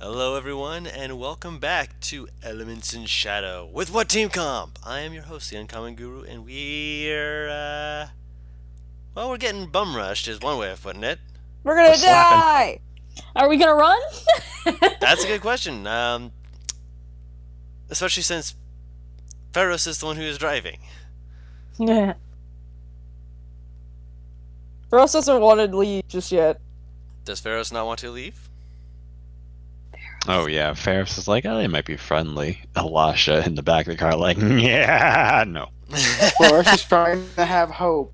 Hello, everyone, and welcome back to Elements in Shadow with WhatTeamComp. I am your host, the Uncommon Guru, and we're getting bum rushed, is one way of putting it. We're gonna slapping. die! Are we gonna run? That's a good question. Especially since Ferros is the one who is driving. Yeah. Ross doesn't want to leave just yet. Does Ferros not want to leave? Oh yeah, Ferris is like, oh, they might be friendly. Elisha in the back of the car, like, yeah, no. Forrest is trying to have hope.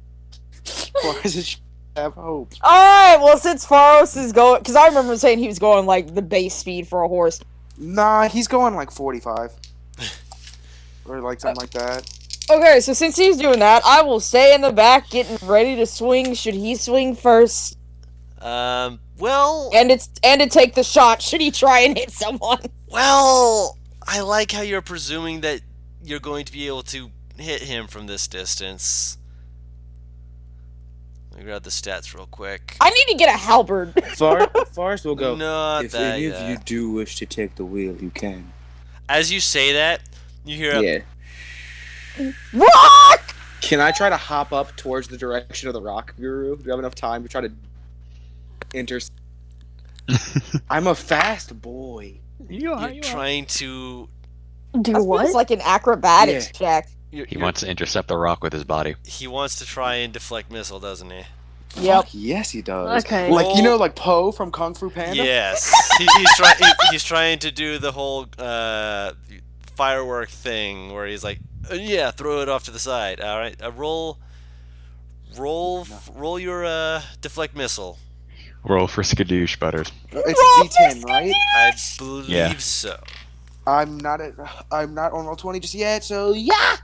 Forrest is trying to have hope. Alright, well, since Faros is going. Because I remember saying he was going like the base speed for a horse. Nah, he's going like 45. Or like something like that. Okay, so since he's doing that, I will stay in the back getting ready to swing should he swing first. Well... And to take the shot should he try and hit someone. Well, I like how you're presuming that you're going to be able to hit him from this distance. Let me grab the stats real quick. I need to get a halberd. Forrest will go. Not If that any yet. of you do wish to take the wheel, you can. As you say that, you hear a... Yeah. Rock! Can I try to hop up towards the direction of the rock, Guru? Do you have enough time to try to enter? I'm a fast boy. You're trying to... Do That's what? like an acrobatics check. He wants to intercept the rock with his body. He wants to try and deflect missile, doesn't he? Yep. Fuck, yes, he does. Okay. Like, you know, like Poe from Kung Fu Panda? Yes. He's trying to do the whole firework thing where he's like, yeah, throw it off to the side. All right, roll your deflect missile. Roll for skadoosh, Butters. It's a D10, right? I believe Yeah. so. I'm not on roll 20 just yet, so yeah!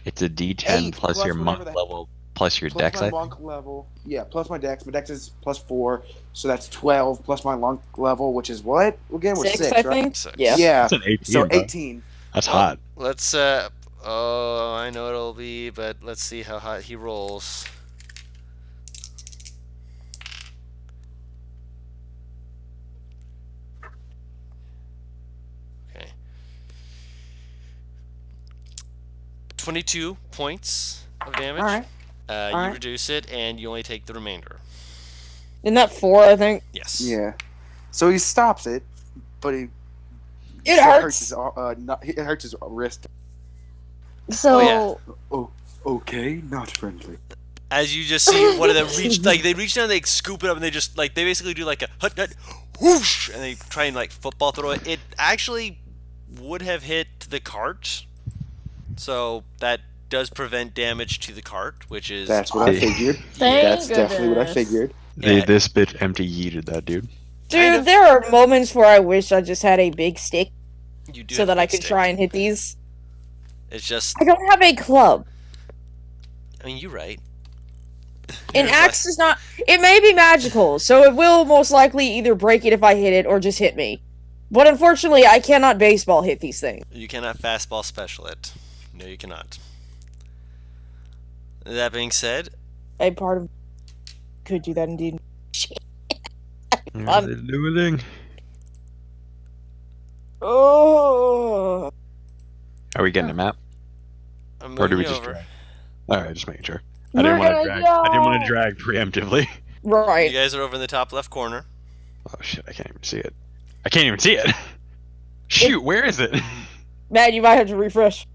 It's a D10 Eight plus plus your monk whatever that- level plus your Plus dex. my I- monk level. Yeah, plus my dex. My dex is plus 4, so that's 12, plus my monk level, which is what? Again, we're 6, I right? think. Six. Yeah. Yeah, That's an 18. so bro. 18. That's hot. Let's oh, I know it'll be, but let's see how hot he rolls. Okay. 22 points of damage. Alright. You Alright. reduce it, and you only take the remainder. Isn't that 4, I think? Yes. Yeah. So he stops it, but he It hurts. his it hurts his wrist. So, Oh, Okay, not friendly. As you just see one of them reach, like they reach down, they scoop it up, and they just like they basically do like a hut, whoosh, and they try and like football throw it. It actually would have hit the cart, so that does prevent damage to the cart, which is That's what I figured. Thank That's definitely what I goodness. figured. Yeah. This bitch empty yeeted that dude. Dude, Kind of. there are moments where I wish I just had a big stick you do so have that a I big could stick. try and hit these. It's just, I don't have a club. I mean, you're right. An Here's axe is not. It may be magical, so it will most likely either break it if I hit it or just hit me. But unfortunately, I cannot baseball hit these things. You cannot fastball special it. No, you cannot. That being said, A part of could do that indeed. Doing. Oh. Are we getting a map? I'm Or do we moving just over. drag? Alright, just making sure. I We're didn't want to gonna drag. I didn't want go. to drag preemptively. Right. You guys are over in the top left corner. Oh shit! I can't even see it. I can't even see it. Shoot, where is it? Man, you might have to refresh.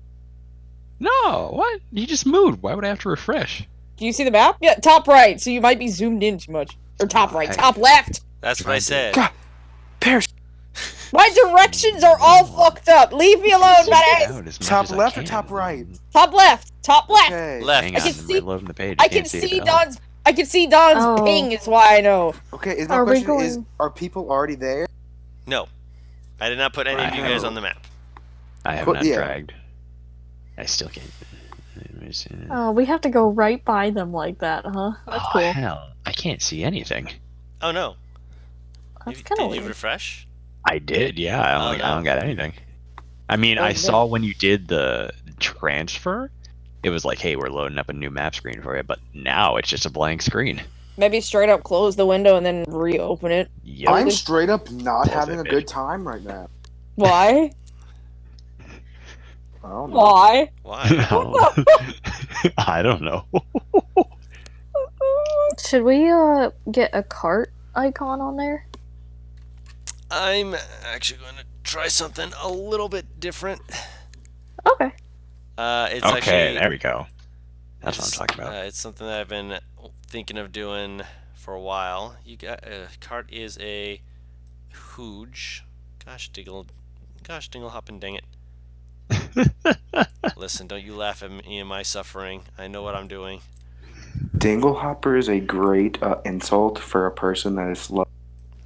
No, what? You just moved. Why would I have to refresh? Do you see the map? Yeah, top right. So you might be zoomed in too much. Or top right, top left. That's what I said. God, Parrish, My directions are all fucked up. Leave me alone, badass. top left or top right? Top left. Top left. Okay. Left. Hang I on, can I'm see- reloading the page. I can't can it see at all. Don's. I can see Don's Oh. ping. Is why I know. Okay, is my Are we question is, going- are people already there? No, I did not put any of you Wow. guys on the map. I have Put- not yeah. dragged. I still can't. Let me see. oh, we have to go right by them like that, huh? That's Oh, cool. hell. I can't see anything. Oh no. That's You- kind of Did you weird. refresh? I did, yeah. I no. don't got anything. I mean, Oh, I no. saw when you did the transfer, it was like, hey, we're loading up a new map screen for you, but now it's just a blank screen. Maybe straight up close the window and then reopen it. Yep. I'm straight up not Close having it, a good time right now. Why? I don't know. Why? Why? I don't know. Should we get a cart icon on there? I'm actually going to try something a little bit different. Okay. It's Okay, actually there we go. That's what I'm talking about. it's something that I've been thinking of doing for a while. You got cart is a hooge. Gosh dingle hoppin' dang it. Listen, don't you laugh at me and my suffering. I know what I'm doing. Dinglehopper is a great insult for a person that is slow.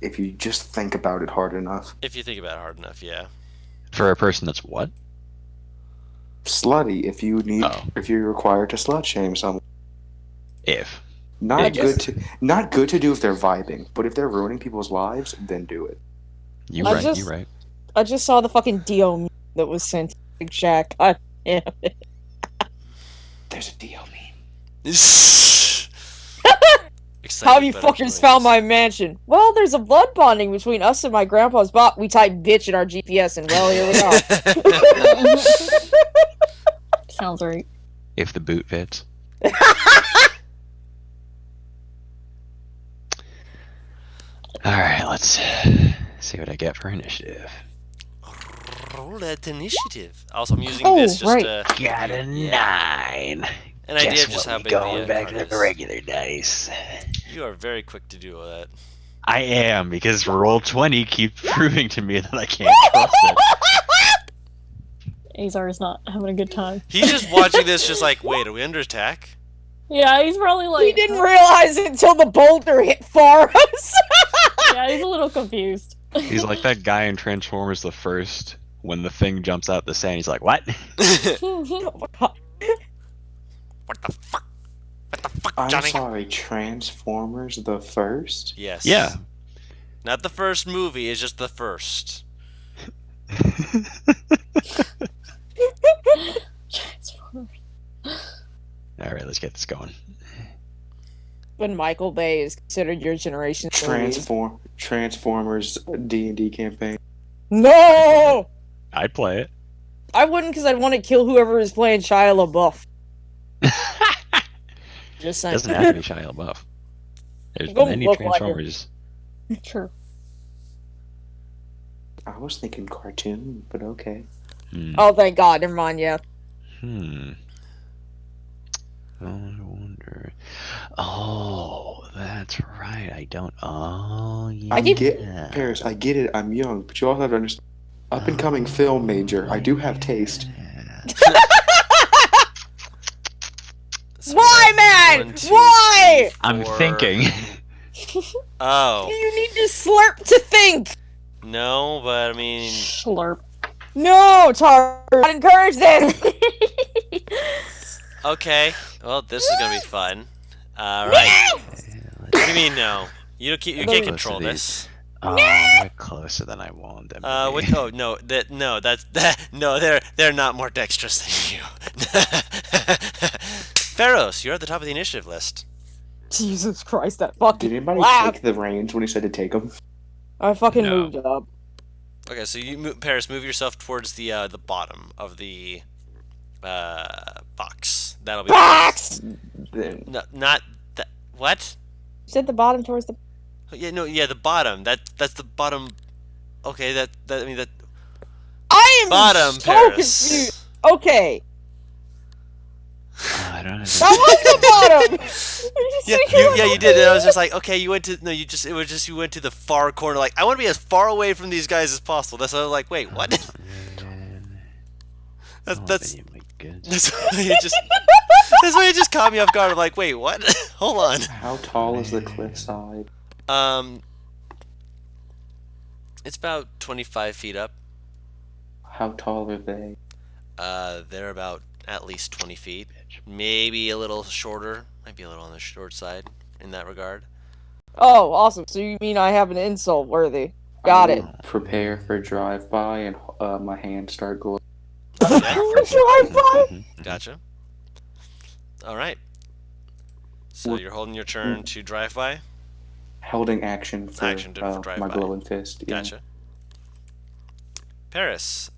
If you just think about it hard enough. If you think about it hard enough, yeah. For a person that's what? Slutty, if you need, Oh. if you're required to slut shame someone. If. Not Yeah, good to do if they're vibing, but if they're ruining people's lives, then do it. You're I right, just- you're right. I just saw the fucking Dio meme that was sent to Big Shaq. God damn it. There's a deal meme. How have you fuckers found my mansion? Well, there's a blood bonding between us and my grandpa's bot. We type bitch in our GPS and well, here we are. Sounds right. If the boot fits. Alright, let's see what I get for initiative. Roll that initiative. Also, I'm using Oh, this just right. to Got a Yeah. 9. an idea Guess of just what, how we big going the back card to the is. regular dice. You are very quick to do all that. I am, because roll 20 keeps proving to me that I can't trust it. Azar is not having a good time. He's just watching this, just like, wait, are we under attack? Yeah, he's probably like. He didn't realize it until the boulder hit Faros. Yeah, he's a little confused. He's like that guy in Transformers the First, when the thing jumps out the sand, he's like, what? What the fuck? What the fuck, I'm Johnny? sorry, Transformers the first? Yes. Yeah. Not the first movie, it's just the first. Transformers. Alright, let's get this going. When Michael Bay is considered your generation's movie. Transformers D&D campaign. No! I'd play it. I wouldn't because I'd want to kill whoever is playing Shia LaBeouf. Just saying. Doesn't have to be Shia LaBeouf. There's Don't many look like him. Transformers. True. I was thinking cartoon, but okay. Oh, thank God. Never mind, yeah. I wonder. Oh, that's right. I don't. Oh, yeah. Paris, I get it, I'm young, but you also have to understand. Up and coming film major, I do have taste. So Why, we have man? 1, 2, Why? 3, I'm 4. thinking. Oh. You need to slurp to think. No, but I mean... Slurp. No, Tar. I encourage this. Okay. Well, this is gonna be fun. Alright. What do you mean, no? You can't control this. Oh, they're closer than I want them to be. Oh no, no, they're not more dexterous than you. Pharos, you're at the top of the initiative list. Jesus Christ, that fucking Did anybody laugh. take the reins when he said to take them? I fucking No. moved up. Okay, so you move, Paris, move yourself towards the bottom of the box. That'll be Box! Then No, not that. What? You said the bottom towards the... Yeah, no, yeah, the bottom. That's the bottom. Okay, that I mean that I am bottom, so Paris. confused. Okay, I don't know. that was the bottom. Yeah, you did. And I was just like, okay, you went to you went to the far corner. Like, I want to be as far away from these guys as possible. That's why I was like, wait, what? That's why it just caught me off guard. I'm like, wait, what? Hold on. how tall is the cliffside? It's about 25 feet up. How tall are they? They're about at least 20 feet, maybe a little shorter. Might be a little on the short side in that regard. Oh, awesome. So you mean I have an insult worthy? Got I it. will prepare for drive-by and my hands start going. Okay. Drive-by? Gotcha. All right. So you're holding your turn to drive by? Holding action for, drive my by. glowing fist. Yeah. Gotcha. Paris,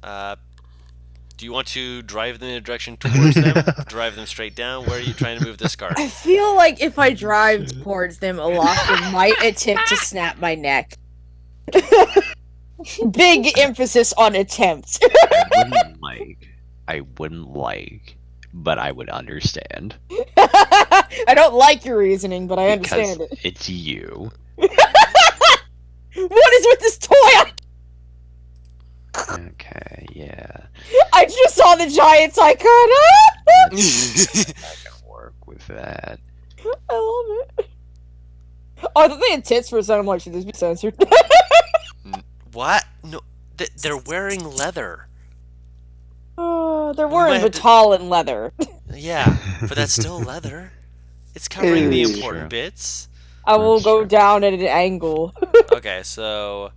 do you want to drive them in a direction towards them? Drive them straight down? Where are you trying to move this cart? I feel like if I drive towards them, Alasha might attempt to snap my neck. Big emphasis on attempt. I wouldn't like, but I would understand. I don't like your reasoning, but I understand Because it. it's you. What is with this toy? Okay, yeah. I just saw the giant icon. I can work with that. I love it. Oh, I thought they had tits for a second. I'm like, should this be censored? What? No, they're wearing leather. They're wearing Batal leather. Yeah, but that's still leather. It's covering the Hey. important True. bits. I will That's go true. down at an angle. Okay, so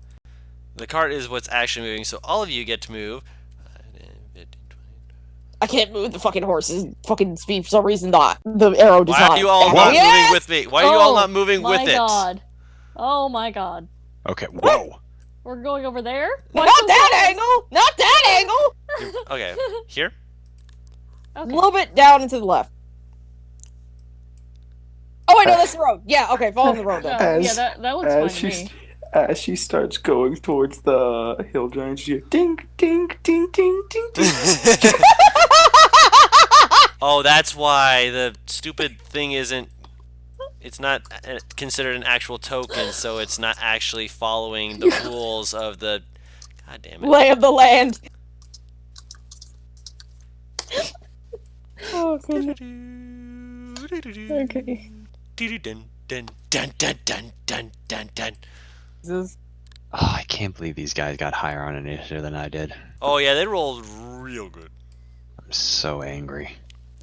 the cart is what's actually moving, so all of you get to move. I can't move the fucking horse's fucking speed for some reason. Not the arrow does Why not. are you all not Yes! moving with me? Why are you all not moving with it? God. Oh my god. Okay, whoa. We're going over there? Not that angle. Not that angle. Okay, here? A little bit down and to the left. Oh, I know that's the road. Yeah, okay, follow the road then. As- yeah, that looks fine to me. As she starts going towards the hill giant, she ding, ding, ding, ding, ding, ding. Oh, that's why the stupid thing isn't... It's not considered an actual token, so it's not actually following the rules of the... God damn it. Lay of the land. Oh, goodness. Okay. Dun, dun, dun, dun, dun, dun, dun, dun. Jesus. Oh, I can't believe these guys got higher on initiative than I did. Oh yeah, they rolled real good. I'm so angry.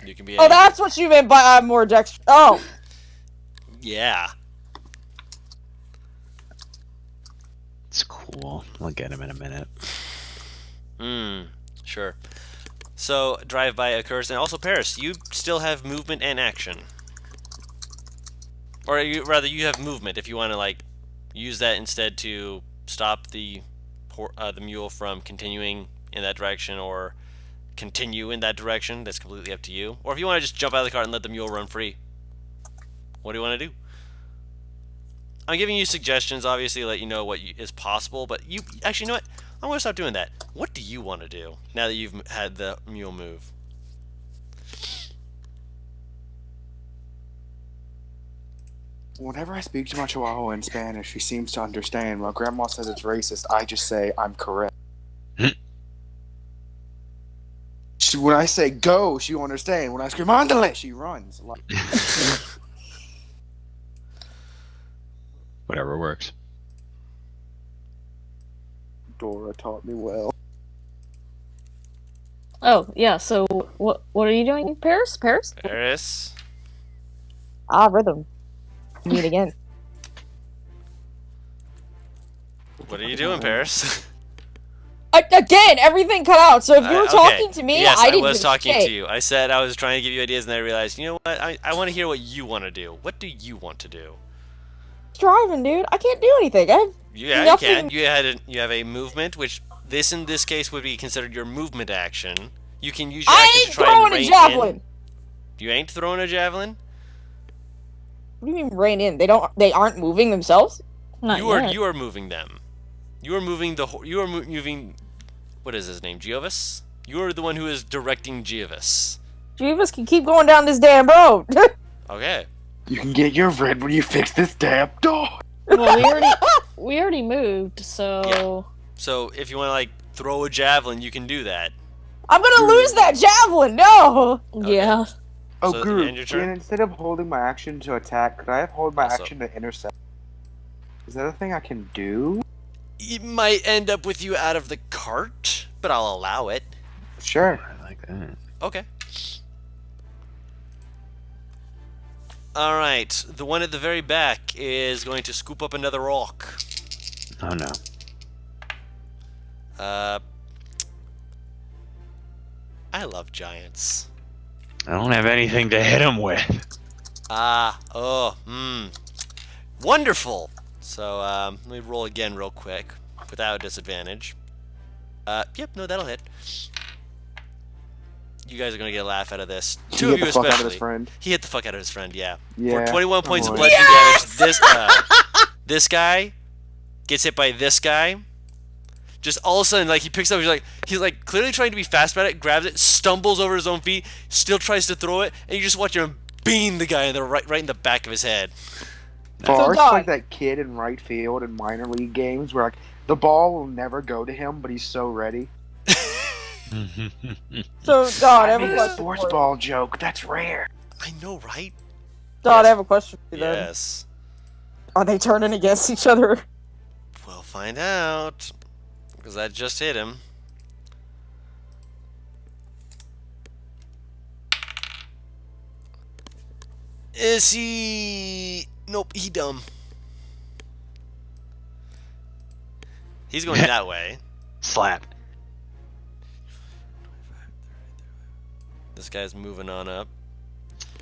You can be. Oh, that's what you meant by more dex. Oh. Yeah. It's cool. We'll get him in a minute. Sure. So drive-by occurs, and also Paris, you still have movement and action, or rather, you have movement if you want to like use that instead to stop the mule from continuing in that direction, or continue in that direction. That's completely up to you. Or if you want to just jump out of the cart and let the mule run free. What do you want to do? I'm giving you suggestions, obviously, to let you know what is possible, but you actually, you know what? I'm going to stop doing that. What do you want to do now that you've had the mule move? Whenever I speak to my chihuahua in Spanish, she seems to understand. While grandma says it's racist, I just say I'm correct. When I say go, she will understand. When I scream "Andale," she runs. Whatever works. Dora taught me well. Oh, yeah, so what are you doing? Paris? Paris? Ah, rhythm. Meet again. What are you doing, Paris? Again, everything cut out. So if you were talking to me, yes, I didn't was give a talking shit. to you. I said I was trying to give you ideas, and I realized, you know what? I want to hear what you want to do. What do you want to do? Driving, dude. I can't do anything. Yeah, Nothing. you can. You have a movement, which in this case would be considered your movement action. You can use your action to try and rein I ain't throwing a javelin. in. You ain't throwing a javelin? What do you mean rein in? They aren't moving themselves? Not You yet. are moving them. You are moving moving. What is his name? Giovis? You are the one who is directing Giovis. Jeeves can keep going down this damn road. Okay. You can get your red when you fix this damn door. Well, we already moved, so So if you want to like throw a javelin, you can do that. I'm gonna lose that javelin. No. yeah. Oh, So, Guru, end your turn? and instead of holding my action to attack, could I have hold my Also- action to intercept? Is that a thing I can do? It might end up with you out of the cart, but I'll allow it. Sure. I like that. Okay. Alright, the one at the very back is going to scoop up another rock. Oh no. I love giants. I don't have anything to hit him with. Wonderful. So let me roll again real quick without disadvantage. Yep, no, that'll hit. You guys are gonna get a laugh out of this. Two of you hit the fuck especially. out of his friend. He hit the fuck out of his friend. Yeah. Yeah, For 21 I points of would. bludgeoning damage, this guy gets hit by this guy. Just all of a sudden, like he picks up, he's like clearly trying to be fast about it, grabs it, stumbles over his own feet, still tries to throw it, and you just watch him bean the guy in the right in the back of his head. Forrest's God. like that kid in right field in minor league games where like the ball will never go to him, but he's so ready. So, Don, I have I a made a question sports for you. ball joke. That's rare. I know, right? Don, I have a question for you then. Yes. Are they turning against each other? We'll find out. Because that just hit him. Is he... Nope, he dumb. He's going that way. Slap. This guy's moving on up.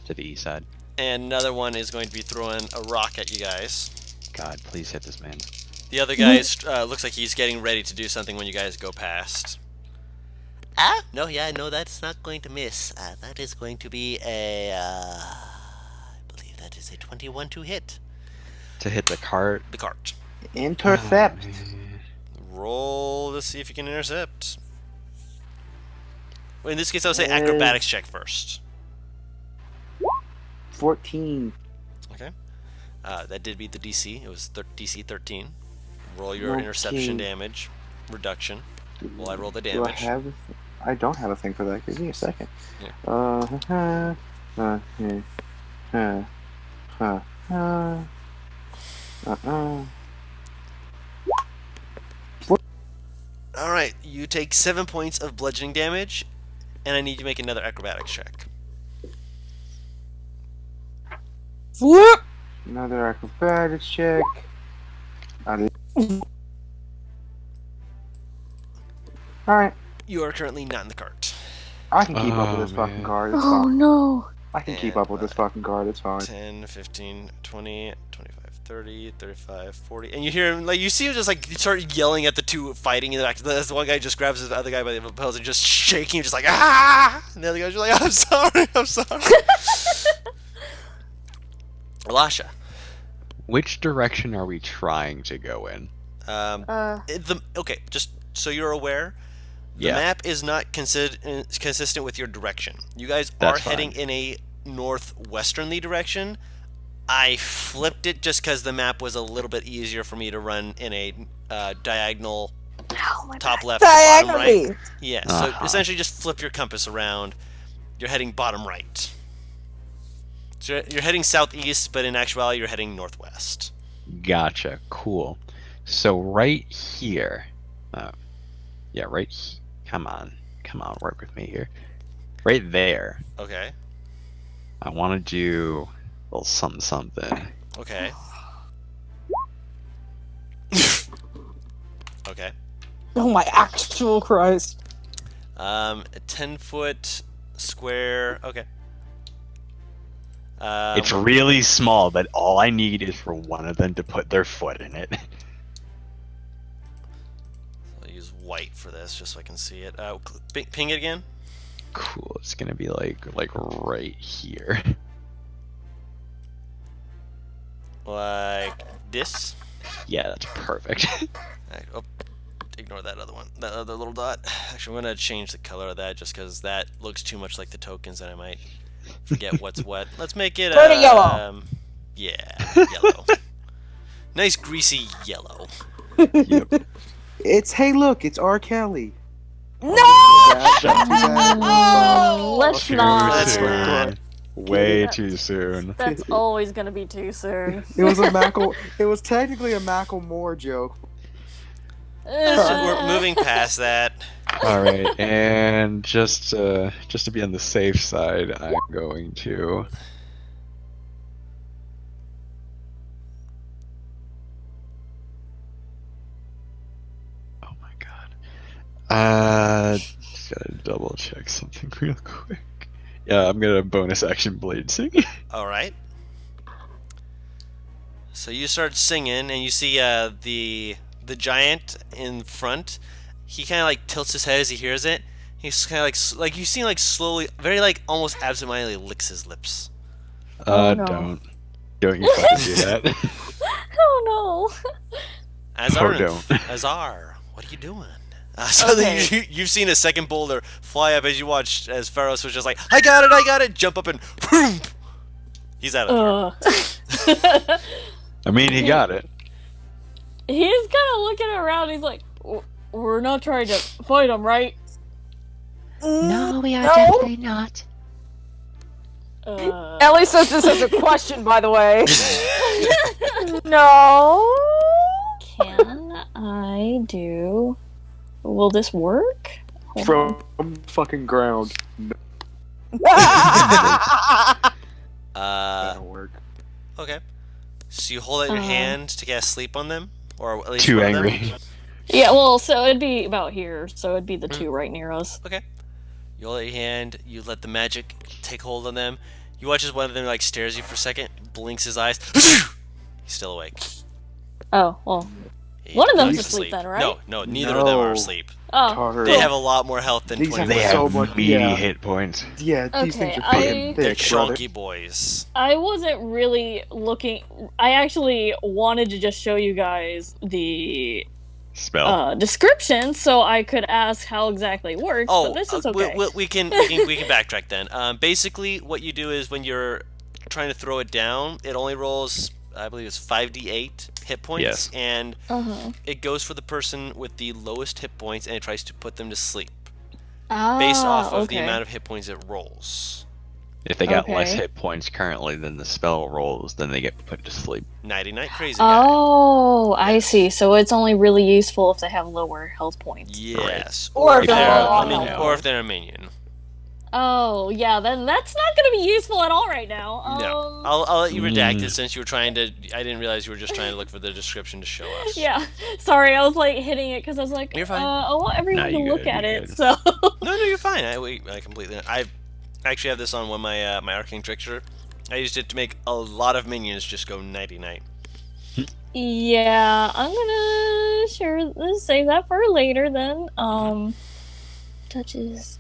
To the east side. And another one is going to be throwing a rock at you guys. God, please hit this man. The other guy is, looks like he's getting ready to do something when you guys go past. No, yeah, no, that's not going to miss. That is going to be a, I believe that is a 21 to hit. To hit the cart. The cart. Intercept. Roll to see if you can intercept. Well, in this case, I would say acrobatics check first. 14. Okay. That did beat the DC. It was DC 13. Roll your Okay. interception damage reduction. Well, I roll the Do I damage. have? I don't have a thing for that. Give me a second. Yeah. All right, you take 7 points of bludgeoning damage, and I need you to make another acrobatics check. Flip! Another acrobatics check. Alright. You are currently not in the cart. I can keep up with Oh, this fucking man. card. It's Oh fine. no. I can keep up with this fucking card. It's fine. 10, 15, 20, 25, 30, 35, 40. And you hear him, like, you see him just, like, start yelling at the two fighting in the back. The one guy just grabs the other guy by the lapels and just shaking him, just like, ah! And the other guy's just like, I'm sorry, I'm sorry. Elisha. Which direction are we trying to go in? Okay, just so you're aware, the Yeah. map is not consistent with your direction. You guys That's are heading fine. in a northwesternly direction. I flipped it just because the map was a little bit easier for me to run in a diagonal Ow, my top back. left to bottom Diagonally! right. Yeah, so Uh-huh. essentially just flip your compass around. You're heading bottom right. So you're heading southeast, but in actuality you're heading northwest. Gotcha. Cool. So right here. Yeah, right. Come on. Come on, work with me here. Right there. Okay. I want to do a little something something. Okay. Okay. Oh my actual Christ. A 10-foot square. Okay. It's really small, but all I need is for one of them to put their foot in it. I'll use white for this just so I can see it. Ping it again. Cool. It's gonna be like right here. Like this. Yeah, that's perfect. Alright, oh, ignore that other one. That other little dot. Actually, I'm gonna change the color of that just because that looks too much like the tokens and I might forget what's what. Let's make it Turn it yellow. Yeah, yellow. Nice greasy yellow. Yep. Hey, look, it's R. Kelly. No! Let's Too not. Let's soon. not. Way too soon. That's always gonna be too soon. It was It was technically a Macklemore joke. So we're moving past that. All right, and just to be on the safe side, I'm going to. Oh my god. Just gotta double check something real quick. Yeah, I'm gonna bonus action blade sing. All right. So you start singing, and you see the giant in front. He kind of like tilts his head as he hears it. He's kind of like you see like slowly, very like almost absentmindly licks his lips. Oh, no. Don't you fucking do that. Oh Azar, don't. Azar, what are you doing? So then Okay. you've seen a second boulder fly up as you watched as Pharos was just like, I got it, jump up and boom. He's out of there. no. I mean, he got it. He's kind of looking around. He's like, we're not trying to fight him, right? No, we are no. definitely not. Ellie says this as a question, by the way. No. Can I do... Will this work? Hold on. From fucking ground. That'll work. Okay. So you hold out your hand to cast sleep on them, or at least Too one of them? angry. Yeah, well, so it'd be about here. So it'd be the two right near us. Okay. You hold out your hand. You let the magic take hold on them. You watch as one of them like stares at you for a second, blinks his eyes. He's still awake. Oh, well. He's One of not them's asleep. asleep then, right? No, neither of them are No. asleep. Oh, Tar. They have a lot more health than These 21. They So have much- meaty yeah. hit points. Yeah, these Okay, things are fucking I- They're thick, brother. chunky boys. I wasn't really looking... I actually wanted to just show you guys the Spell. description so I could ask how exactly it works, Oh, but this is okay. we can backtrack then. Basically, what you do is when you're trying to throw it down, it only rolls, I believe it's 5d8 hit points, Yes. and Uh-huh. it goes for the person with the lowest hit points, and it tries to put them to sleep Ah, based off of okay. the amount of hit points it rolls. If they got less okay. hit points currently than the spell rolls, then they get put to sleep. Nighty night, crazy guy. Oh, I see. So it's only really useful if they have lower health points. Yes, Or if if they're they're a a minion, minion. or if they're a minion. Oh, yeah, then that's not going to be useful at all right now. No, I'll let you redact it since you were trying to. I didn't realize you were just trying to look for the description to show us. Yeah, sorry, I was like hitting it because I was like, You're fine. I want everyone Nah, to you look good, at you it. good. So No, you're fine. I completely. I actually have this on one of my my arcane trickster. I used it to make a lot of minions just go nighty night. yeah, I'm gonna save that for later then. Touches.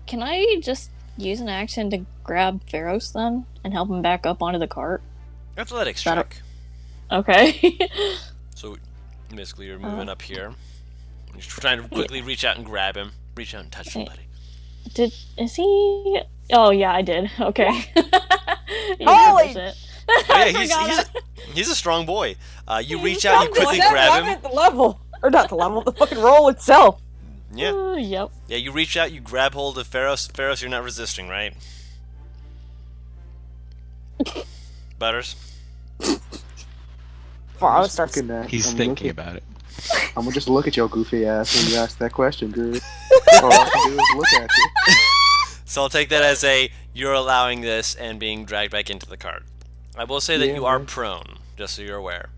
Can I just use an action to grab Pharos then and help him back up onto the cart? Athletics That'll- check. Okay. So basically, you're moving up here. You're trying to quickly reach out and grab him. Reach out and touch somebody. Is he? Oh yeah, I did. Okay. You Holy shit. Oh, yeah, I forgot he's a strong boy. You He's reach a out, you strong quickly boy. I'm grab him. at the level. Or not the level, the fucking roll itself. Yeah, Yep. yeah. You reach out, you grab hold of Pharos. Pharos, you're not resisting, right? Butters. Far, let's start. Fucking that. He's I'm thinking looking- about it. I'm gonna just look at your goofy ass when you ask that question, Drew. All I can do is look at you. So I'll take that as you're allowing this and being dragged back into the cart. I will say that Yeah, you are man. prone, just so you're aware.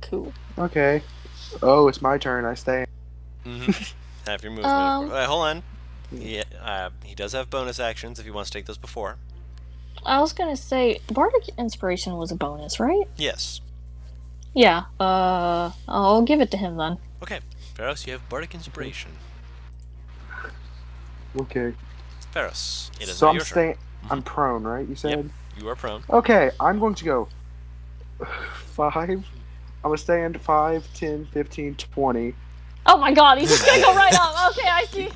Cool. Okay. Oh, it's my turn. I stay. Mm-hmm. Have your movement. Hold on. He does have bonus actions if he wants to take those before. I was gonna say Bardic Inspiration was a bonus, right? Yes. Yeah. I'll give it to him then. Okay. Pharos, you have Bardic Inspiration. Okay. Pharos, it is So now I'm your turn. staying. I'm prone, right? You said. You are prone. Okay, I'm going to go 5. I'm gonna stand 5, 10, 15, 20. Oh my god, he's just gonna go right up. Okay, I see.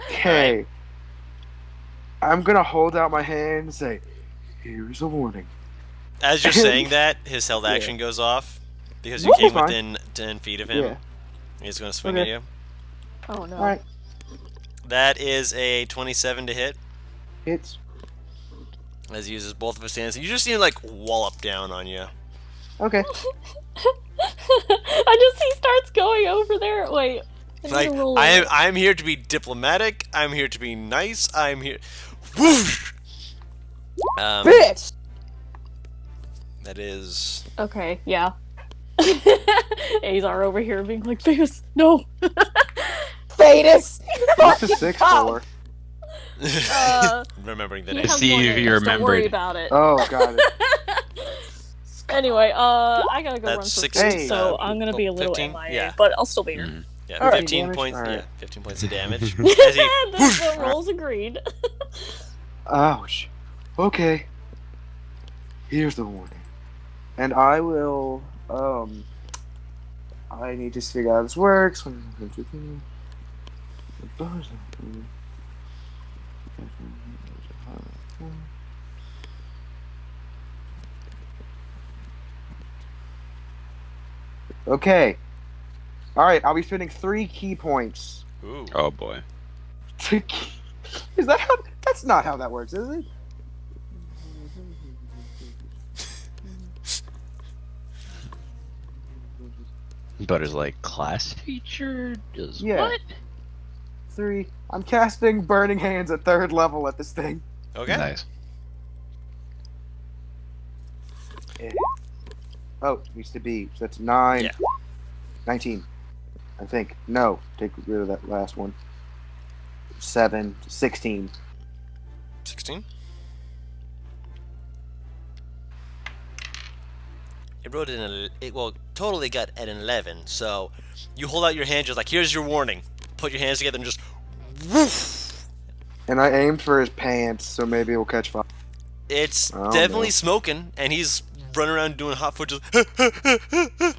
Okay. I'm gonna hold out my hand and say, "Here's a warning." As you're saying that, his held action goes off because you Whoop, came fine. within 10 feet of him. Yeah. He's going to swing Okay. at you. Oh no. All right. That is a 27 to hit It's as he uses both of his hands. You just see him like wallop down on you. okay. I just he starts going over there. Wait. I need Like to roll I'm here to be diplomatic. I'm here to be nice. I'm here. Whoosh! Bitch! That is Okay, yeah. Azar over here being like, Theus, no. Fetus! What's a 6 for? Remembering the He name. has See more if you names, don't worry remembered. about it. Oh, got it. Anyway, I gotta go run That's for 16, food, so I'm gonna be a little 15? MIA, Yeah. but I'll still be here. Mm. Yeah, All right. 15 Damage? points. All right. Yeah, 15 points of damage. As he, the rolls agreed. Ouch. Okay. Here's the warning. And I will, I need to figure out how this works. Okay. Alright, I'll be spending 3 key points. ooh. Oh boy. Is that how? That's not how that works, is it? But as like class feature is Yeah. what? 3. I'm casting Burning Hands at 3rd level at this thing. Okay. Nice. Oh, it used to be. So that's 9. Yeah. 19. I think. No. Take rid of that last one. 7. 16. 16. It wrote well, totally got at an 11. So you hold out your hand, just like, here's your warning. Put your hands together and just woof. And I aimed for his pants, so maybe it'll catch fire. It's Oh, definitely no. smoking, and he's running around doing hot foot. Just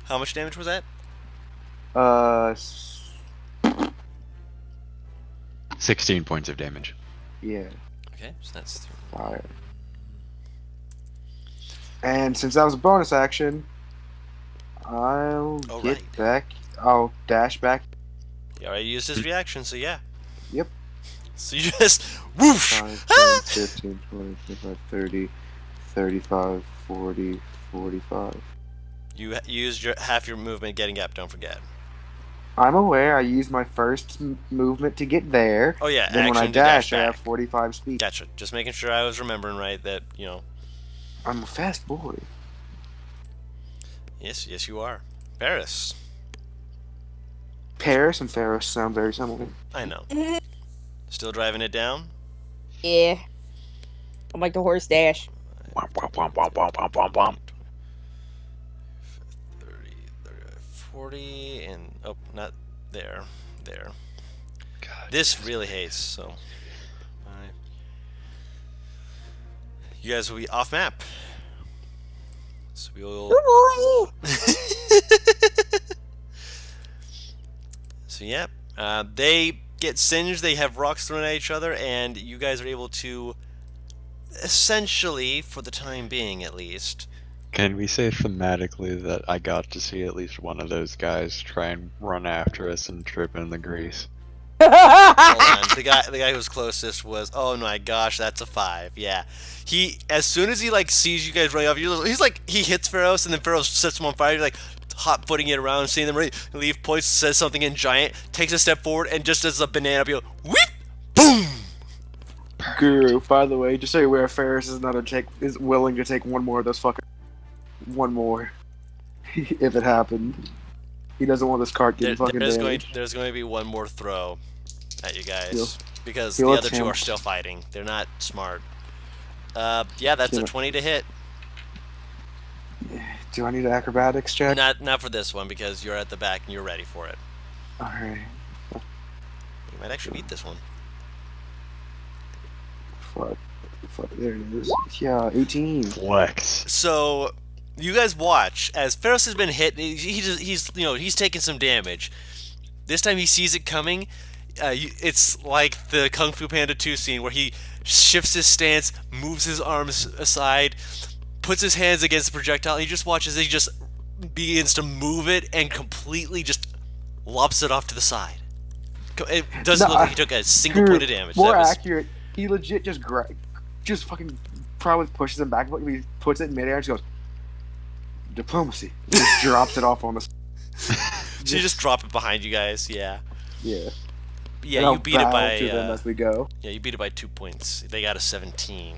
how much damage was that? 16 points of damage. Yeah, Okay, so that's fire. And since that was a bonus action, I'll Oh, get right. back. I'll dash back. he already used his reaction, so yeah. Yep. So you just whoosh. 5, 10, 15, 20, 25, 30, 35, 40, 45. You used your half your movement getting up. Don't forget. I'm aware I used my first movement to get there. Oh yeah, Then when I action to dash, I back. have 45 speed. Gotcha. Just making sure I was remembering right that, I'm a fast boy. yes, you are. Paris. Paris and Ferris sound very similar. I know. Still driving it down? Yeah. I'm like the horse dash. Womp, womp, womp, womp, womp, womp, womp, womp. 30, 40, and oh, not there. There. God. This really hates, so. You guys will be off map. So we'll. Good boy. So yeah, they get singed. They have rocks thrown at each other, and you guys are able to, essentially, for the time being at least. Can we say thematically that I got to see at least one of those guys try and run after us and trip in the grease? Hold on. The guy who was closest was. Oh my gosh, that's a 5. Yeah, he as soon as he like sees you guys running off, he's like he hits Pharaohs, and then Pharaohs sets him on fire. You're like hot footing it around, seeing them leave points, says something in giant, takes a step forward, and just as a banana peel, whip, boom. Guru, by the way, just so you're aware, Ferris is willing to take one more of those fucking. One more. If it happened. He doesn't want this cart getting fucking damaged. There's going to be one more throw at you guys He'll- because he'll the other two are attempt. still fighting. They're not smart. Yeah, that's a He'll- 20 to hit. Do I need an acrobatics check? Not for this one because you're at the back and you're ready for it. Alright. You might actually beat this one. Fuck. There it is. Yeah, 18. Flex. So you guys watch as Ferris has been hit. He's taking some damage. This time he sees it coming. It's like the Kung Fu Panda 2 scene where he shifts his stance, moves his arms aside, puts his hands against the projectile, and he just watches it. He just begins to move it and completely just lops it off to the side. It doesn't look like he took a single point of damage. More That was- accurate, he legit just fucking probably pushes him back, but he puts it in midair and just goes, diplomacy. He just drops it off on the. So you just drop it behind you guys. Yeah. Yeah. Yeah, And I'll you beat it bow by to them as we go. you beat it by 2 points. They got a 17.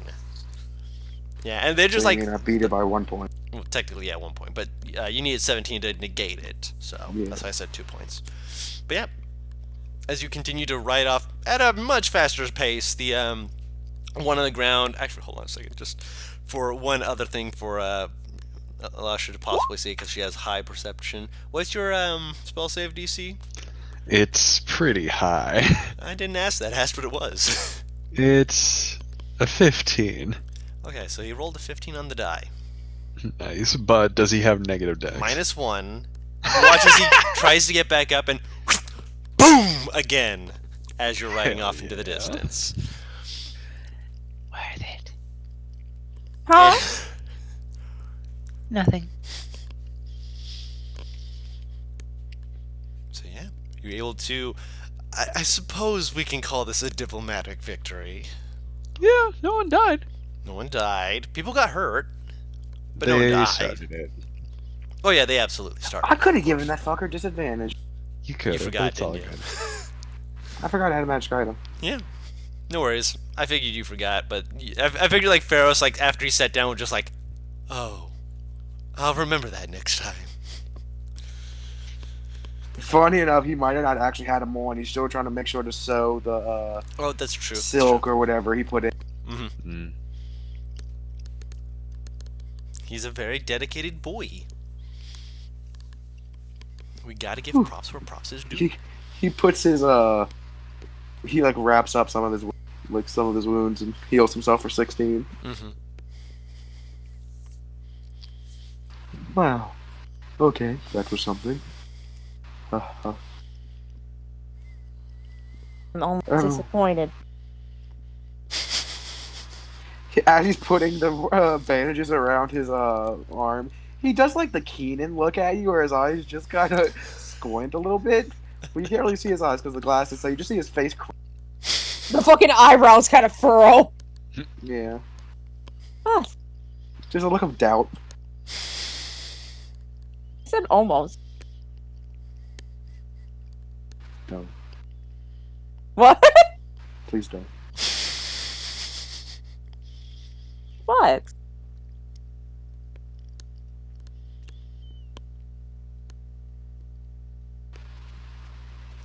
Yeah, and they're just So, like, I beat it by 1 point. well, technically, yeah, 1 point, but you needed 17 to negate it, so Yeah. that's why I said 2 points. But yeah, as you continue to ride off at a much faster pace, the one on the ground. Actually, hold on a second, just for one other thing for Alasha to possibly see, because she has high perception. What's your spell save DC? It's pretty high. I didn't ask that. I asked what it was. It's a 15. Okay, so he rolled a 15 on the die. Nice, but does he have negative dex? -1. Watch as he tries to get back up and boom again as you're riding Hell off into the yeah. distance. Worth it. Huh? Nothing. So yeah, you're able to. I suppose we can call this a diplomatic victory. Yeah, no one died. No one died. People got hurt, but no one They died. started it. Oh yeah, they absolutely started. I could have given that fucker disadvantage. You could. You forgot, It's all didn't you? good. I forgot I had a magic item. Yeah, no worries. I figured you forgot, but I figured like Pharaoh's like after he sat down was just like, oh, I'll remember that next time. Funny enough, he might have not actually had them on. He's still trying to make sure to sew the Oh, that's true. That's silk or whatever he put in. true. Mhm. Mm. He's a very dedicated boy. We gotta give props where props is due. He puts his he like wraps up some of his wounds and heals himself for 16. Mm-hmm. Wow. Okay, that was something. I'm almost Oh. disappointed. As he's putting the bandages around his arm, he does like the Keenan look at you, where his eyes just kind of squint a little bit. Well, you can't really see his eyes because of the glasses, so you just see his face. The fucking eyebrows kind of furrow. Yeah, Ah, just a look of doubt. I said almost. No, What? please don't. What?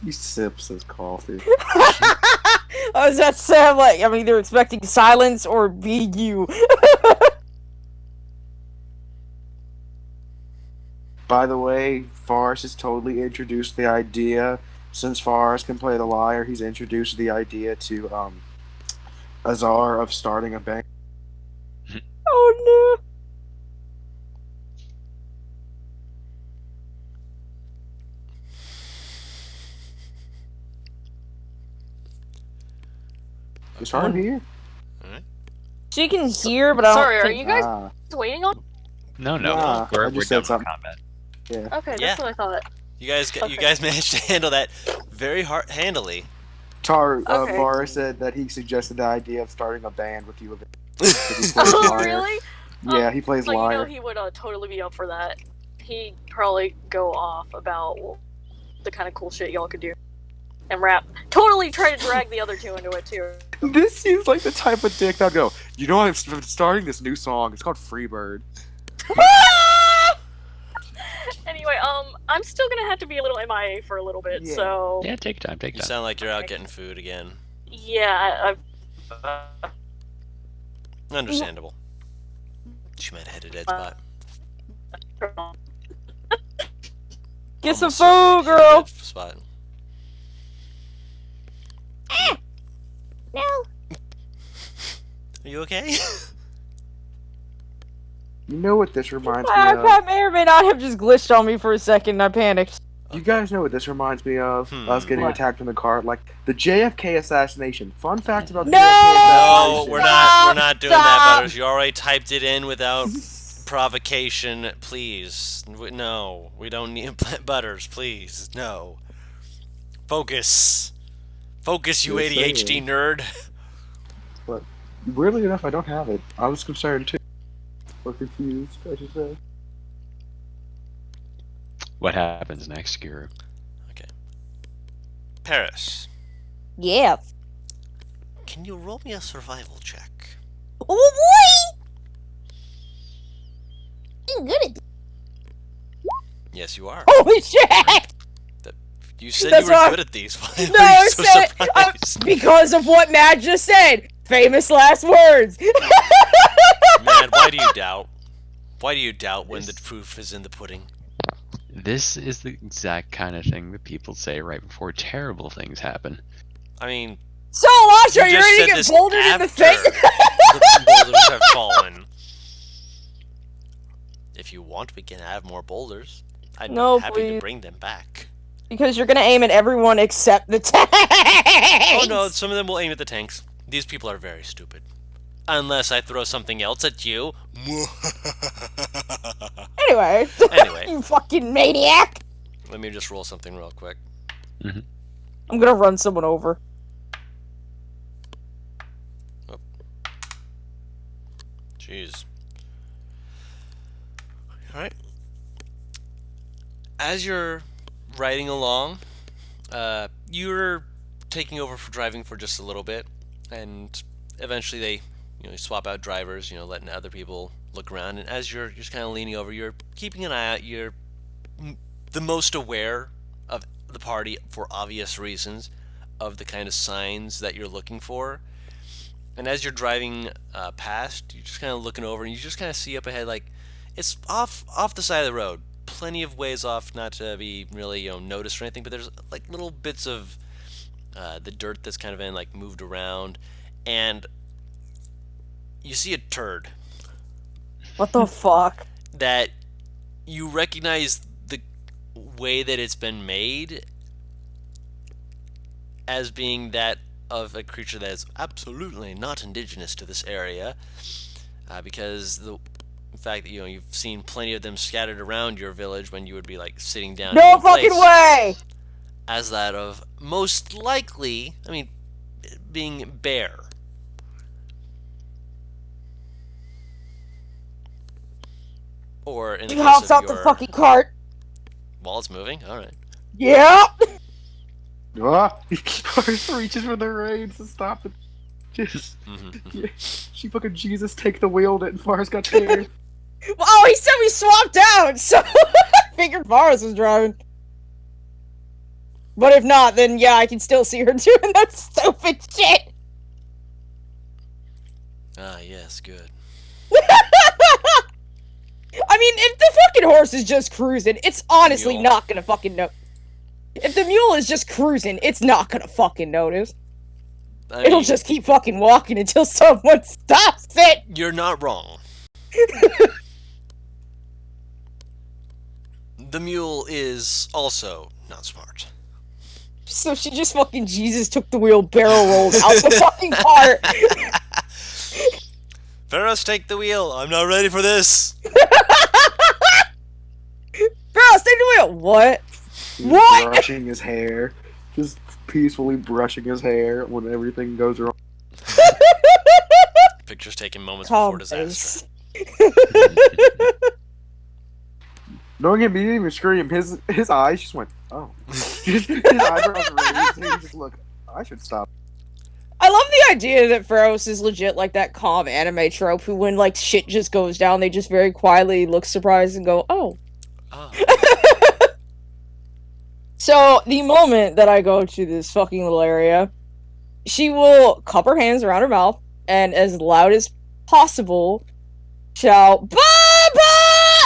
He sips his coffee. I was about to say, I'm either expecting silence or be you. By the way, Forrest has totally introduced the idea. Since Forrest can play the liar, he's introduced the idea to Azar of starting a bank. Oh no. Is Hard here? She can hear, but I don't Sorry, are think... you guys Ah, waiting on? No, Nah, I we're just done said with something. combat. yeah. Okay, Yeah. that's what I thought. You guys, you Okay. guys managed to handle that very handily. Okay. Forrest said that he suggested the idea of starting a band with you. Oh, liar. really? Yeah, he plays So you know liar. he would totally be up for that. He'd probably go off about the kind of cool shit y'all could do. And rap. Totally try to drag the other two into it, too. This seems like the type of dick that'll go, you know, I'm starting this new song. It's called Freebird. Anyway, I'm still gonna have to be a little MIA for a little bit, Yeah. so... Yeah, take your time, take You your time. sound like you're out getting food again. Yeah, Understandable. She might have hit a dead spot. Get some Almost certainly food, hit a girl! dead spot. No. Are you okay? You know what this reminds me My of? iPad may or may not have just glitched on me for a second and I panicked. You guys know what this reminds me of? Us getting What? attacked in the car, like the JFK assassination. Fun fact about the No! JFK No, assassination. we're not doing that, Stop! Butters. You already typed it in without provocation. Please, no, we don't need Butters. Please, no. Focus, you Just ADHD saying. nerd. Weirdly enough, I don't have it. I was concerned too. Or confused, I should say. What happens next, Guru? Paris, Yeah. can you roll me a survival check? Oh boy! I'm good at this. Yes, you are. Holy shit! You said That's you were why- good at these. Why No, are I you so said surprised? because of what Matt just said. Famous last words. Man, why do you doubt? Why do you doubt when the proof is in the pudding? This is the exact kind of thing that people say right before terrible things happen. I mean, So, Lasha, you you're just ready to said get this bouldered in the after face? the boulders have fallen. If you want, we can have more boulders. I'd No, be happy to please. bring them back. Because you're gonna aim at everyone except the tanks. Oh no, some of them will aim at the tanks. These people are very stupid. Unless I throw something else at you. Anyway. Anyway. You fucking maniac. Let me just roll something real quick. I'm gonna run someone over. Jeez. Alright. As you're riding along, you're taking over for driving for just a little bit, and eventually they, swap out drivers, letting other people look around, and as you're just kind of leaning over, you're keeping an eye out, you're the most aware of the party for obvious reasons of the kind of signs that you're looking for. And as you're driving past, you're just kind of looking over, and you just kind of see up ahead, like, it's off the side of the road, plenty of ways off, not to be really noticed or anything, but there's like little bits of the dirt that's kind of been like moved around, and you see a turd What the fuck? that you recognize the way that it's been made as being that of a creature that is absolutely not indigenous to this area, because the fact that you've seen plenty of them scattered around your village when you would be like sitting down. No in one fucking place, way! as that of most likely, being bear. Or in the He case hops of out your... the fucking cart. While it's moving? Alright. Yeah! Ah! Forrest reaches for the reins to stop it. Just, yeah, she fucking Jesus take the wheel and Forrest got scared. Oh, he said we swapped out, so I figured Forrest was driving. But if not, then yeah, I can still see her doing that stupid shit. Ah, yes, good. I mean, if the fucking horse is just cruising, it's honestly Mule. not gonna fucking know. If the mule is just cruising, it's not gonna fucking notice. It'll just keep fucking walking until someone stops it. You're not wrong. The mule is also not smart. So she just fucking Jesus took the wheel, barrel rolled out the fucking cart. Pharaohs, take the wheel. I'm not ready for this. Girls, take the wheel. What? He's What? brushing his hair. Just peacefully brushing his hair when everything goes wrong. Pictures taken moments Calm before disaster. face. Knowing him, he didn't even scream. His eyes just went, oh. His eyebrows raised, and he just look, I should stop. I love the idea that Pharaohs is legit like that calm anime trope who when like shit just goes down, they just very quietly look surprised and go, oh. Ah. So, the moment that I go to this fucking little area, she will cup her hands around her mouth and as loud as possible shout, Baba!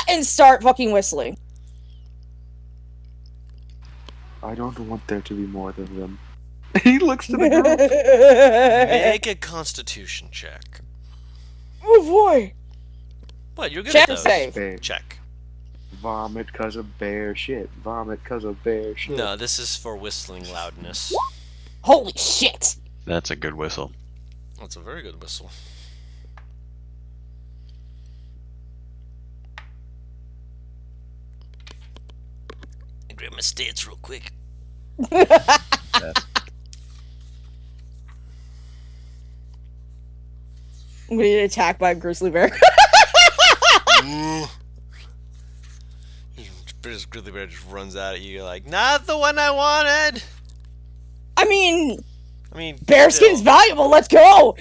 And start fucking whistling. I don't want there to be more than them. He looks to the girl. Make a constitution check. Oh boy! What, you're good Check at those. save. Bear. Check. Vomit cause of bear shit. Vomit cause of bear shit. No, this is for whistling loudness. Holy shit! That's a good whistle. That's a very good whistle. I grab my stats real quick. I'm gonna get attacked by a grizzly bear. British grizzly bear just runs out at you like, not the one I wanted! I mean, Bearskin's bearskin's valuable, let's go!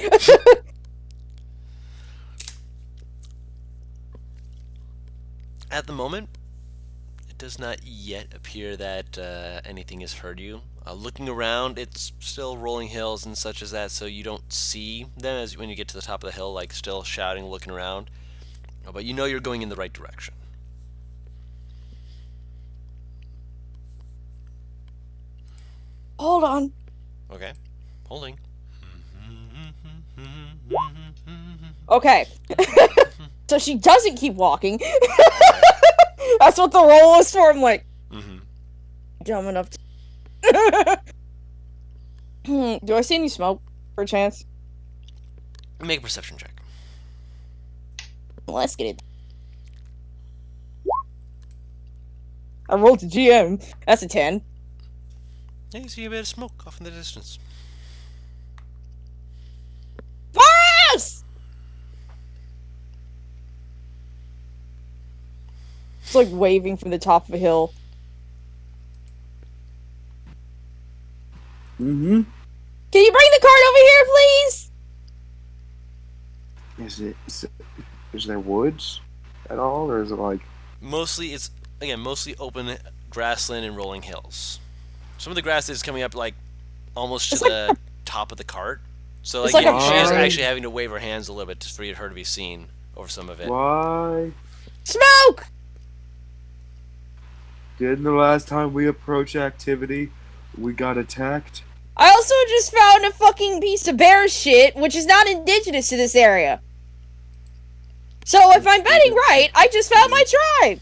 At the moment, it does not yet appear that anything has heard you. Looking around, it's still rolling hills and such as that, so you don't see them as when you get to the top of the hill, like still shouting, looking around. But you know you're going in the right direction. Hold on. Okay, holding. Okay. So she doesn't keep walking. That's what the roll was for. I'm like, dumb enough to... Do I see any smoke, per chance? Make a perception check. Let's get it. I rolled to GM. That's a 10. Yeah, you see a bit of smoke off in the distance. Yes! It's like waving from the top of a hill. Mm-hmm. Can you bring the cart over here, please? Is there woods at all, or is it like... Mostly, it's, again, mostly open grassland and rolling hills. Some of the grass is coming up, like, almost to the top of the cart. So, like, like she is a- actually having to wave her hands a little bit just for her to be seen over some of it. Why? Smoke! Didn't the last time we approached activity, we got attacked? I also just found a fucking piece of bear shit, which is not indigenous to this area. So if I'm betting right, I just found my tribe.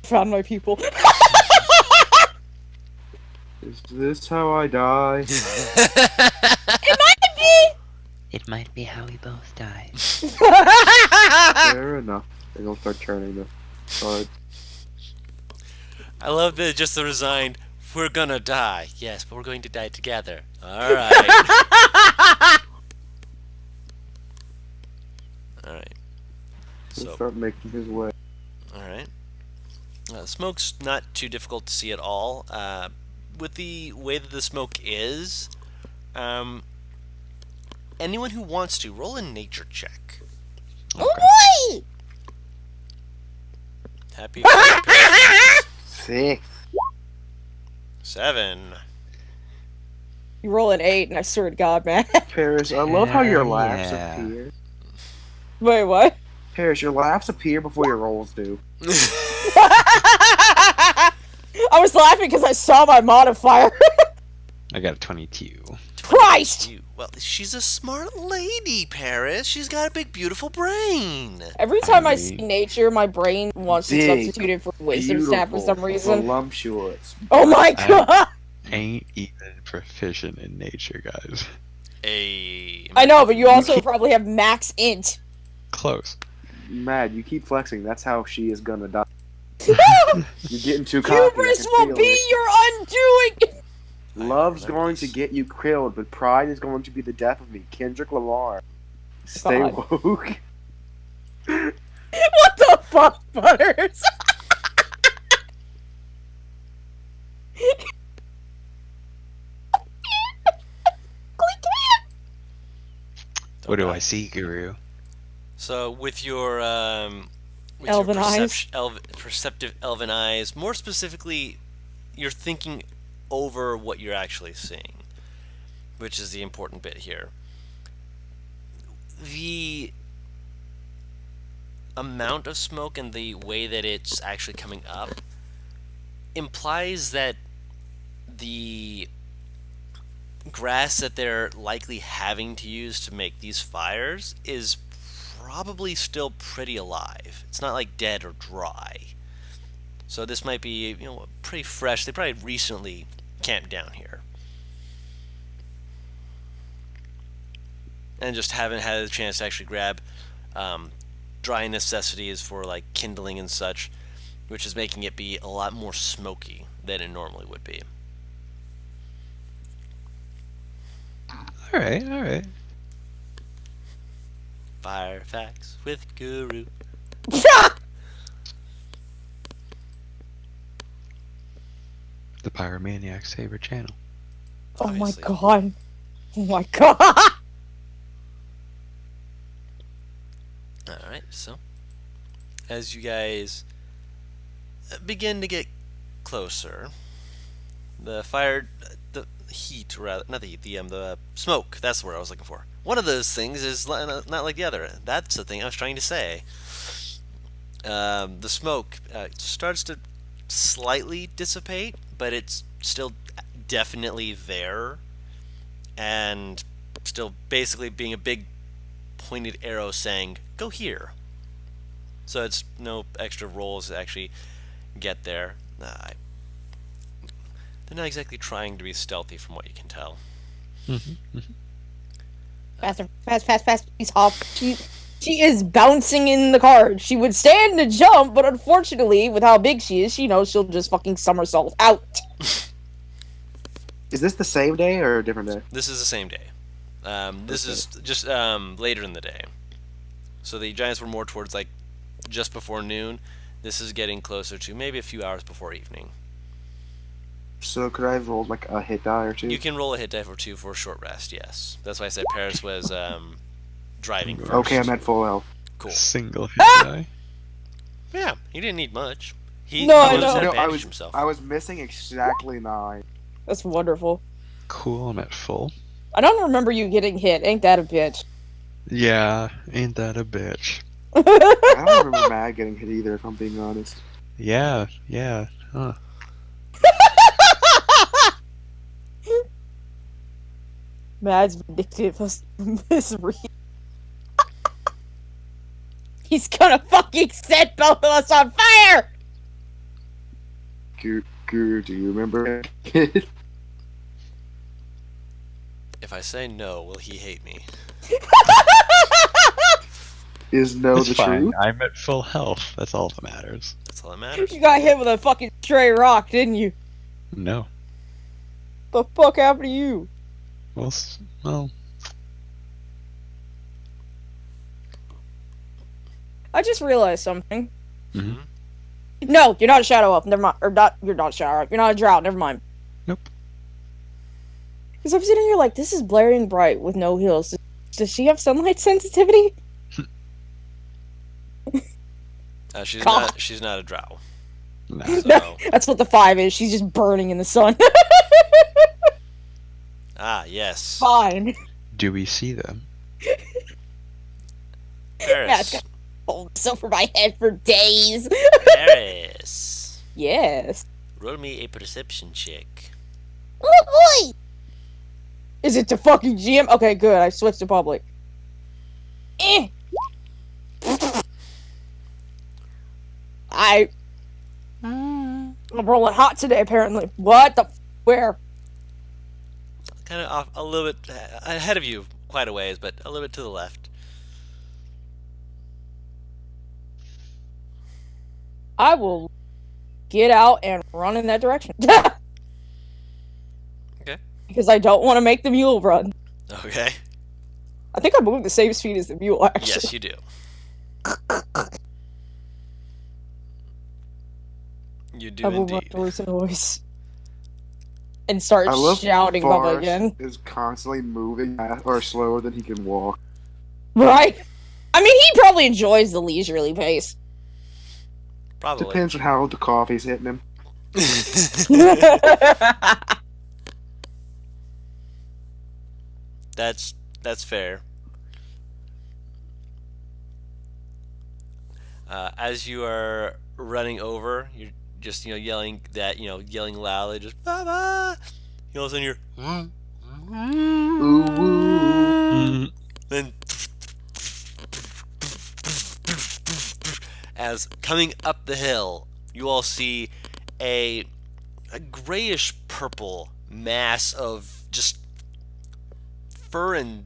Found my people. Is this how I die? It might be. It might be how we both died. Fair enough. They're gonna start turning the card. I love just the resigned, we're gonna die. Yes, but we're going to die together. Alright. Alright. He'll So, start making his way. alright. Smoke's not too difficult to see at all. With the way that the smoke is, anyone who wants to, roll a nature check. Oh boy! Happy Paris. 6. 7. You roll an 8, and I swear to God, man. Paris, I love how your laughs Yeah. appear. Wait, what? Paris, your laughs appear before your rolls do. I was laughing because I saw my modifier. I got a 22. Christ! Well, she's a smart lady, Paris. She's got a big, beautiful brain. Every time I see nature, my brain wants to Big, substitute it for wisdom stat for some reason. Voluptuous. Oh my god! Ain't even proficient in nature, guys. I know, but you also probably have max int. Close. Mad, you keep flexing. That's how she is gonna die. You're getting too cocky. I Hubris can will feel be it. your undoing! Love's going to get you killed, but pride is going to be the death of me. Kendrick Lamar. Stay God. woke. What the fuck, Butters? What do I see, Guru? So with your Elven eyes. perceptive elven eyes, more specifically, you're thinking over what you're actually seeing, which is the important bit here. The amount of smoke and the way that it's actually coming up implies that the grass that they're likely having to use to make these fires is probably still pretty alive. It's not like dead or dry. So this might be, pretty fresh. They probably recently camped down here. And just haven't had a chance to actually grab dry necessities for like kindling and such, which is making it be a lot more smoky than it normally would be. Alright. Fire facts with Guru. The Pyromaniac's favorite channel. Oh my Obviously. god. Oh my god. Alright, so as you guys begin to get closer. The fire, the heat, rather, not the heat, the smoke. That's the word I was looking for. One of those things is not like the other. That's the thing I was trying to say. The smoke starts to slightly dissipate, but it's still definitely there, and still basically being a big pointed arrow saying, "Go here." So it's no extra rolls to actually get there. They're not exactly trying to be stealthy, from what you can tell. Faster, fast, please hop. She is bouncing in the cart. She would stand to jump, but unfortunately, with how big she is, she knows she'll just fucking somersault out. Is this the same day or a different day? This is the same day. This is just later in the day. So the giants were more towards like just before noon. This is getting closer to maybe a few hours before evening. So could I have rolled like a hit die or two? You can roll a hit die for 2 for a short rest, yes. That's why I said Paris was driving first. Okay, I'm at full health. Cool. Single hit die. Yeah, he didn't need much. He No, I was know. at No, advantage himself. I was missing exactly 9. That's wonderful. Cool, I'm at full. I don't remember you getting hit. Ain't that a bitch? Yeah, ain't that a bitch? I don't remember Mag getting hit either, if I'm being honest. Yeah, huh. Mad's vindictive misery. He's gonna fucking set both of us on fire! Do you remember? If I say no, will he hate me? Is no It's the fine. truth? I'm at full health. That's all that matters. That's all that matters. You got hit with a fucking stray rock, didn't you? No. The fuck happened to you? Well, I just realized something. Mhm. No, you're not a shadow elf. Never mind. Or not. You're not a shadow elf. You're not a drow. Never mind. Nope. Because I'm sitting here like, this is blaring bright with no heals. Does she have sunlight sensitivity? She's God. not. She's not a drow. no. So, That's what the 5 is. She's just burning in the sun. yes. Fine. Do we see them? Paris. Yeah, it's got hold this over my head for days. Paris. Yes. Roll me a perception check. Oh boy! Is it to fucking GM? Okay, good. I switched to public. I'm rolling hot today, apparently. What the where? Kind of off a little bit ahead of you, quite a ways, but a little bit to the left. I will get out and run in that direction. Okay. Because I don't want to make the mule run. Okay. I think I moved the same speed as the mule, actually. Yes, you do. You do I will run indeed. towards the noise. And start I love shouting Bubba Forrest again. is constantly moving or slower than he can walk. Right? I mean, he probably enjoys the leisurely pace. Probably. Depends on how the coffee's hitting him. That's fair. As you are running over, you're just yelling that yelling loudly, just Baba. All of a sudden you're then as coming up the hill, you all see a grayish purple mass of just fur and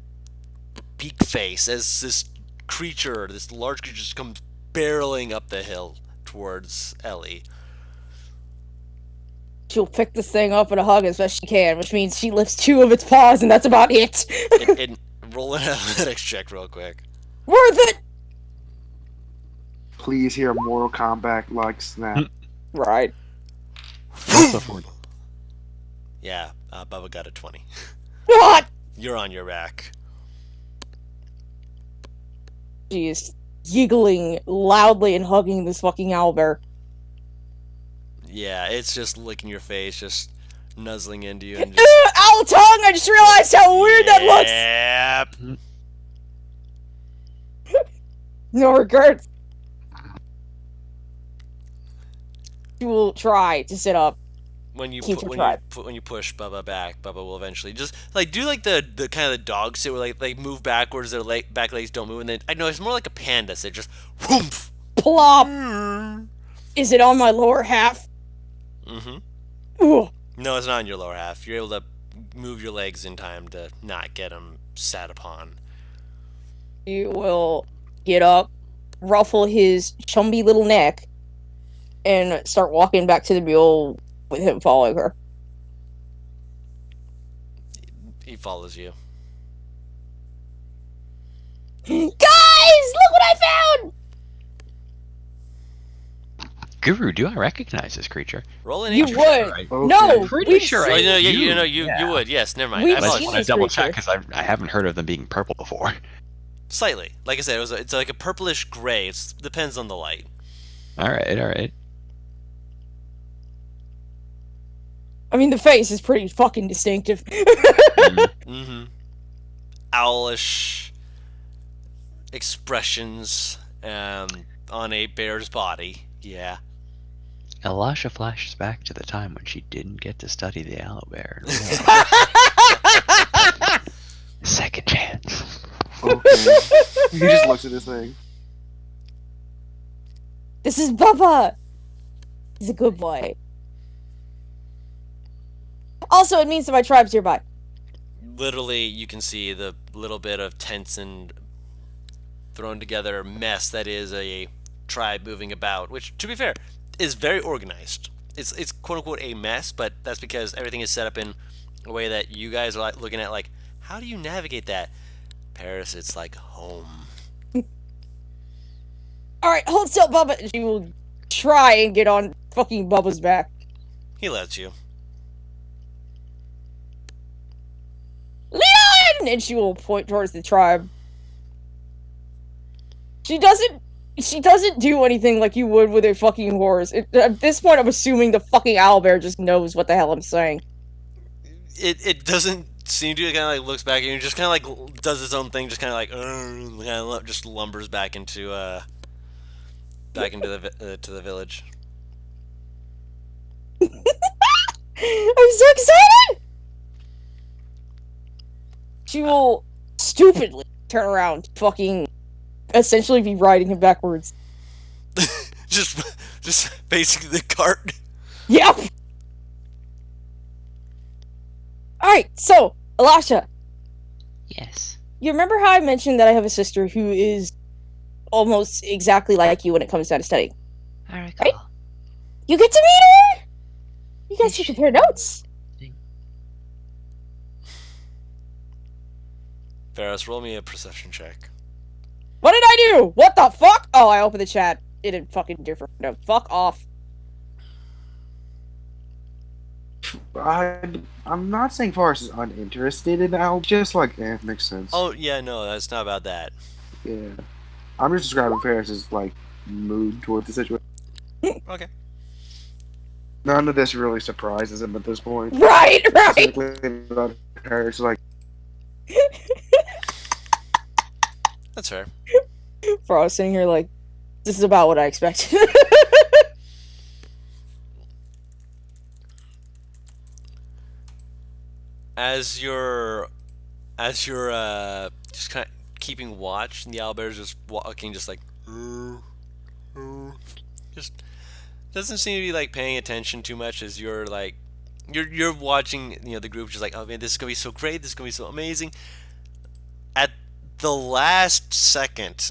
beak face as this large creature just comes barreling up the hill towards Ellie. She'll pick this thing up in a hug as best she can, which means she lifts 2 of its paws, and that's about it. And roll an athletics check real quick. Worth it! Please hear a Mortal Kombat like snap. Right. Yeah, Bubba got a 20. What? You're on your back. She is giggling loudly and hugging this fucking owlbear. Yeah, it's just licking your face, just nuzzling into you, and just Owl tongue! I just realized how weird that looks! Yep. No regrets. She will try to sit up. When you Keep pu- your when tribe. you pu- when you push Bubba back, Bubba will eventually just like do like the kind of the dog sit where like move backwards, their back legs don't move, and then I know it's more like a panda sit, just whoomph. Plop! Is it on my lower half? Mm-hmm. Ooh. No, it's not in your lower half. You're able to move your legs in time to not get him sat upon. She will get up, ruffle his chumby little neck, and start walking back to the mule with him following her. He follows you. Guys, look what I found! Guru, do I recognize this creature? Roll an You nature would. check. Right. Okay. No, Pretty we've sure Oh, I seen- no, do. you would. Yes, never mind. We've I I just seen want apologize. to this double check creature. because I haven't heard of them being purple before. Slightly. Like I said, it's like a purplish gray. It depends on the light. All right. I mean, the face is pretty fucking distinctive. Mm-hmm. Owlish expressions on a bear's body. Yeah. Elisha flashes back to the time when she didn't get to study the owlbear. Second chance. Okay. He just looks at this thing. This is Bubba! He's a good boy. Also, it means that my tribe's nearby. Literally, you can see the little bit of tense and thrown together mess that is a tribe moving about, which, to be fair, is very organized. It's quote unquote a mess, but that's because everything is set up in a way that you guys are like looking at like, how do you navigate that? Paris, it's like home. Alright, hold still, Bubba. She will try and get on fucking Bubba's back. He lets you. Leon! And she will point towards the tribe. She doesn't do anything like you would with a fucking horse. At this point, I'm assuming the fucking owlbear just knows what the hell I'm saying. It doesn't seem to. It kind of like looks back at you, and just kind of like does its own thing, just kind of like just lumbers back into to the village. I'm so excited! She will stupidly turn around, fucking essentially be riding him backwards. just basically the cart. Yep! Alright, so, Elisha, Yes. you remember how I mentioned that I have a sister who is almost exactly like you when it comes down to studying? I recall. Right? You get to meet her! You guys can compare notes. Ferris, roll me a perception check. What did I do? What the fuck? Oh, I opened the chat. It didn't fucking different. No, fuck off. I'm not saying Forrest is uninterested in Owl, just like, makes sense. Oh yeah, no, that's not about that. Yeah. I'm just describing Ferris's, like, mood toward the situation. Okay. None of this really surprises him at this point. Right! Specifically about her, it's like, That's fair. For I was sitting here like, this is about what I expected. As you're just kind of keeping watch, and the owlbear's just walking, just like, just doesn't seem to be like paying attention too much as you're like, you're watching, the group just like, oh man, this is gonna be so great, this is gonna be so amazing. At the last second,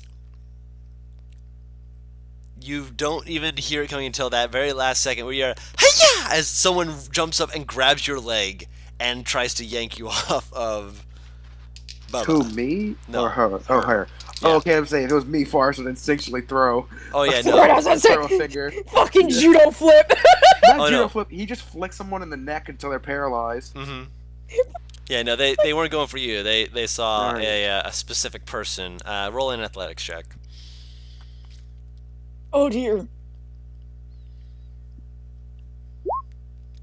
you don't even hear it coming until that very last second where you're, hiya! As someone jumps up and grabs your leg and tries to yank you off of Bubba. who, me? No, Or her? Oh, her. Yeah. Oh, okay, I'm saying if it was me, Forrest would instinctually throw. Oh yeah, Right, no. I was gonna say, Throw a finger. fucking judo flip. Not Oh, judo no. flip, he just flicks someone in the neck until they're paralyzed. Mm-hmm. Yeah, no, they weren't going for you. They saw Alright. a specific person. Roll an athletics check. Oh dear.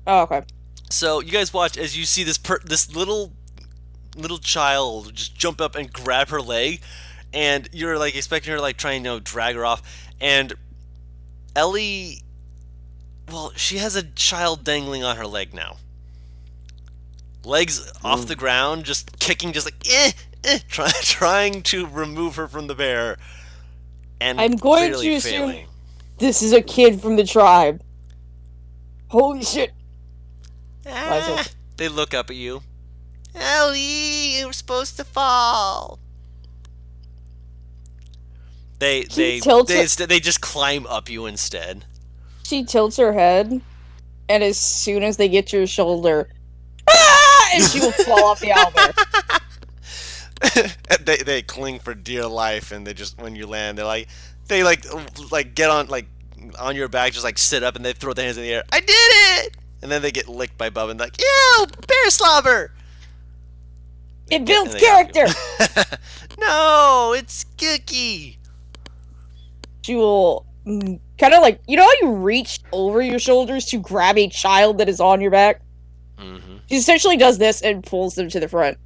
Oh, okay. So you guys watch as you see this little child just jump up and grab her leg, and you're like expecting her to like try and drag her off, and Ellie, well, she has a child dangling on her leg now. Legs off the ground, just kicking, just like trying to remove her from the bear, and I'm going clearly to assume failing. this is a kid from the tribe. Holy shit! They look up at you. Ellie, you were supposed to fall. They just climb up you instead. She tilts her head, and as soon as they get to her shoulder, and she will fall off the owlbear. They cling for dear life, and they just, when you land, they get on your back, just like sit up, and they throw their hands in the air. I did it! And then they get licked by Bub and like, ew, bear slobber. It builds character. No, it's Cookie. She will kind of like, you know how you reach over your shoulders to grab a child that is on your back? Mm-hmm. She essentially does this and pulls them to the front.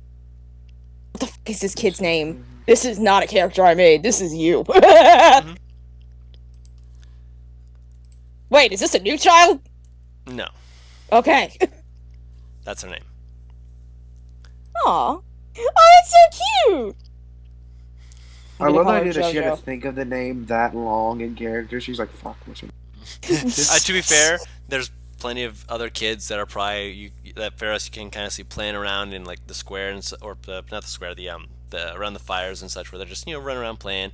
What the fuck is this kid's name? This is not a character I made. This is you. Mm-hmm. Wait, is this a new child? No, Okay. that's her name. Aw. Oh, it's so cute! I love the call her idea that she had JoJo. to think of the name that long in character. She's like, fuck, what's her name? To be fair, there's plenty of other kids that are probably that Ferris you can kind of see playing around in like the square or not the square, the around the fires and such, where they're just running around playing.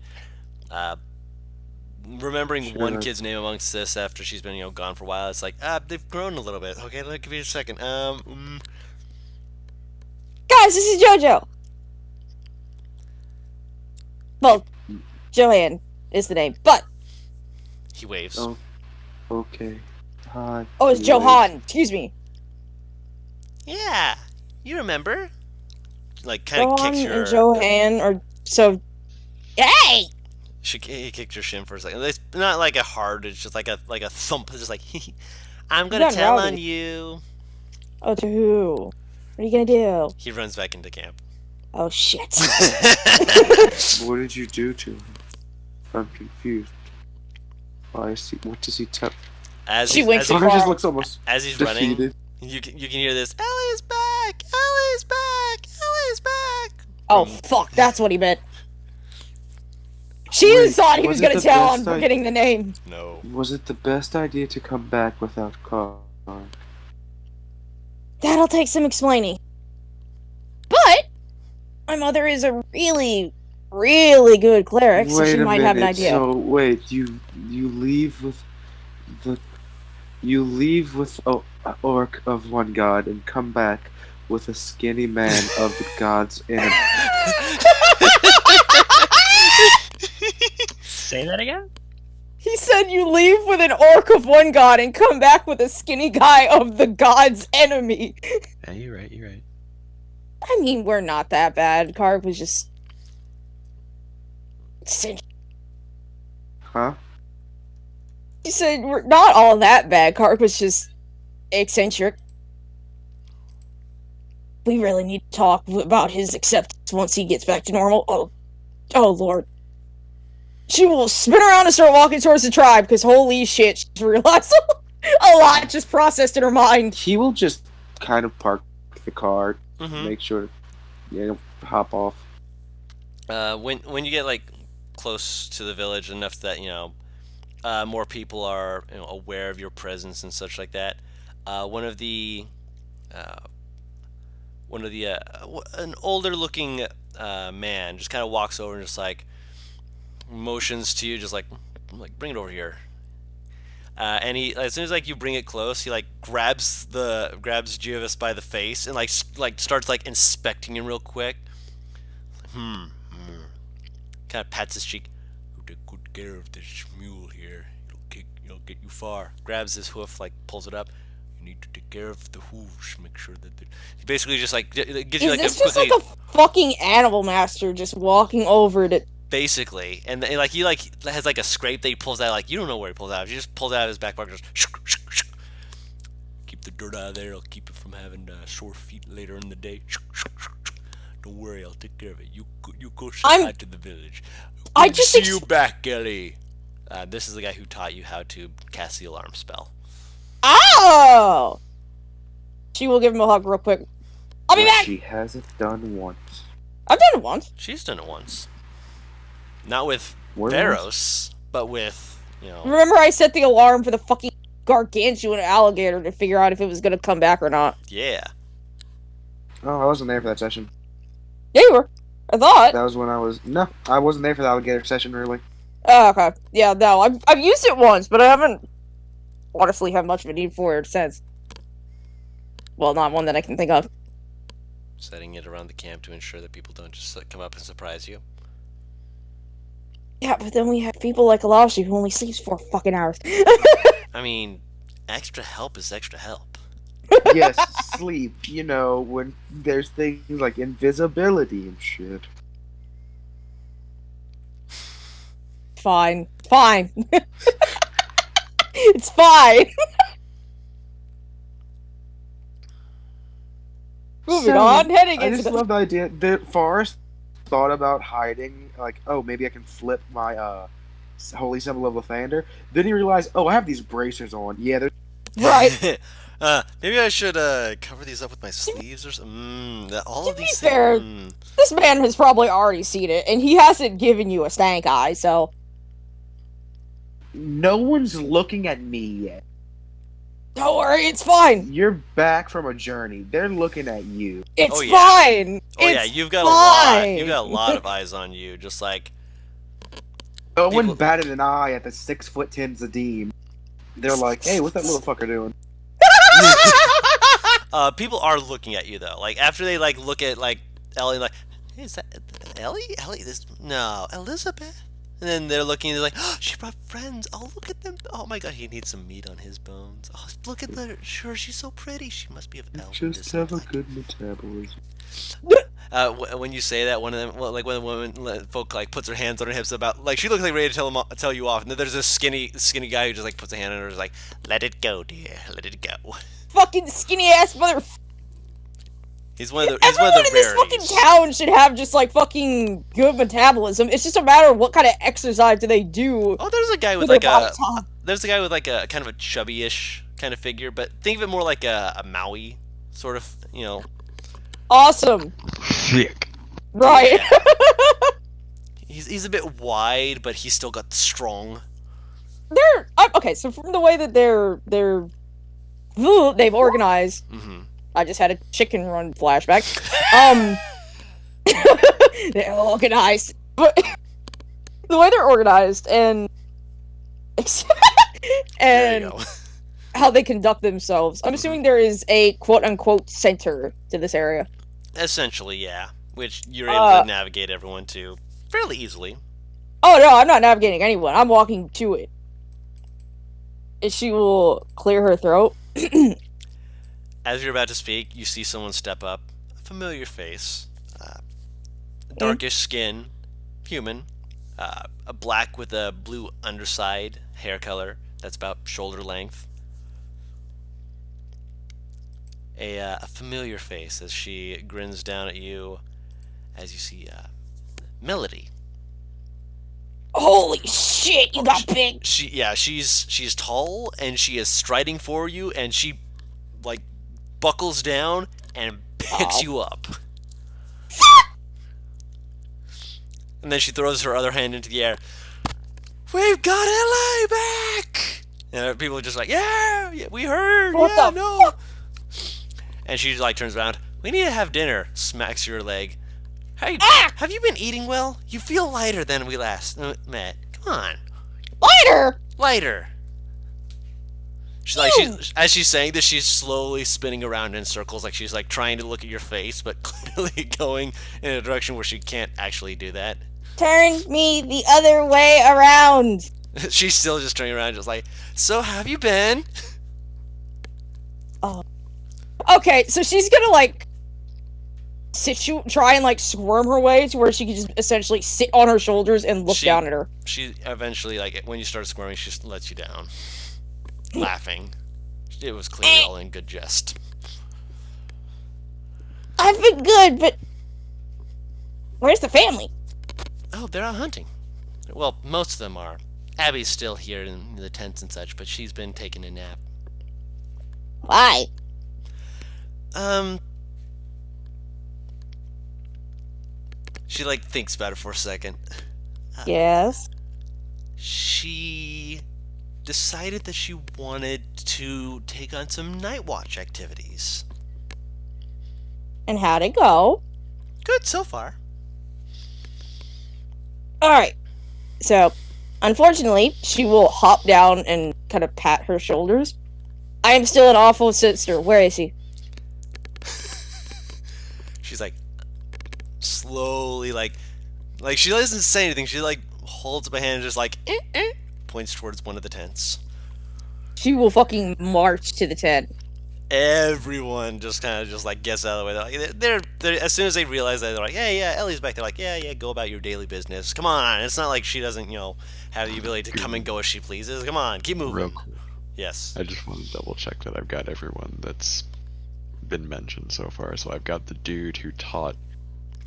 Remembering Sure. one kid's name amongst this after she's been gone for a while, it's like they've grown a little bit. Okay, give me a second. Guys, this is JoJo! Well, Joanne is the name, but... He waves. Oh, okay. Hi. Oh, it's Johan! Excuse me. Yeah, you remember? Like kind of Johan kicks your. and Johan are so... Hey! He kicked your shin for a second. It's not like a hard. It's just like a thump. It's just like I'm gonna You're tell rowdy. on you. Oh, to who? What are you gonna do? He runs back into camp. Oh, shit. What did you do to him? I'm confused. Why is he? What does he tell? As She he's, winks as, at he, Tucker just Carl. looks almost as he's defeated. running, you can hear this. Ellie's back. Ellie's back. Ellie's back. Oh, fuck, that's what he meant. She Wait, thought he was was it gonna the tell best on forgetting the name. No. Was it the best idea to come back without Carl? That'll take some explaining. But my mother is a really, really good cleric, so Wait she a might minute. have an idea. So wait, you leave with a orc of one god and come back with a skinny man of the god's enemy. Say that again? He said you leave with an orc of one god and come back with a skinny guy of the god's enemy. Yeah, you're right, you're right. I mean, we're not that bad. Carp was just... Huh? He said we're not all that bad. Carp was just eccentric. We really need to talk about his acceptance once he gets back to normal. Oh Lord. She will spin around and start walking towards the tribe, because holy shit, she's realized a lot just processed in her mind. He will just kind of park the car, Mm-hmm. make sure to hop off. When you get like close to the village enough that more people are aware of your presence and such like that, an older looking man just kind of walks over and just like motions to you, just like bring it over here. And he, as soon as like you bring it close, he like grabs Giovis by the face and like starts like inspecting him real quick. Kind of pats his cheek. You take good care of this mule here. It'll get you far. Grabs his hoof, like pulls it up. You need to take care of the hooves. Make sure that he basically just like gives you Is like this a just quickly, like a fucking animal master just walking over to... basically, and like he like has like a scrape that he pulls out. Like you don't know where he pulls out. He just pulls it out of his back pocket. Just the dirt out of there. I'll keep it from having sore feet later in the day. Don't worry, I'll take care of it. You go say hi to the village. Good to see you back, Ellie. This is the guy who taught you how to cast the alarm spell. Oh! She will give him a hug real quick. I'll be back! She hasn't done once. I've done it once. She's done it once. Not with Where Veros, but with, you know... Remember I set the alarm for the fucking gargantuan alligator to figure out if it was gonna come back or not. Yeah. Oh, I wasn't there for that session. Yeah, you were. I thought. That was when I was... No, I wasn't there for the alligator session, really. Oh, okay. Yeah, no, I've used it once, but I haven't honestly had much of a need for it since. Well, not one that I can think of. Setting it around the camp to ensure that people don't just come up and surprise you. Yeah, but then we have people like Alashi who only sleeps 4 fucking hours. I mean, extra help is extra help. Yes, sleep. You know, when there's things like invisibility and shit. Fine. Fine. It's fine. Moving on, heading I into just love the idea that Forrest thought about hiding, like, oh, maybe I can flip my holy symbol of Lathander. Then he realized, oh, I have these bracers on. Yeah, they're Right. Maybe I should cover these up with my sleeves or something. All of To be these fair, things. this man has probably already seen it, and he hasn't given you a stank eye, so... no one's looking at me yet. Don't worry, it's fine. You're back from a journey. They're looking at you. It's Oh, yeah. fine. Oh it's yeah, you've got fine. You've got a lot of eyes on you. Just like No People- one batted an eye at the 6'10" Zadim. They're like, hey, what's that little fucker doing? people are looking at you though. Like after they like look at like Ellie, like, hey, is that Ellie? Ellie? No, Elizabeth. And then they're looking, they're like, oh, she brought friends. Oh, look at them. Oh my god, he needs some meat on his bones. Oh, look at her. Sure, she's so pretty. She must be of elven Just have a descent. good metabolism. When you say that, one of them, well, like when a woman, folk like puts her hands on her hips about, like she looks like ready to tell you off, and then there's this skinny guy who just like puts a hand on her, and is like, let it go, dear, let it go. Fucking skinny ass mother... He's one of the Everyone in this rarities. fucking town should have just, like, fucking good metabolism. It's just a matter of what kind of exercise do they do. Oh, there's a guy with with like their a, body top. there's a guy with like a kind of a chubby-ish kind of figure, but think of it more like a Maui sort of, you know. Awesome. Sick. Right. He's a bit wide, but he's still got strong. Okay, so from the way that they've organized, Mm-hmm. I just had a chicken run flashback. They're organized, but the way they're organized and There you go. how they conduct themselves, I'm assuming there is a quote-unquote center to this area. Essentially, yeah. Which you're able to navigate everyone to fairly easily. Oh no, I'm not navigating anyone. I'm walking to it. And she will clear her throat. As you're about to speak, you see someone step up. A familiar face. Darkish skin. Human. A black with a blue underside. Hair color. That's about shoulder length. A familiar face as she grins down at you as you see Melody. Holy shit, you got big. She's tall and she is striding for you and she like buckles down and picks you up. And then she throws her other hand into the air. We've got LA back! And people are just like, yeah, we heard, What yeah, the no. fuck? And she like turns around. We need to have dinner. Smacks your leg. Hey, have you been eating well? You feel lighter than we last met. Come on, lighter. She's like, as she's saying this, she's slowly spinning around in circles, like she's like trying to look at your face, but clearly going in a direction where she can't actually do that. Turn me the other way around. She's still just turning around, just like, so have you been? Okay, so she's gonna like try and like squirm her way to where she can just essentially sit on her shoulders and look down at her. She eventually, like, when you start squirming, she just lets you down. Laughing. it was clearly all in good jest. I've been good, but where's the family? Oh, they're out hunting. Well, most of them are. Abby's still here in the tents and such, but she's been taking a nap. Why? She like thinks about it for a second. Yes. She decided that she wanted to take on some night watch activities. And how'd it go? Good so far. Alright. So, unfortunately, she will hop down and kind of pat her shoulders. I am still an awful sister. Where is he? She's like slowly like she doesn't say anything. She like holds up a hand and just like points towards one of the tents. She will fucking march to the tent. Everyone just kind of just like gets out of the way. They're as soon as they realize that, they're like, yeah, Ellie's back. They're like, yeah, go about your daily business. Come on. It's not like she doesn't, have the ability to come and go as she pleases. Come on, keep moving. Real cool. Yes. I just want to double check that I've got everyone that's been mentioned so far. So I've got the dude who taught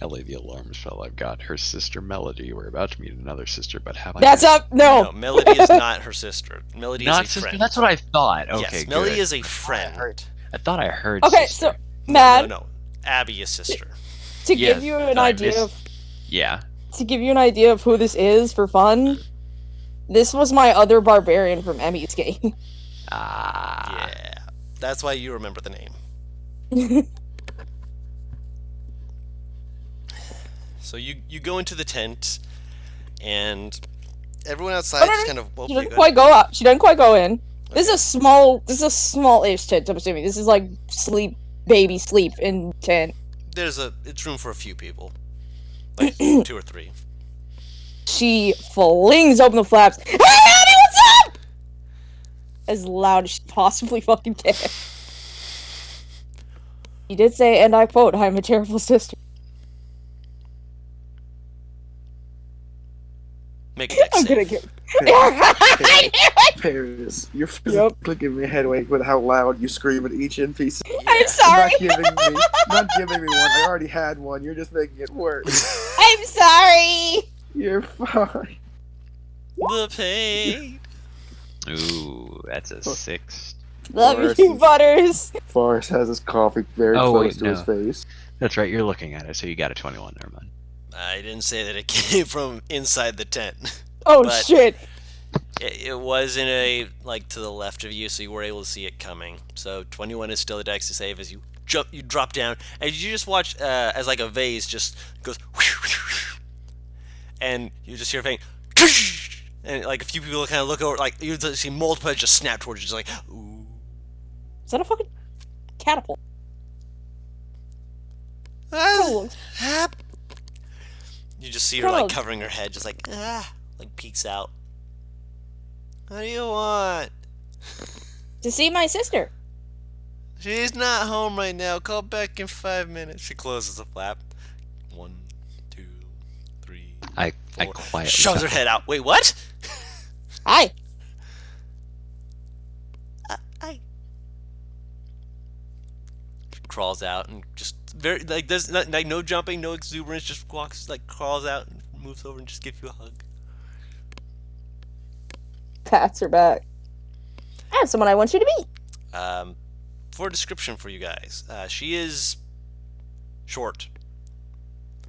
Ellie the alarm spell. I've got her sister Melody. We're about to meet another sister, but have I? That's up. No. No, Melody is not her sister. Melody Not is a sister. friend. That's what I thought. Okay, yes, good. Melody is a friend. I thought I heard. Okay, sister. so Matt, No. Abby is sister. to Yes, give you an I idea missed- of Yeah. to give you an idea of who this is for fun, this was my other barbarian from Emmy's game. Ah. Yeah. That's why you remember the name. So you go into the tent, and everyone outside just kind of. Well, She you doesn't go quite ahead. go up. She doesn't quite go in. This Okay. is a small-ish tent. I'm assuming this is like baby sleep in tent. It's room for a few people, like 2 or 3. She flings open the flaps. Hey, Annie, what's up? As loud as she possibly fucking can. She did say, and I quote, "I'm a terrible sister." Make a dex I'm gonna save. get. Paris, you're physically giving me a headache with how loud you scream at each NPC. I'm sorry. Not giving me one. I already had one. You're just making it worse. I'm sorry. You're fine. The pain. Ooh, that's a 6. Love Forrest you, is- Butters. Forrest has his coffee very Oh, close wait, to his no. face. That's right. You're looking at it, so you got a 21. Never mind. I didn't say that it came from inside the tent. Oh But- shit. It was in a to the left of you, so you were able to see it coming. So 21 is still a dex to save as you drop down, and you just watch as like a vase just goes, and you just hear a thing, and like a few people kind of look over, like you see multiple just snap towards you, just like, ooh. Is that a fucking catapult? Ah, ah. You just see her Colonel. like covering her head, just like peeks out. What do you want? To see my sister. She's not home right now. Call back in 5 minutes. She closes the flap. 1, 2, 3. I Four. quietly Shoves her head out. Wait, what? Hi. I. She crawls out and just very there's no jumping, no exuberance. Just walks crawls out and moves over and just gives you a hug. Pats her back. I have someone I want you to meet. For a description for you guys, she is short.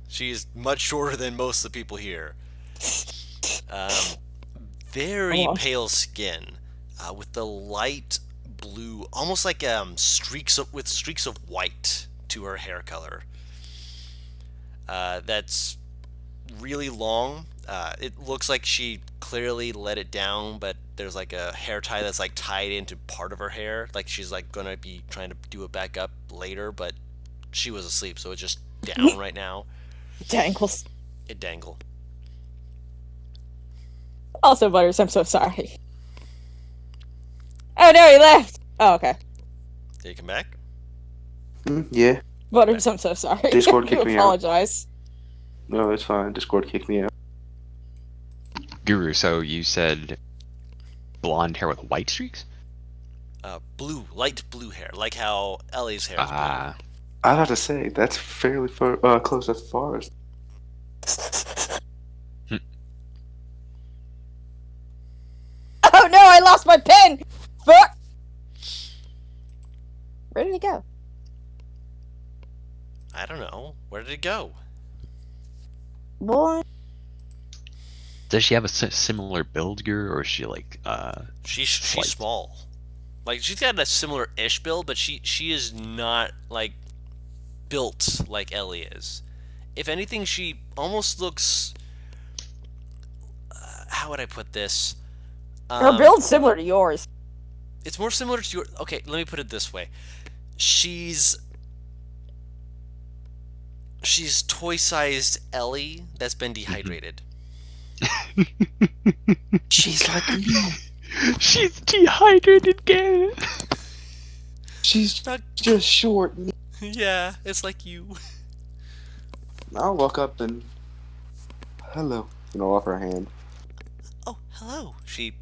She is much shorter than most of the people here. Very Oh. pale skin, with the light blue, almost like streaks of white to her hair color. That's really long. It looks like she clearly let it down, but there's like a hair tie that's like tied into part of her hair. Like she's like gonna be trying to do it back up later, but she was asleep, so it's just down right now. Dangles. It dangle. Also, Butters, I'm so sorry. Oh no, he left. Oh, okay. Did he come back? Yeah. Butters, I'm so sorry. Discord I kicked me out. apologize. No, it's fine. Discord kicked me out. Guru, so you said blonde hair with white streaks? blue, light blue hair, like how Ellie's hair is blue. Ah. I'd have to say that's fairly close to Forrest. Oh no, I lost my pen! Fuck! Where did it go? I don't know. Where did it go? Boy. Does she have a similar build gear, or is she like She's slight? small. Like she's got a similar-ish build, but she is not like built like Ellie is. If anything, she almost looks. How would I put this? Her build's similar to yours. It's more similar to your. Okay, let me put it this way. She's toy-sized Ellie that's been dehydrated. She's like me. She's dehydrated again. She's Not- just short. Yeah, it's like you. I'll walk up and hello, offer a hand. Oh, hello. She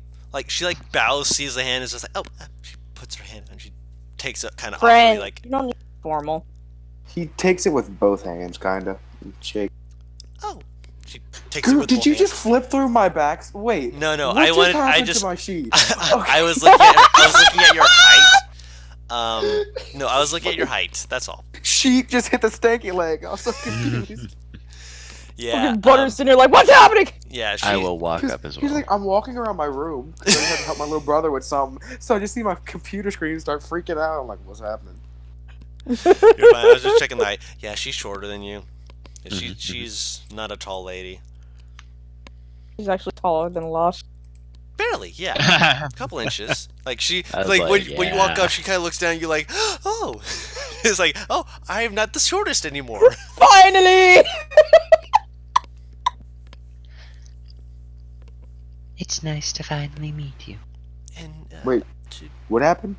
bows, sees the hand, is just like, oh. She puts her hand and she takes it kind of awkwardly, Friend, like, you don't need formal. He takes it with both hands, kinda. And shake. oh. She takes it Girl, with did both you hands. just flip through my back? Wait. No, What I just wanted. happened I just. to my sheet. I was looking at your height. No, I was looking at your height. That's all. Sheep just hit the stanky leg. I was so confused. Yeah. Fucking Butter's sitting there like, what's happening? Yeah. She, I will walk up as He's well. like, I'm walking around my room because I had to help my little brother with something. So I just see my computer screen start freaking out. I'm like, what's happening? You're fine. I was just checking the height. Yeah, she's shorter than you. She's not a tall lady. She's actually taller than Lush. Barely. Yeah. A couple inches. Like she. I was Like like, when you walk yeah. up, she kind of looks down. And you're like, oh. It's like, oh, I am not the shortest anymore. Finally! It's nice to finally meet you. And Wait. What happened?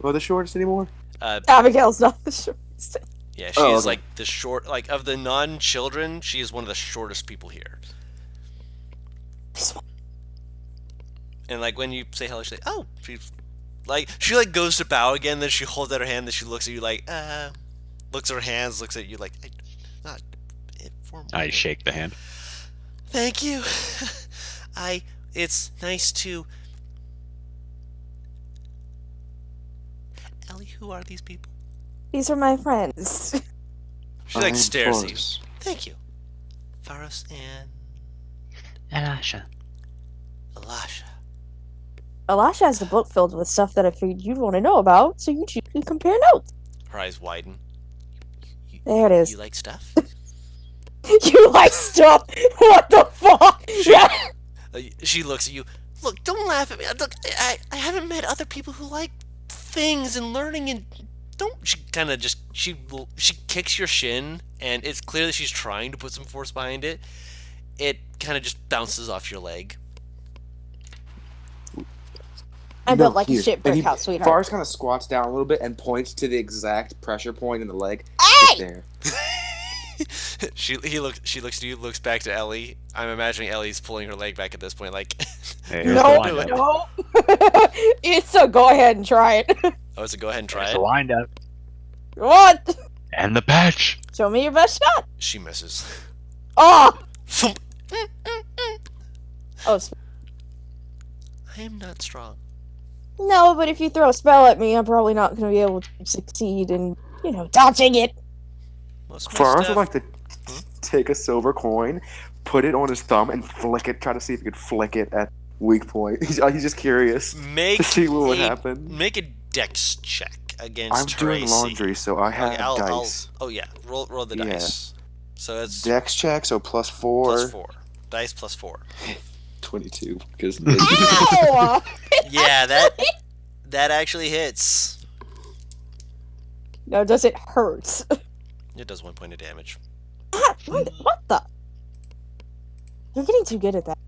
Or the shortest anymore? Abigail's not the shortest. Yeah, she's Oh, okay. like the short, like of the non-children, she is one of the shortest people here. And like when you say hello, she's like, oh, she like goes to bow again, then she holds out her hand, then she looks at you like, looks at her hands, looks at you like, not formal. I shake the hand. Thank you. It's nice to. Ellie, who are these people? These are my friends. She like I'm stares at you. Forrest. Thank you. Faros and Alasha. Elisha. Elisha has the book filled with stuff that I figured you'd want to know about, so you two can compare notes. Her eyes widen. There it is. You like stuff? You like stuff? What the fuck? She looks at you. Look, don't laugh at me. Look, I haven't met other people who like things and learning and don't. She kind of just she kicks your shin, and it's clear that she's trying to put some force behind it. It kind of just bounces off your leg. I No, built like a here. shit And brick he- house, sweetheart. Forrest kind of squats down a little bit and points to the exact pressure point in the leg. Hey! There. She looks at you, looks back to Ellie. I'm imagining Ellie's pulling her leg back at this point, like. Hey, here's No, the wind up. no. It's a go ahead and try it. Oh, so go ahead and try Here's it. the wind up. What? And the patch. Show me your best shot. She misses. Oh! Thump. Oh, I am not strong. no, but if you throw a spell at me, I'm probably not going to be able to succeed in, dodging it. Most of my Forrest stuff- would like to take a silver coin, put it on his thumb, and flick it. Try to see if he could flick it at weak point. He's just curious Make to see what would a- happen. Make a dex check against I'm doing Tracy. laundry, so I have Okay, I'll- dice. oh yeah, roll the Yeah. dice. So it's Dex check, so +4. plus 4. Dice plus 4. 22. Because Ow! Yeah, that actually hits. No, does it hurt? It does 1 point of damage. What the? You're getting too good at that.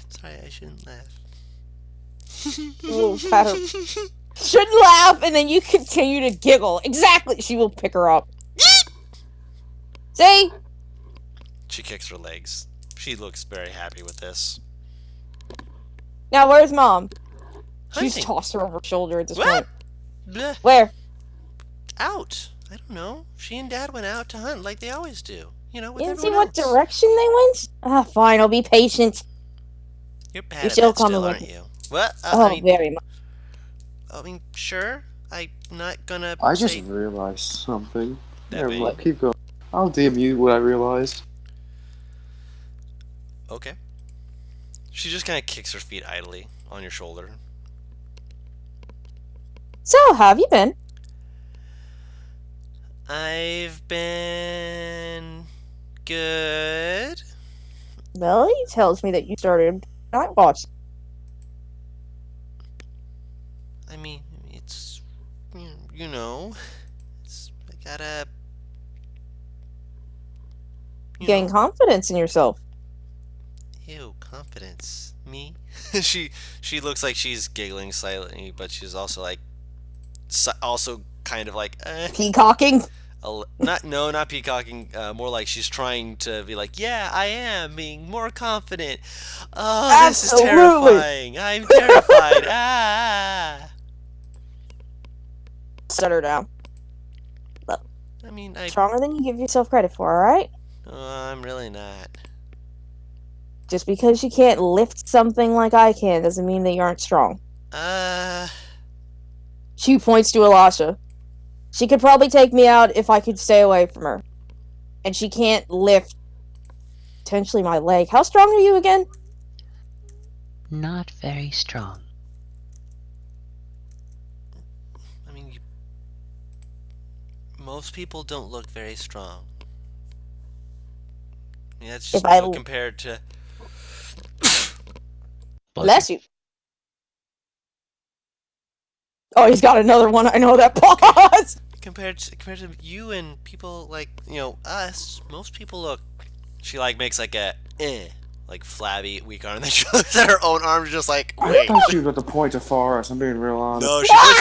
Sorry, I shouldn't laugh. Ooh, pat her. Shouldn't laugh, and then you continue to giggle. Exactly. She will pick her up. See? She kicks her legs. She looks very happy with this. Now, where's Mom? She's Hunting. tossed her over her shoulder at this What? point. Bleh. Where? Out. I don't know. She and Dad went out to hunt like they always do. You know, with You didn't see everyone what else. direction they went? Ah, fine, I'll be patient. You're bad You're at still that still, coming with aren't me. you? What? Oh, very much. I mean, sure. I'm not gonna I just say realized something. that Never big. mind, keep going. I'll DM you what I realized. Okay. She just kind of kicks her feet idly on your shoulder. So, how have you been? I've been good. Melody tells me that you started night watch. I mean, it's you know, I gotta Gain confidence in yourself. Ew, confidence. Me? she looks like she's giggling slightly, but she's also like also kind of like Peacocking? not peacocking, more like she's trying to be like, yeah, I am being more confident. Oh, this is Absolutely. terrifying. I'm terrified. Ah. Set her down. I mean, Stronger than you give yourself credit for, alright? I'm really not. Just because you can't lift something like I can doesn't mean that you aren't strong. She points to Elisha. She could probably take me out if I could stay away from her. And she can't lift potentially my leg. How strong are you again? Not very strong. I mean, most people don't look very strong. I mean, that's just compared to. Bless you. Oh, he's got another one. I know that pause. Compared to you and people like, you know, us, most people look. She like makes like a like flabby weak arm, and then she looks at her own arms just like, I wait. thought she was about to point to Forrest. I'm being real honest.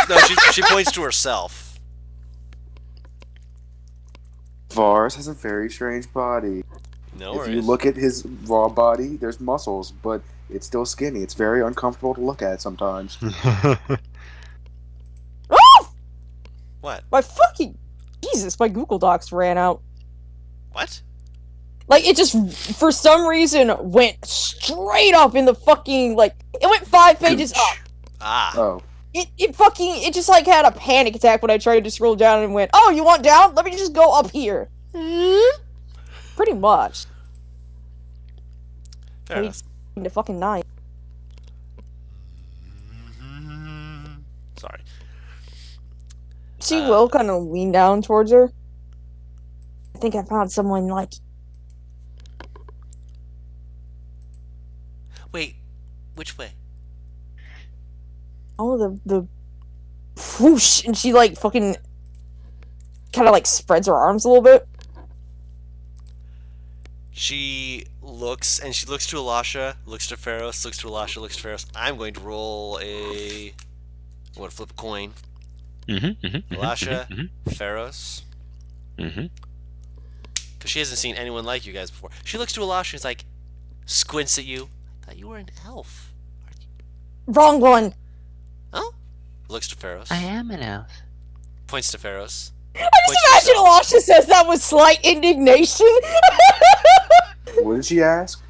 No, she points to herself. Forrest has a very strange body. No If worries. you look at his raw body, there's muscles, but it's still skinny. It's very uncomfortable to look at sometimes. Oh! What? My fucking Jesus! My Google Docs ran out. What? Like it just for some reason went straight up in the fucking like it went 5 pages up. Ah. Oh. It just like had a panic attack when I tried to scroll down and went, oh, you want down? Let me just go up here. Pretty much. Fair enough. The fucking 9. Sorry. She will kind of lean down towards her. I think I found someone like. Wait, which way? Oh, the whoosh, and she like fucking kind of like spreads her arms a little bit. She looks to Elisha, looks to Pharos, looks to Elisha, looks to Pharos. I'm going to roll a flip a coin. Elisha, Pharos. Because she hasn't seen anyone like you guys before. She looks to Elisha, is like, squints at you. I thought you were an elf. Wrong one. Oh? Looks to Pharos. I am an elf. Points to Pharos. I just imagine Elisha says that with slight indignation. What did she ask?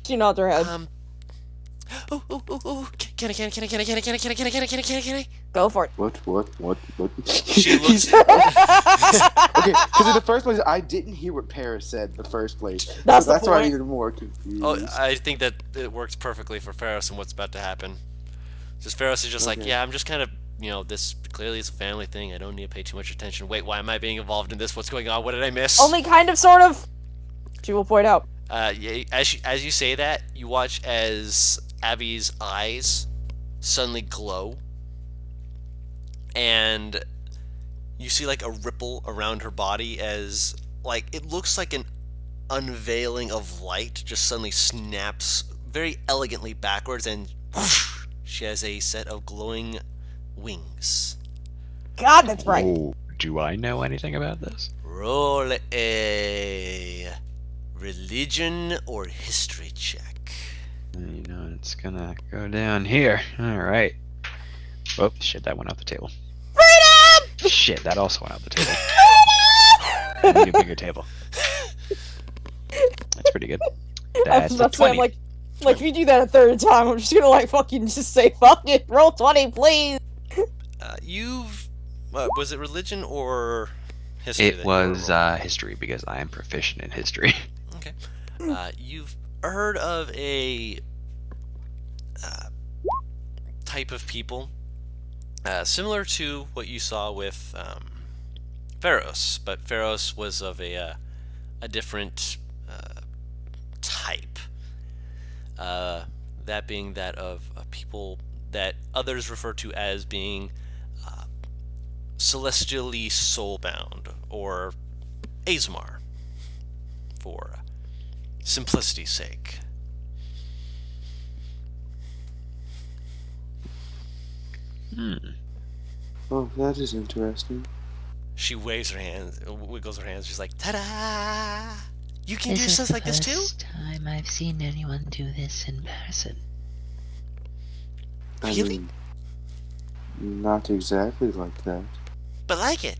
She nods her head. Can I? Go for it. What? She looks. Okay, because in the first place, I didn't hear what Paris said in the first place. That's That's the why I'm point. even more confused. Oh, I think that it works perfectly for Pharos and what's about to happen. Just Pharos is just like, yeah, I'm just kind of, you know, this clearly is a family thing. I don't need to pay too much attention. Wait, why am I being involved in this? What's going on? What did I miss? Only kind of, sort of. She will point out. Yeah, as you say that, you watch as Abby's eyes suddenly glow, and you see like a ripple around her body as like it looks like an unveiling of light just suddenly snaps very elegantly backwards, and whoosh, she has a set of glowing wings. God, that's right. Oh, do I know anything about this? Roll a religion or history check. know it's gonna go down here. Alright. Oh, shit, that went off the table. Freedom! Shit, that also went off the table. I need a bigger table. That's pretty good. I That's was a about to say, 20. I'm like, if you do that a third time, I'm just gonna like fucking just say, fuck it, roll 20, please. Was it religion or history? It was history, because I am proficient in history. Okay. You've heard of a type of people similar to what you saw with Pharaohs, but Pharaohs was of a different type. That being that of people that others refer to as being celestially soulbound, or Azmar, for simplicity's sake. Oh, that is interesting. She waves her hands, wiggles her hands. She's like, "Ta-da! You can do This is stuff the like this too." first time I've seen anyone do this in person. I Really? mean, not exactly like that. But like it.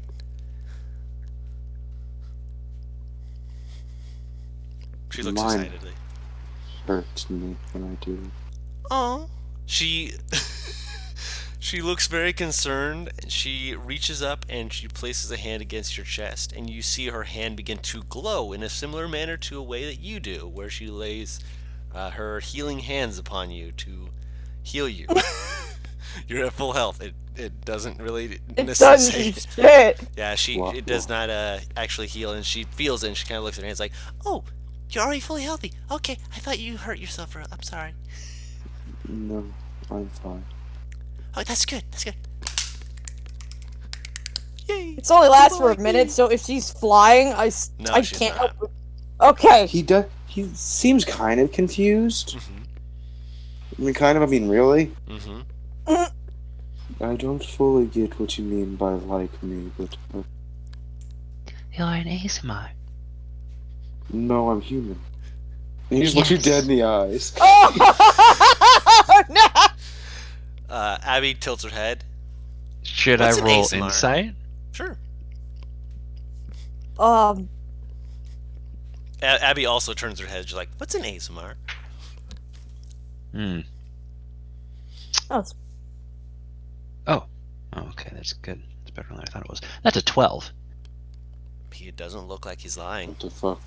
She looks Mine excitedly. hurts me when I do it. Oh, she she looks very concerned, and she reaches up and she places a hand against your chest, and you see her hand begin to glow in a similar manner to a way that you do, where she lays her healing hands upon you to heal you. You're at full health. It doesn't really It necessitate. doesn't shit. Yeah, it does not actually heal, and she feels it, and she kind of looks at her hands like, "Oh, you're already fully healthy. Okay, I thought you hurt yourself. I'm sorry." No, I'm fine. Oh, that's good. That's good. Yay! It's only lasts for a like minute, me. so if she's flying, I No, she's can't not. help it. Okay. He seems kind of confused. Mm-hmm. I mean, kind of. I mean, really. Mm-hmm. I don't fully get what you mean by like me, but You're an ASMR. no, I'm human. And he just looks you Yes. dead in the eyes. Oh no! Abby tilts her head. Should What's I an roll ASMR? insight? Sure. Um, Abby also turns her head. She's like, "What's an ASMR?" Hmm. that's Oh, okay, that's good. That's better than I thought it was. That's a 12. He doesn't look like he's lying. What the fuck?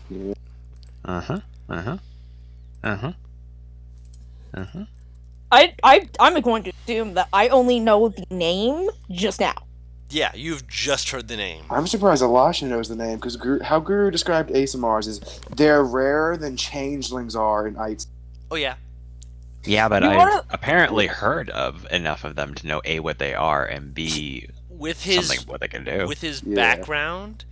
Yeah. Uh-huh. Uh-huh. Uh-huh. Uh-huh. I'm going to assume that I only know the name just now. Yeah, you've just heard the name. I'm surprised Elisha knows the name, because how Guru described ASMRs is they're rarer than changelings are in Ites. Oh yeah. Yeah, but You I've wanna- apparently heard of enough of them to know A, what they are, and B, With his something what they can do. with his Yeah. background,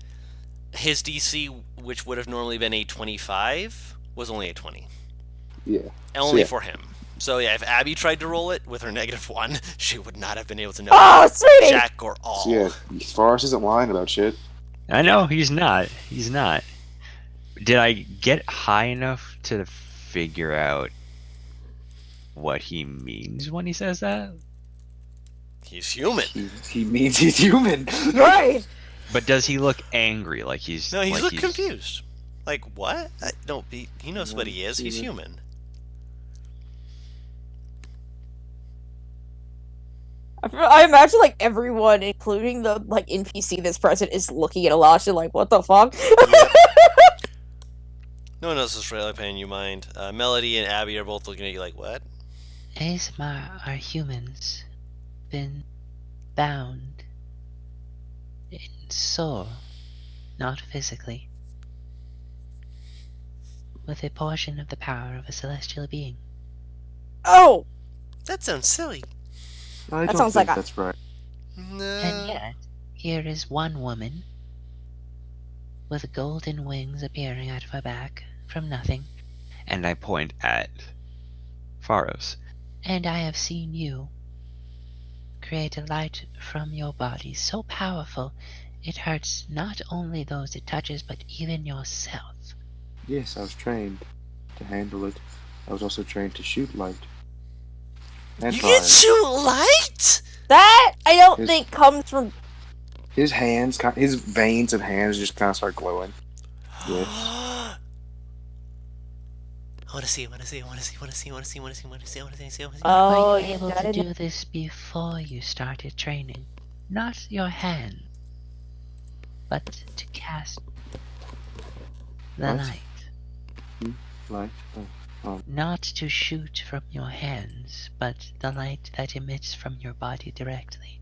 his DC, which would have normally been a 25, was only a 20. Yeah. Only yeah. for him. So yeah, if Abby tried to roll it with her -1, she would not have been able to know Oh, sweetie! Jack or all. So yeah, Forrest isn't lying about shit. I know, he's not. He's not. Did I get high enough to figure out what he means when he says that? He's human. He means he's human. Right! But does he look angry? Like he's No, he's like look confused. Like what? He knows what he is. He's human. I imagine like everyone, including the like NPC that's present, is looking at Elisha like, what the fuck? No one else is really paying you mind. Melody and Abby are both looking at you like, what? ASMR are humans, been bound in soul, not physically, with a portion of the power of a celestial being. Oh! That sounds silly. I That don't sounds think like a- that's right. And No. yet, here is one woman with golden wings appearing out of her back from nothing, And I point at Pharos. and I have seen you create a light from your body so powerful it hurts not only those it touches but even yourself. Yes, I was trained to handle it. I was also trained to shoot light. And You fire. can shoot light? That I don't His- think comes from. His hands, his veins and hands just kind of start glowing. Yes. I want to see, I want to see, I want to see, I want to see, I want to see, I want to see, I want to see, I want to see, I want to see. Oh, Were you able that to is- do this before you started training? Not your hand, but to cast the What? light. Light. Not to shoot from your hands, but the light that emits from your body directly.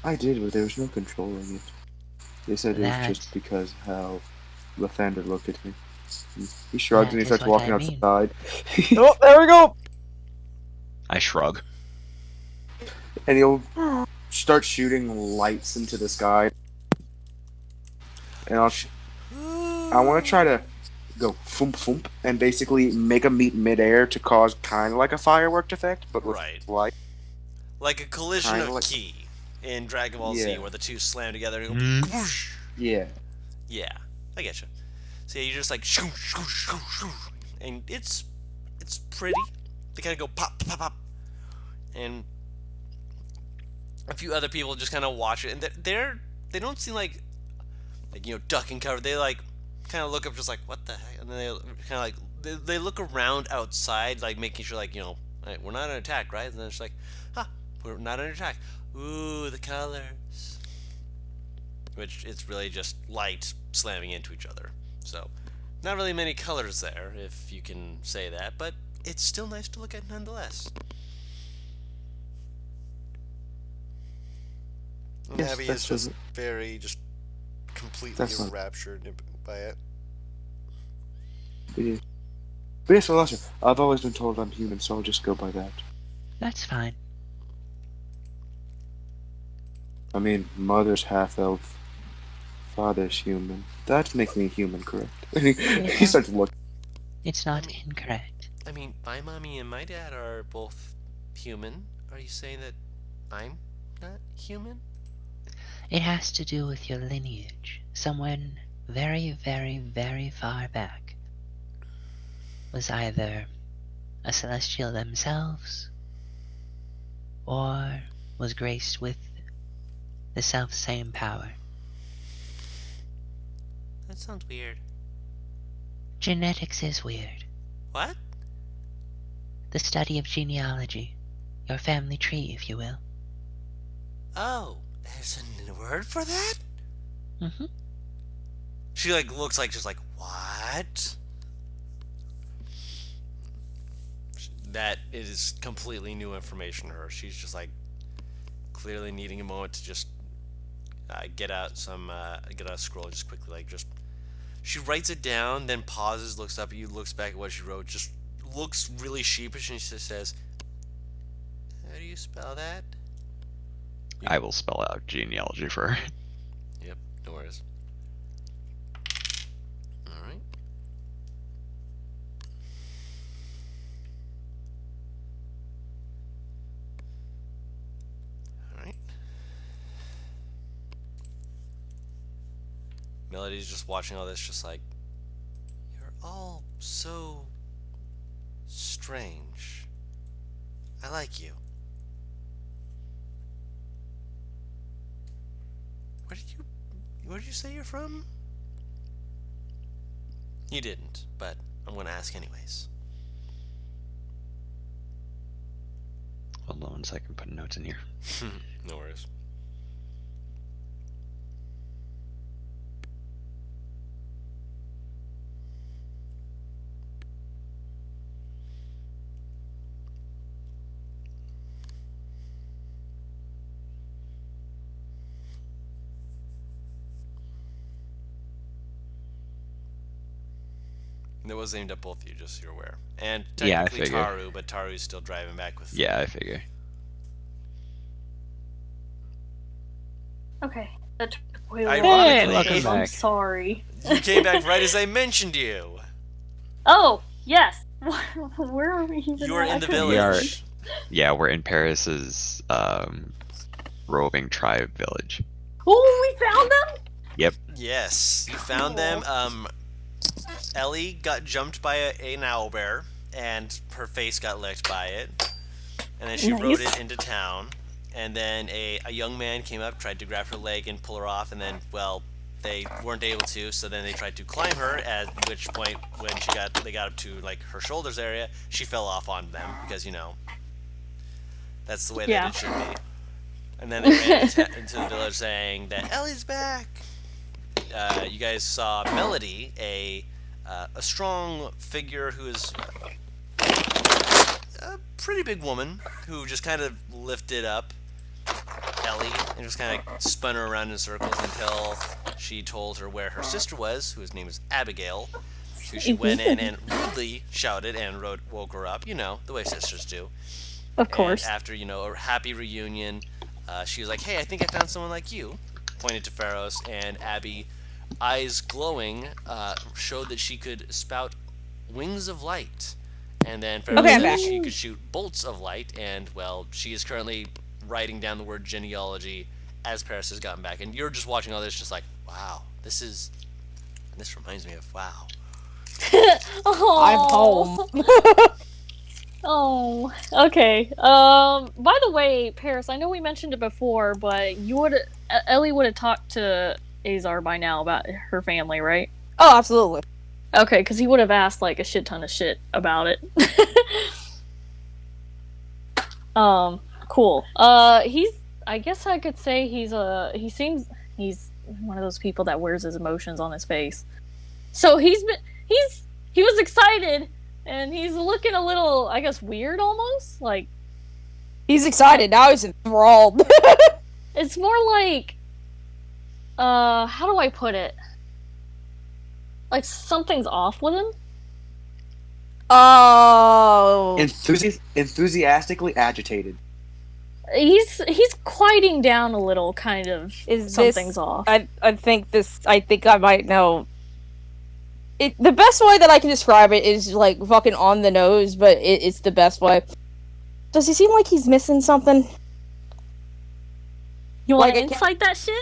I did, but there was no controlling it. They said it That- was just because how Lathander looked at me. He shrugs and he That starts is what walking I mean. outside. Oh, there we go. I shrug. And he'll start shooting lights into the sky. And I want to try to go foomp foomp and basically make them meet midair to cause kind of like a firework effect, but with Right. light. Like a collision Kinda of like- ki in Dragon Ball Z, Yeah. where the two slam together and go Mm. whoosh. Yeah. Yeah, I get you. So yeah, you just like shoo, shoo, shoo, shoo, and it's pretty. They kind of go pop, pop, pop, and a few other people just kind of watch it, and they don't seem like duck and cover. They like kind of look up, just like what the heck, and then they kind of like they look around outside, like making sure like hey, we're not under attack, right? And then it's like, we're not under attack. Ooh, the colors. Which it's really just light slamming into each other. So, not really many colors there, if you can say that, but it's still nice to look at nonetheless. And Yes, Abby that's is just what- very, just completely That's not- enraptured by it. But yes, well, listen, I've always been told I'm human, so I'll just go by that. That's fine. I mean, mother's half-elf, father's human. That makes me human, correct? He starts looking. It's not incorrect. I mean, my mommy and my dad are both human. Are you saying that I'm not human? It has to do with your lineage. Someone very, very, very far back was either a celestial themselves or was graced with the self-same power. That sounds weird. Genetics is weird. What? The study of genealogy. Your family tree, if you will. Oh, there's a word for that? Mm-hmm. She like looks like just like what? That is completely new information to her. She's just like clearly needing a moment to just get out a scroll, just quickly like just. She writes it down, then pauses, looks up at you, looks back at what she wrote, just looks really sheepish, and she just says, "How do you spell that?" I will spell out genealogy for her. Yep, no worries. Alright. Alright. Melody's just watching all this, just like, you're all so strange. I like you. Where did you say you're from? You didn't, but I'm gonna ask anyways. Hold on 1 second, put notes in here. No worries. And it was aimed at both of you, just so you're aware. And Yeah, I technically figure. Taru, but Taru's still driving back with. Yeah, I figure. Okay, that took way Hey, longer. Hey, welcome I'm back. sorry. You came back right as I mentioned you. Oh, yes. Where are we even You were at? in the I couldn't We are- village. Yeah, we're in Paris's roving tribe village. Oh, we found them? Yes, you found them. Ellie got jumped by an owlbear, and her face got licked by it. And then she rode it into town. And then a young man came up, tried to grab her leg and pull her off, and then, well, they weren't able to, so then they tried to climb her, at which point, when they got up to, like, her shoulders area, she fell off on them, because, that's the way that it should be. And then they ran into the village saying that Ellie's back. You guys saw Melody, a strong figure who is a pretty big woman, who just kind of lifted up Ellie and just kind of spun her around in circles until she told her where her sister was, whose name is Abigail. So she went in and rudely shouted and woke her up, the way sisters do. Of course. And after, a happy reunion, she was like, hey, I think I found someone like you. Pointed to Pharaohs, and Abby, eyes glowing, showed that she could spout wings of light. And then Pharaohs said that she could shoot bolts of light, and, well, she is currently writing down the word genealogy as Paris has gotten back. And you're just watching all this just like, wow, this reminds me of, wow. I'm home. Oh, okay. By the way, Paris, I know we mentioned it before, but Ellie would have talked to Azar by now about her family, right? Oh, absolutely. Okay, because he would have asked like a shit ton of shit about it. Cool. I guess I could say he's one of those people that wears his emotions on his face. So he was excited. And he's looking a little, I guess, weird almost. Like, he's excited. Now he's enthralled. It's more like, how do I put it? Like, something's off with him? Oh. Enthusiastically agitated. He's quieting down a little, kind of. Something's off. I think I might know. The best way that I can describe it is like fucking on the nose, but it's the best way. Does he seem like he's missing something? You want to insight that shit?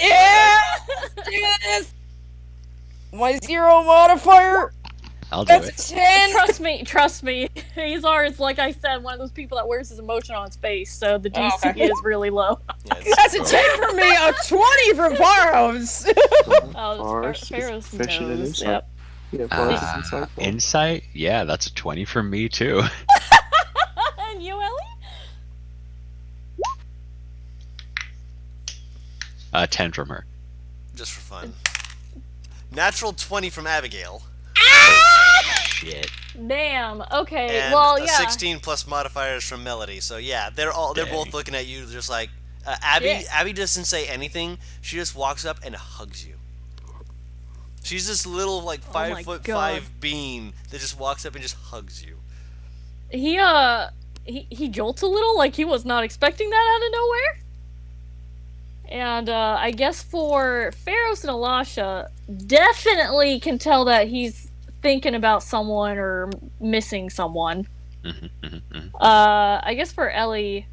Yeah! Let's do this! My 0 modifier! I'll do it. That's a 10! Trust me. Azar is, like I said, one of those people that wears his emotion on his face, so the DC is really low. That's a 10 from me, a 20 from Pharaohs! Pharaohs Efficient in knows. insight. Yep. Yeah, Pharaohs is insightful. Insight? Yeah, that's a 20 from me, too. And you, Ellie? 10 from her. Just for fun. Natural 20 from Abigail. Shit. Damn. Okay. And well, yeah. 16 plus modifiers from Melody. So yeah, they're both looking at you just like Abby. Yeah. Abby doesn't say anything. She just walks up and hugs you. She's this little like 5'5" bean that just walks up and just hugs you. He jolts a little, like he was not expecting that out of nowhere. And I guess for Pharaohs and Elisha, definitely can tell that he's thinking about someone or missing someone. I guess for Ellie,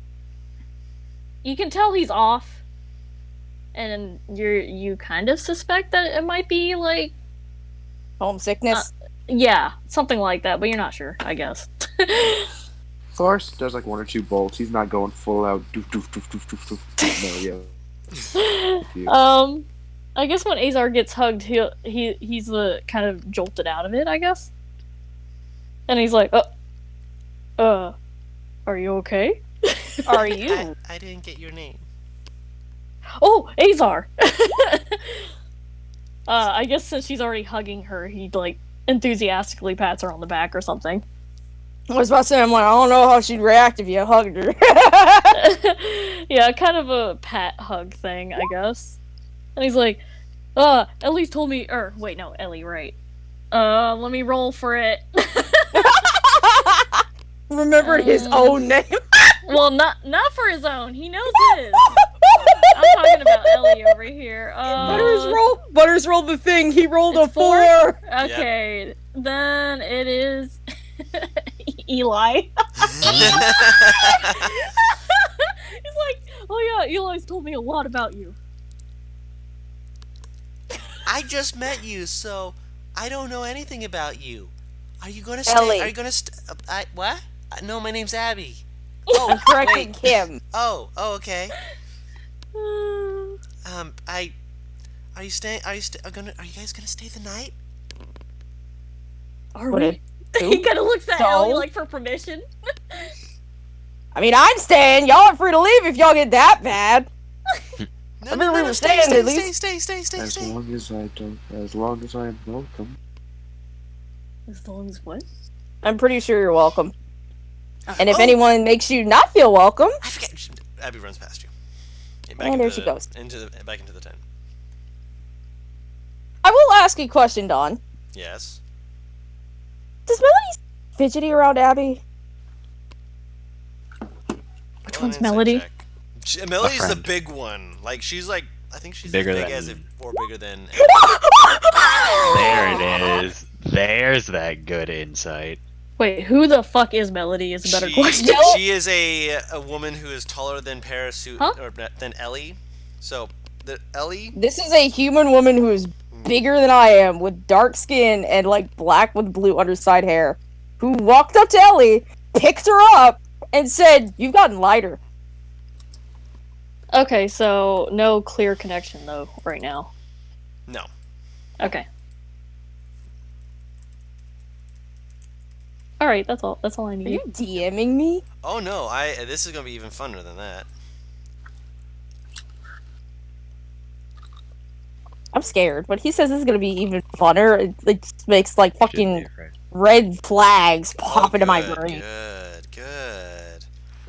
you can tell he's off, and you kind of suspect that it might be like homesickness. Yeah, something like that, but you're not sure, I guess. Thars does like 1 or 2 bolts. He's not going full out. Doof, doof, doof, doof, doof, doof. No, yeah. I guess when Azar gets hugged, he's kind of jolted out of it, I guess. And he's like, are you okay? Are you? I didn't get your name. Oh, Azar! I guess since she's already hugging her, he like enthusiastically pats her on the back or something. I was about to say, I don't know how she'd react if you hugged her. Yeah, kind of a pat hug thing, I guess. And he's like, Ellie's told me, wait, no, Ellie, right. Let me roll for it. Remembered his own name. Well, not for his own. He knows his. I'm talking about Ellie over here. Butters rolled the thing. He rolled a 4. Okay, yep. Then it is Eli. He's like, oh yeah, Eli's told me a lot about you. I just met you, so I don't know anything about you. Are you gonna stay? Ellie. Are you gonna what? No, my name's Abby. I'm Oh, correcting wait. Kim. Oh, okay. I. Are you staying? Are you guys gonna stay the night? Are What we? a- He kind of looks at So? Ellie like for permission. I mean, I'm staying. Y'all are free to leave if y'all get that bad. No, I mean, we were stay, staying at stay, least. stay. As long as I don't, as long as I am welcome. As long as what? I'm pretty sure you're welcome. And if Oh. anyone makes you not feel welcome, I forget. Abby runs past you. And there she goes. Back into the tent. I will ask you a question, Dawn. Yes. Does Melody fidgety around Abby? Which Roll an one's insight Melody? check. Melody's the friend. big one. Like she's like, I think she's Bigger as big than- as if, or bigger than. There it is. There's that good insight. Wait, who the fuck is Melody? Is a better question. She is a woman who is taller than Paris, Huh? or than Ellie. So the Ellie. This is a human woman who is bigger than I am, with dark skin and like black with blue underside hair, who walked up to Ellie, picked her up, and said, "You've gotten lighter." Okay, so no clear connection though right now. No. Okay. All right, that's all. That's all I Are need. you DMing me? Oh no! This is gonna be even funner than that. I'm scared. When he says this is gonna be even funner, it just makes like Shouldn't fucking be afraid. red flags pop into my Good, brain. Good.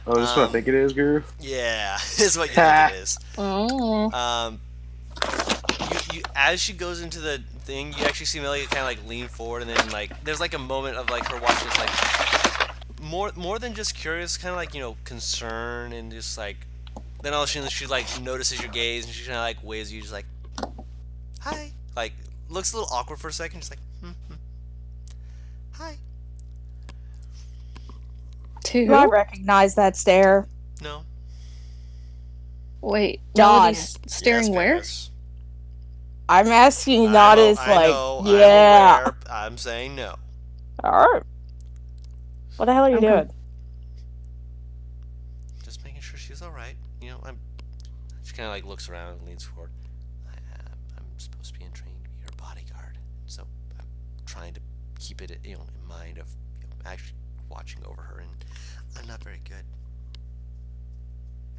Oh, is this what I think it is, Guru? Yeah, is what you think it is. Oh. You as she goes into the thing, you actually see Melody kind of like lean forward, and then like there's like a moment of like her watching this like more than just curious, kind of like concern, and just like then all of a sudden she like notices your gaze, and she kind of like waves at you, just like hi, like looks a little awkward for a second, just like hi. To Do I who? recognize that stare? No. Wait, Dawn. Melody's staring Yes, where? Paris. I'm asking not as I like, know, yeah. I'm aware, I'm saying no. Alright. What the hell are you Okay. doing? Just making sure she's all right. She kind of like looks around and leans forward. I'm supposed to be trained to be her bodyguard, so I'm trying to keep it, in mind of actually watching over her, and I'm not very good.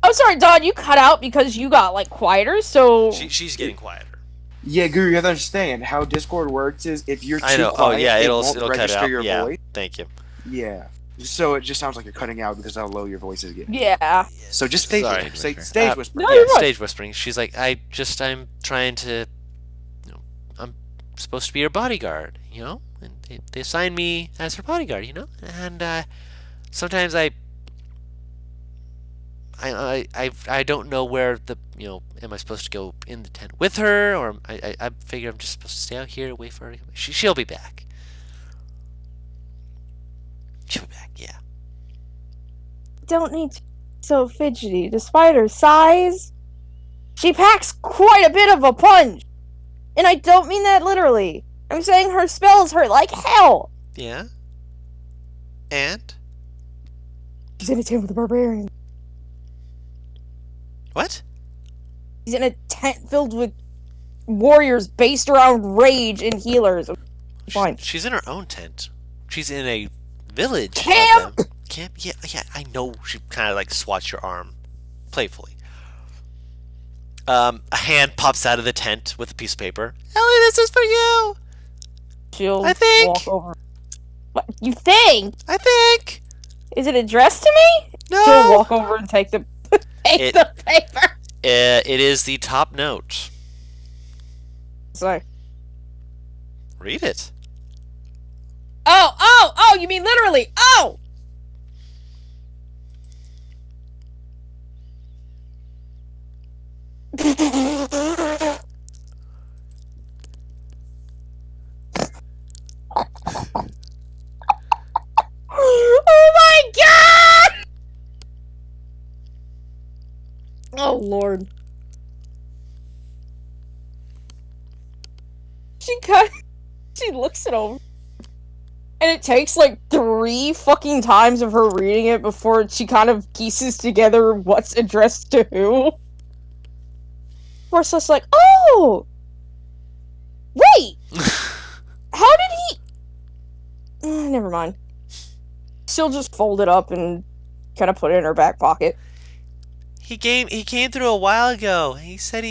I'm sorry, Dawn, you cut out because you got like quieter, so She's getting quieter. Yeah, Guru, you have to understand how Discord works is if you're too I know. quiet, Oh yeah, it it'll won't cut register out. your Yeah. voice. Thank you. Yeah. So it just sounds like you're cutting out because how low your voice is getting. yeah. So just stage Sorry. stage whisper. No, Yeah, you're right. stage whispering. She's like, I'm trying to, I'm supposed to be her bodyguard, and they assigned me as her bodyguard, and sometimes I don't know where am I supposed to go in the tent with her, or I figure I'm just supposed to stay out here, wait for her. She'll be back. She'll be back, yeah. Don't need to be so fidgety. Despite her size, she packs quite a bit of a punch. And I don't mean that literally. I'm saying her spells hurt like hell. Yeah. And She's in a tent with a barbarian. what? She's in a tent filled with warriors based around rage and healers. Fine. She's in her own tent. She's in a village. of Camp! them. Camp? Yeah, I know. She kind of like swats your arm playfully. A hand pops out of the tent with a piece of paper. Ellie, this is for you! She'll I think- walk over. What? You think? I think! Is it addressed to me? She'll No! walk over and take the It- the paper. It is the top note. Sorry. Read it. Oh, you mean literally. Oh! Oh my god! Oh lord. she looks it over. And it takes like 3 fucking times of her reading it before she kind of pieces together what's addressed to who. Marcella's like, oh! Wait! How did he... never mind. She'll just fold it up and kind of put it in her back pocket. He came through a while ago. He said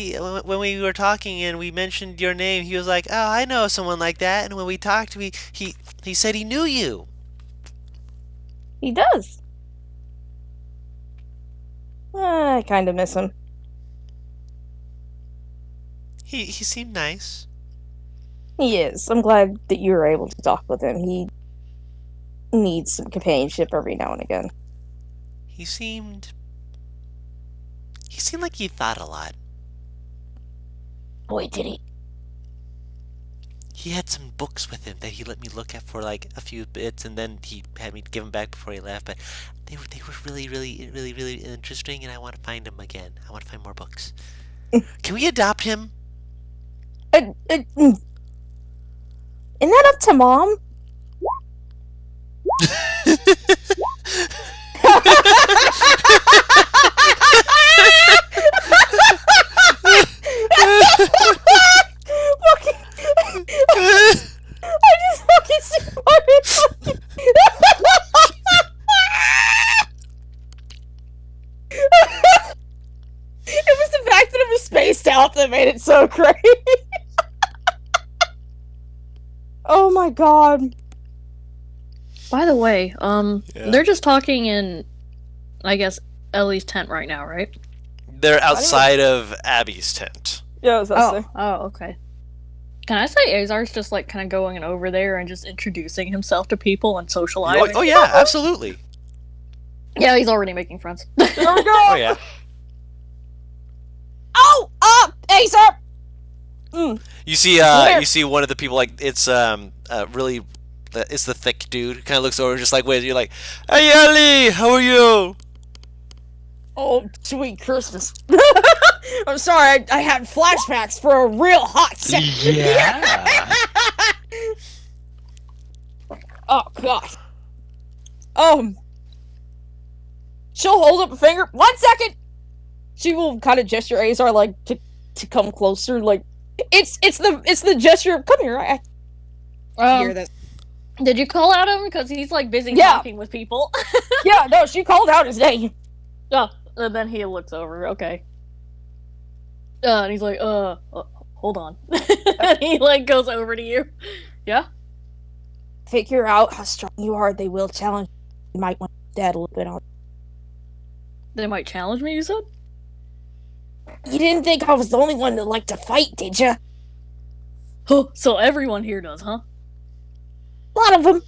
when we were talking and we mentioned your name, he was like, "Oh, I know someone like that." And when we talked, he said he knew you. He does. I kind of miss him. He seemed nice. He is. I'm glad that you were able to talk with him. He needs some companionship every now and again. He seemed like he thought a lot. Boy, did he. He had some books with him that he let me look at for like a few bits, and then he had me give them back before he left. But they were really, really, really, really interesting, and I want to find them again. I want to find more books. Can we adopt him? Isn't that up to Mom? I just fucking supported. It was the fact that it was spaced out that made it so great. Oh my god. By the way, Yeah. they're just talking in, I guess, Ellie's tent right now, right? They're outside of Abby's tent. Yeah, I was Okay. Can I say Azar's just like kind of going over there and just introducing himself to people and socializing? Oh yeah, absolutely. Yeah, he's already making friends. There we go. Oh yeah. Oh, Azar. You see one of the people, like, it's really, it's the thick dude, kind of looks over just like, wait, you're like, "Hey Ellie, how are you?" Oh, sweet Christmas. I'm sorry, I had flashbacks for a real hot second. Yeah. Oh, God. She'll hold up a finger. 1 second! She will kind of gesture Azar, like, to come closer, like, it's the gesture of, come here, I hear this. Did you call out him? Because he's like busy Yeah. talking with people. Yeah, no, she called out his name. Oh, and then he looks over, okay. And he's like, hold on. And he like goes over to you. Yeah? Figure out how strong you are, they will challenge you. You might want to dad a little bit on. They might challenge me, you said? You didn't think I was the only one that liked to fight, did ya? Huh, so everyone here does, huh? A lot of them.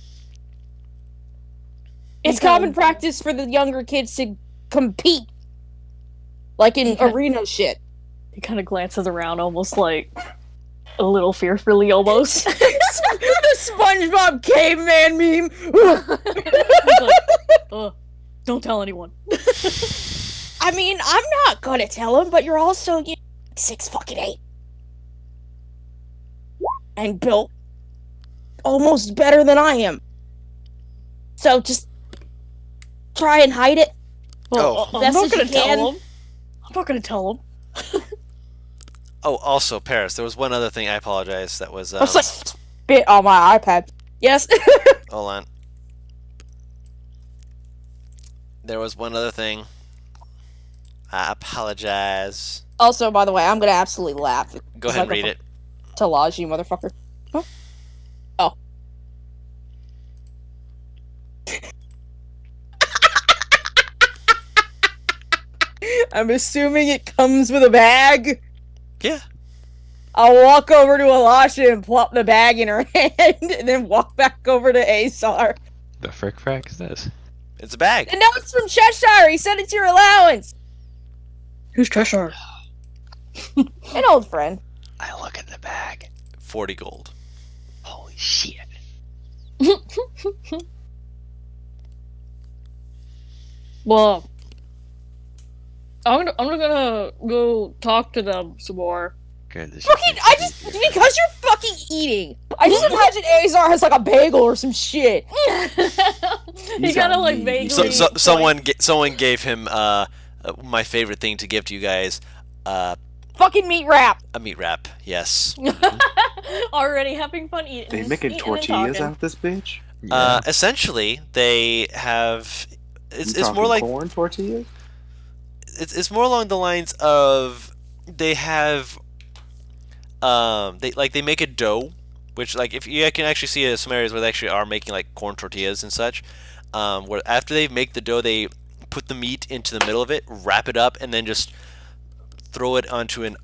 It's Okay. common practice for the younger kids to compete. Like in Okay. arena shit. He kind of glances around almost like a little fearfully almost. The SpongeBob caveman meme. He's like, don't tell anyone. I mean, I'm not gonna tell him, but you're also 6'8" and built almost better than I am. So just try and hide it. Oh. I'm Best not as gonna you can. tell him. I'm not gonna tell him. Oh, also, Paris, there was one other thing, I apologize, that was, I was like, spit on my iPad. Yes. hold on. There was one other thing. I apologize. Also, by the way, I'm gonna absolutely laugh. Go ahead and read it. Talaj, you motherfucker. Huh? Oh. I'm assuming it comes with a bag. Yeah. I'll walk over to Alasha and plop the bag in her hand, and then walk back over to Azar. The frick frack is this? It's a bag. And no, it's from Cheshire. He said it's your allowance. Who's Cheshire? An old friend. I look at the bag. 40 gold. Holy shit. Well, I'm gonna go talk to them some more. Okay, this Fucking, is I just, because you're fucking eating. I just imagine Azar has like a bagel or some shit. He kind of like meat. vaguely. Someone gave him my favorite thing to give to you guys, Fucking meat wrap. a meat wrap. Yes. Already having fun eating. They making eating and tortillas talking. out this bitch? Yeah. Essentially, they have. It's more talking like corn tortillas. it's more along the lines of they have they make a dough, which like if you can actually see some areas where they actually are making like corn tortillas and such, where after they make the dough they put the meat into the middle of it, wrap it up, and then just throw it onto an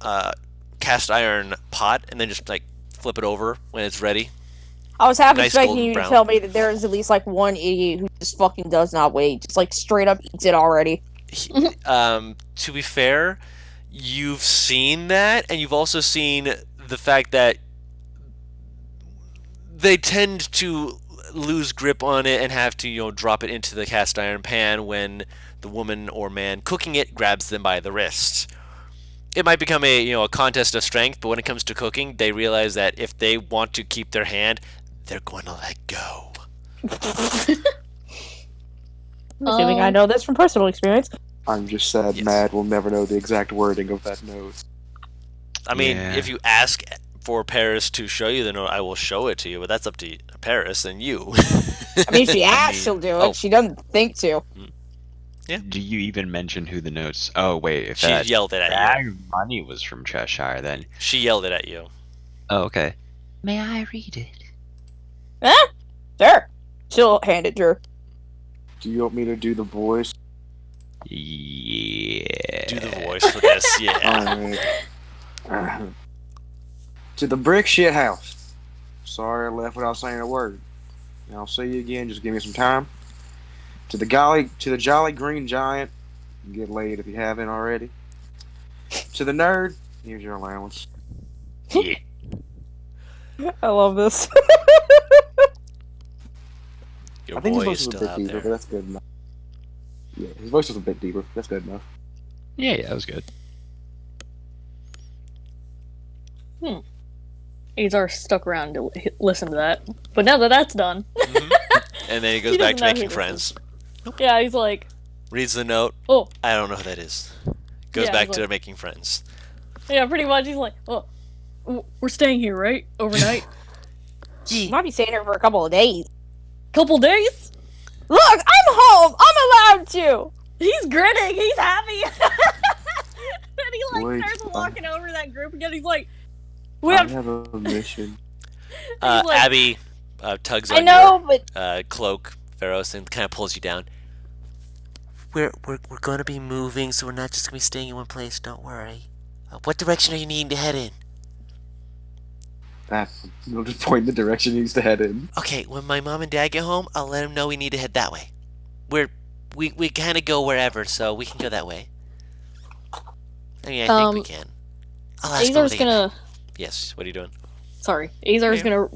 cast iron pot, and then just like flip it over when it's ready. I was half Nice expecting golden you to brown. tell me that there is at least like one idiot who just fucking does not wait. Just like straight up eats it already. To be fair, you've seen that, and you've also seen the fact that they tend to lose grip on it and have to, drop it into the cast iron pan when the woman or man cooking it grabs them by the wrist. It might become a contest of strength, but when it comes to cooking, they realize that if they want to keep their hand, they're going to let go. I'm assuming I know this from personal experience. I'm just sad Yes. Mad will never know the exact wording of that note. I mean, Yeah. if you ask for Paris to show you the note, I will show it to you, but that's up to Paris and you. I mean, if she asks, she'll do it. Oh. She doesn't think to. Do you even mention who the notes? Oh wait, if She that yelled it at you. that money was from Cheshire, then. She yelled it at you. Oh, okay. May I read it? Huh? Sure. She'll hand it to her. Do you want me to do the voice? Yeah. Do the voice for this, yeah. Alright. To the brick shit house. Sorry I left without saying a word. I'll see you again, just give me some time. To the jolly green giant, get laid if you haven't already. To the nerd, here's your allowance. Yeah. I love this. Your I think his boy voice is was a still bit out deeper, there. but that's good enough. Yeah, his voice was a bit deeper. That's good enough. Yeah, that was good. Azar stuck around to listen to that, but now that that's done, And then he goes He back doesn't to know who making this friends. yeah, he's like, Reads the note. oh, I don't know who that is. Goes Yeah, back he's to like- making friends. yeah, pretty much. He's like, oh, we're staying here, right? Overnight, Might be staying here for a couple of days. couple days. Look, I'm home. I'm allowed to. He's grinning. He's happy. And he like Wait, starts walking over that group again. He's like, we I have. have a mission. He's like- Abby tugs on I know, but your cloak, Pharos, and kind of pulls you down. We're going to be moving, so we're not just going to be staying in one place. Don't worry. What direction are you needing to head in? We'll just point the direction he needs to head in. Okay, when my mom and dad get home, I'll let them know we need to head that way. We kind of go wherever, so we can go that way. I mean, I think we can. I'll ask them when Azar's they get gonna. back. Yes, what are you doing? Sorry, Azar's Yeah. gonna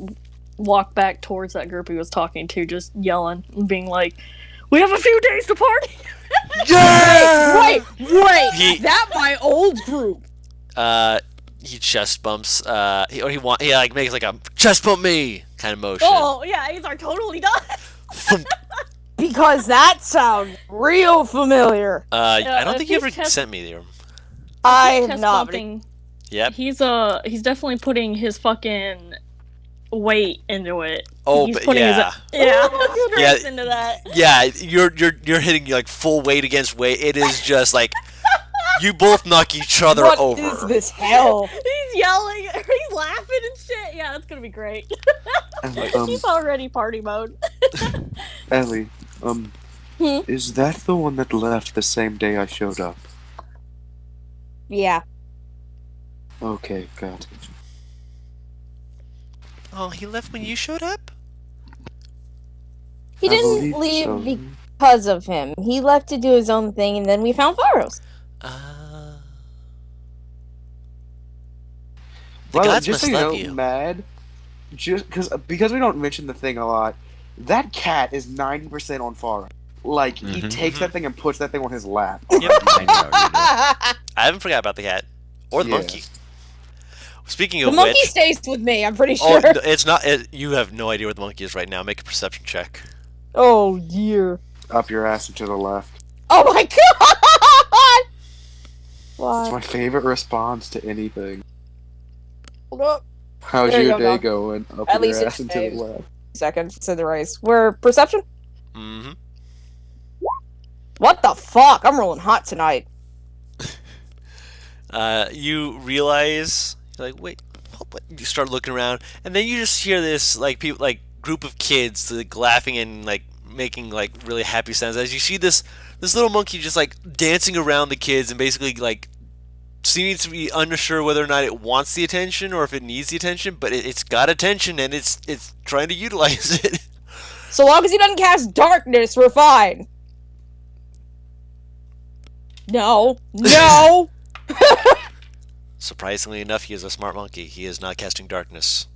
walk back towards that group he was talking to, just yelling and being like, "We have a few days to party." wait, He- is that my old group? He chest bumps. He like makes like a chest bump me kind of motion. Oh yeah, Azar totally does. Because that sounds real familiar. I don't if think you he's ever chest- sent me there. I have Chest not. But bumping. Yep. He's definitely putting his fucking weight into it. Oh, He's but putting yeah. yeah, Yeah. straight into that. Yeah, you're hitting like full weight against weight. It is just like you both knock each other what over. is this hell? He's yelling, he's laughing and shit. Yeah, that's gonna be great. He's already party mode. Ellie, Hmm? is that the one that left the same day I showed up? Yeah. Okay, got it. Oh, he left when you showed up? He I didn't believe leave so. because of him. He left to do his own thing, and then we found Pharos. The Well, gods just must so you love know, you. Mad, just because we don't mention the thing a lot, that cat is 90% on far. Like, he Mhm. takes that thing and puts that thing on his lap. Yep. I know, you know. I haven't forgot about the cat or the Yeah. monkey. Speaking The of monkey which, stays with me, I'm pretty oh, sure. it's not. You have no idea where the monkey is right now. Make a perception check. Oh, dear. Up your ass and to the left. Oh my god! It's Why? my favorite response to anything. Hold up. How's There you your day go. going? Up At your least ass it's and to the saved. left. Seconds to the race. We're perception? Mm-hmm. What the fuck? I'm rolling hot tonight. You realize, you're like, wait, what? You start looking around, and then you just hear this like people, like group of kids, like laughing and like making like really happy sounds as you see this little monkey just like dancing around the kids and basically like seeming to be unsure whether or not it wants the attention or if it needs the attention, but it's got attention and it's trying to utilize it. So long as he doesn't cast darkness, we're fine. No. No! Surprisingly enough, he is a smart monkey. He is not casting darkness.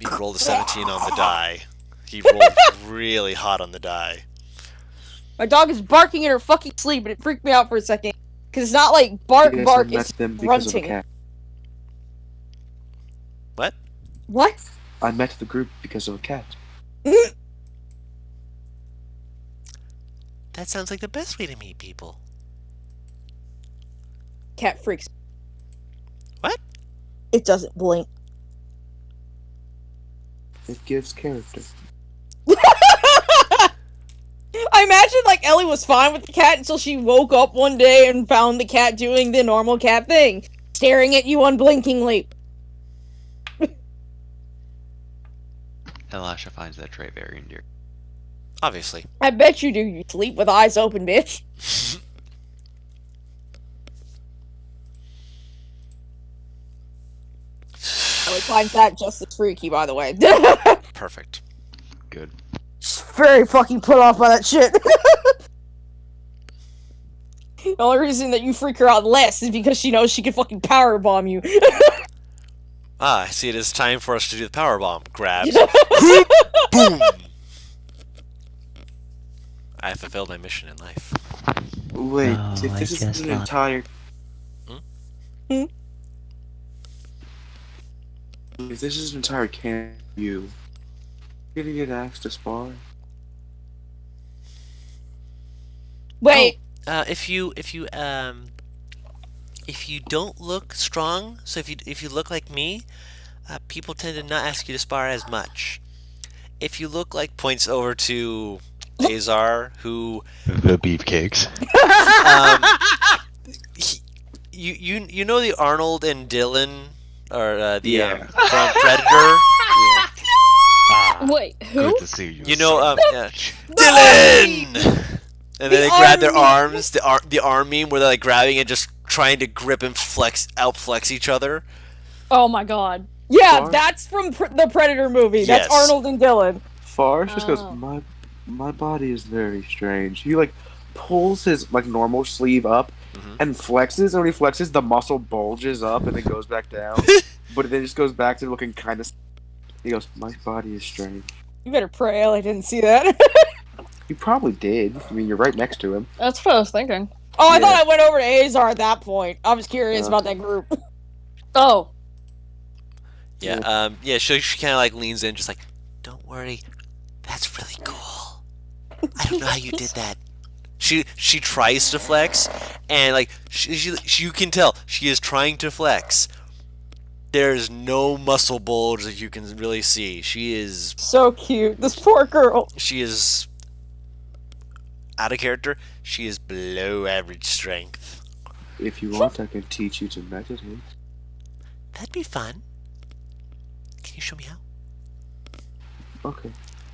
He rolled a 17 on the die. He rolled really hot on the die. My dog is barking in her fucking sleep, and it freaked me out for a second. Because it's not like bark, Yes, bark, I met it's them because of a grunting. cat. What? What? I met the group because of a cat. That sounds like the best way to meet people. Cat freaks. What? It doesn't blink. It gives character. I imagine like Ellie was fine with the cat until she woke up one day and found the cat doing the normal cat thing, staring at you unblinkingly. Elisha finds that trait very endearing. Obviously. I bet you do. You sleep with eyes open, bitch. Ellie finds that just as freaky, by the way. Perfect. Good. She's very fucking put off by that shit. The only reason that you freak her out less is because she knows she can fucking power bomb you. Ah, I see it is time for us to do the power bomb. Grabs. Boom! I have fulfilled my mission in life. Wait, No, if I this is just an lost. entire... Hmm? If this is an entire camp view, you're gonna get asked to spar? Wait, If you don't look strong, so if you look like me, people tend to not ask you to spar as much. If you look like, points over to Azar, who The beefcakes. you know the Arnold and Dylan, or Yeah. from Predator. Wait, who? Good to see you. You know, son. yeah. Dylan. And then they grab their army. arms, the arm meme where they're like grabbing and just trying to grip and outflex each other. Oh my god. yeah, Far? that's from the Predator movie. That's Yes. Arnold and Dylan. Fars just goes, Oh. my body is very strange. He like pulls his like normal sleeve up Mhm. and flexes, and when he flexes, the muscle bulges up and then goes back down. But it then just goes back to looking kind of. He goes, my body is strange. You better pray Ellie didn't see that. You probably did. I mean, you're right next to him. That's what I was thinking. Oh, I Yeah. thought I went over to Azar at that point. I was curious about that group. Oh. Yeah, she kind of like leans in, just like, don't worry, that's really cool. I don't know how you did that. She tries to flex, and like you can tell she is trying to flex. There's no muscle bulge that you can really see. She is So cute. This poor girl. out of character. She is below average strength. If you want, I can teach you to meditate. That'd be fun. Can you show me how? Okay.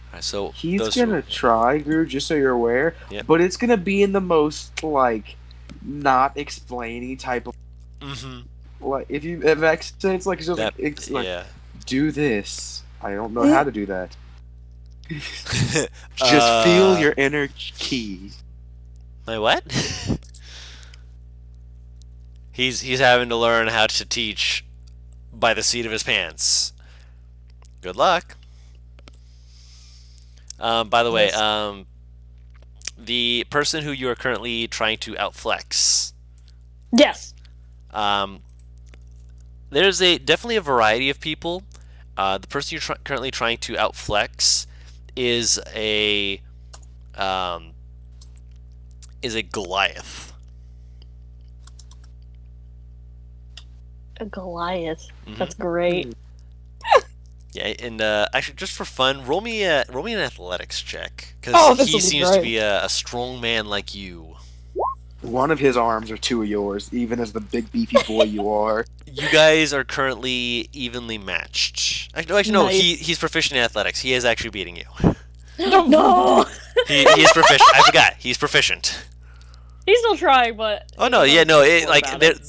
Alright, so He's those gonna try, Gru, just so you're aware. Yep. But it's gonna be in the most like not explaining type of Mm-hmm. like if it makes sense. Like it's just That, it's like yeah. do this. I don't know how to do that. Just feel your inner key. My what? He's having to learn how to teach by the seat of his pants. Good luck. By the way, the person who you are currently trying to outflex, Yes. There's definitely a variety of people. The person you're currently trying to outflex is a Goliath. A Goliath. Mhm. That's great. Yeah, and actually, just for fun, roll me an athletics check because Oh, this'll he be seems to great. be a strong man like you. One of his arms or two of yours, even as the big beefy boy you are. You guys are currently evenly matched. Actually, no. Nice. He's proficient in athletics. He is actually beating you. No! He is proficient. I forgot. He's proficient. He's still trying, but. Oh no, he yeah, knows no. more It, like about they're, it,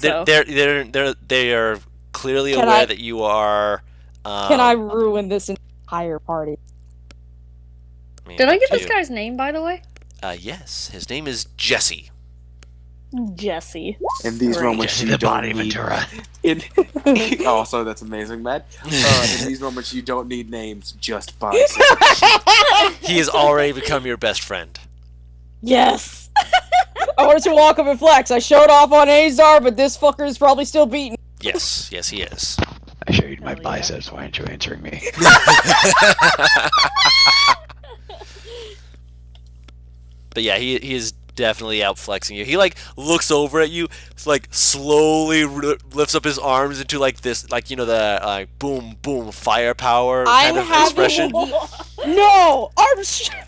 so. they are clearly Can aware I- that you are. Can I ruin this entire party? mean, Did I up get to this you. guy's name, by the way? Yes, his name is Jesse. Jesse. In these Great. moments, Jesse you the don't Body need. Ventura. Also, that's amazing, Matt. In these moments, you don't need names, just biceps. He has already become your best friend. Yes! I wanted to walk up and flex. I showed off on Azar, but this fucker is probably still beaten. Yes, yes, he is. I showed you my Hell yeah. biceps. Why aren't you answering me? But yeah, he is definitely outflexing you. He like looks over at you, like slowly lifts up his arms into like this, like you know the boom boom firepower kind I'm of having expression. No, Armstrong.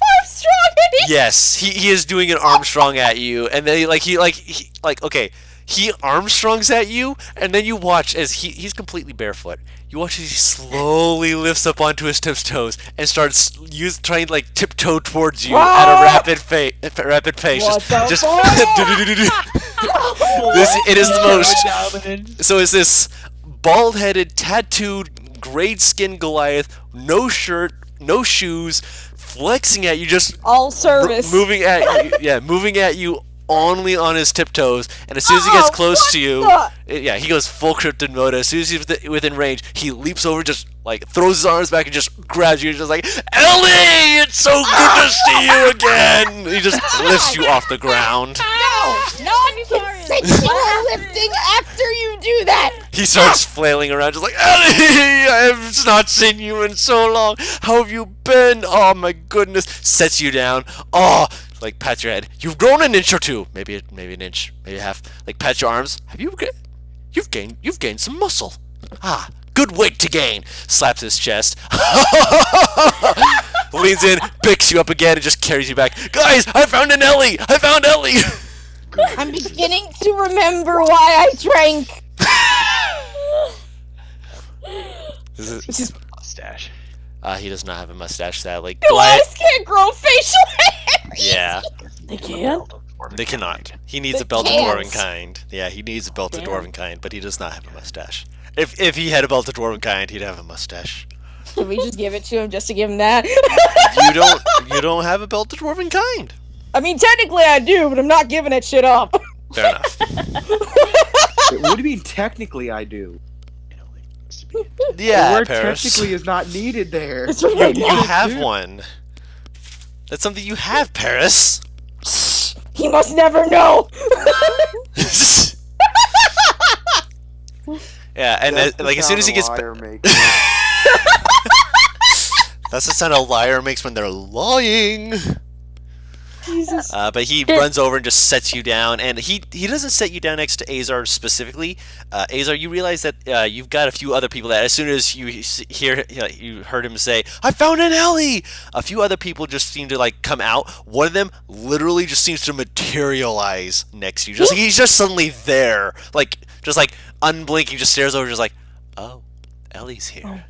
Yes, he is doing an Armstrong at you, and then okay, he Armstrongs at you, and then you watch as he's completely barefoot. You watch as he slowly lifts up onto his toes and starts trying to like tiptoe towards you at a rapid pace. What the Just fuck? it is the most. So it's this bald-headed, tattooed, grayed-skinned Goliath, no shirt, no shoes, flexing at you, just All service. moving at you only on his tiptoes, and as soon as he gets close to you, he goes full cryptid mode. As soon as he's within range, he leaps over, just like throws his arms back and just grabs you, just like, Ellie, it's so good to see you again. He just lifts you off the ground. No, non-consensual lifting after you do that. He starts flailing around, just like, Ellie, I have not seen you in so long. How have you been? Oh my goodness. Sets you down. Oh, like pats your head. You've grown an inch or two, maybe an inch, maybe a half. Like pats your arms. You've gained some muscle. Ah, good weight to gain. Slaps his chest. Leans in, picks you up again, and just carries you back. Guys, I found an Ellie. I found Ellie. I'm beginning to remember why I drank. This is Mustache. he does not have a mustache, sadly. Goliaths can't grow facial hair. Yeah, They can? they cannot. He needs They a belt of can't. dwarven kind. Yeah, he needs a belt of Damn. dwarven kind, but he does not have a mustache. If he had a belt of dwarven kind, he'd have a mustache. Should we just give it to him just to give him that? You don't have a belt of dwarven kind. I mean, technically I do, but I'm not giving that shit up. Fair enough. What do you mean, technically, I do? The Yeah, word Paris. technically is not needed there. It's right You now. have one. That's something you have, Paris. Shh, he must never know. Yeah, and That's the like as soon as he sound gets, a liar makes. that's the sound a liar makes when they're lying. Jesus. But he runs over and just sets you down, and he doesn't set you down next to Azar specifically. Azar, you realize that you've got a few other people that as soon as you you heard him say, "I found an alley," a few other people just seem to like come out. One of them literally just seems to materialize next to you. He's just suddenly there, just unblinking, just stares over, just like, "Oh, Ellie's here."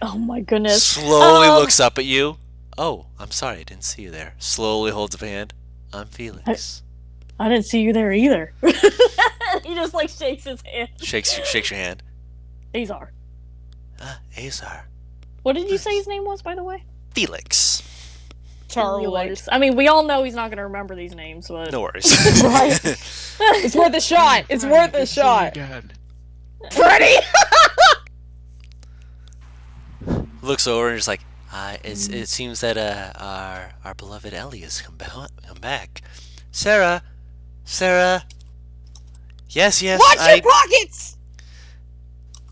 Oh my goodness. Slowly looks up at you. Oh, I'm sorry, I didn't see you there. Slowly holds up a hand. I'm Felix. I didn't see you there either. He just like shakes his hand. Shakes your hand. Azar. Azar. What did you say his name was, by the way? Felix. Charles. I mean, we all know he's not going to remember these names, but... No worries. Right. It's worth a shot. It's worth a shot. Freddy! Looks over and just like, it seems that our beloved Ellie has come back. Sarah. Yes, yes. Watch your pockets!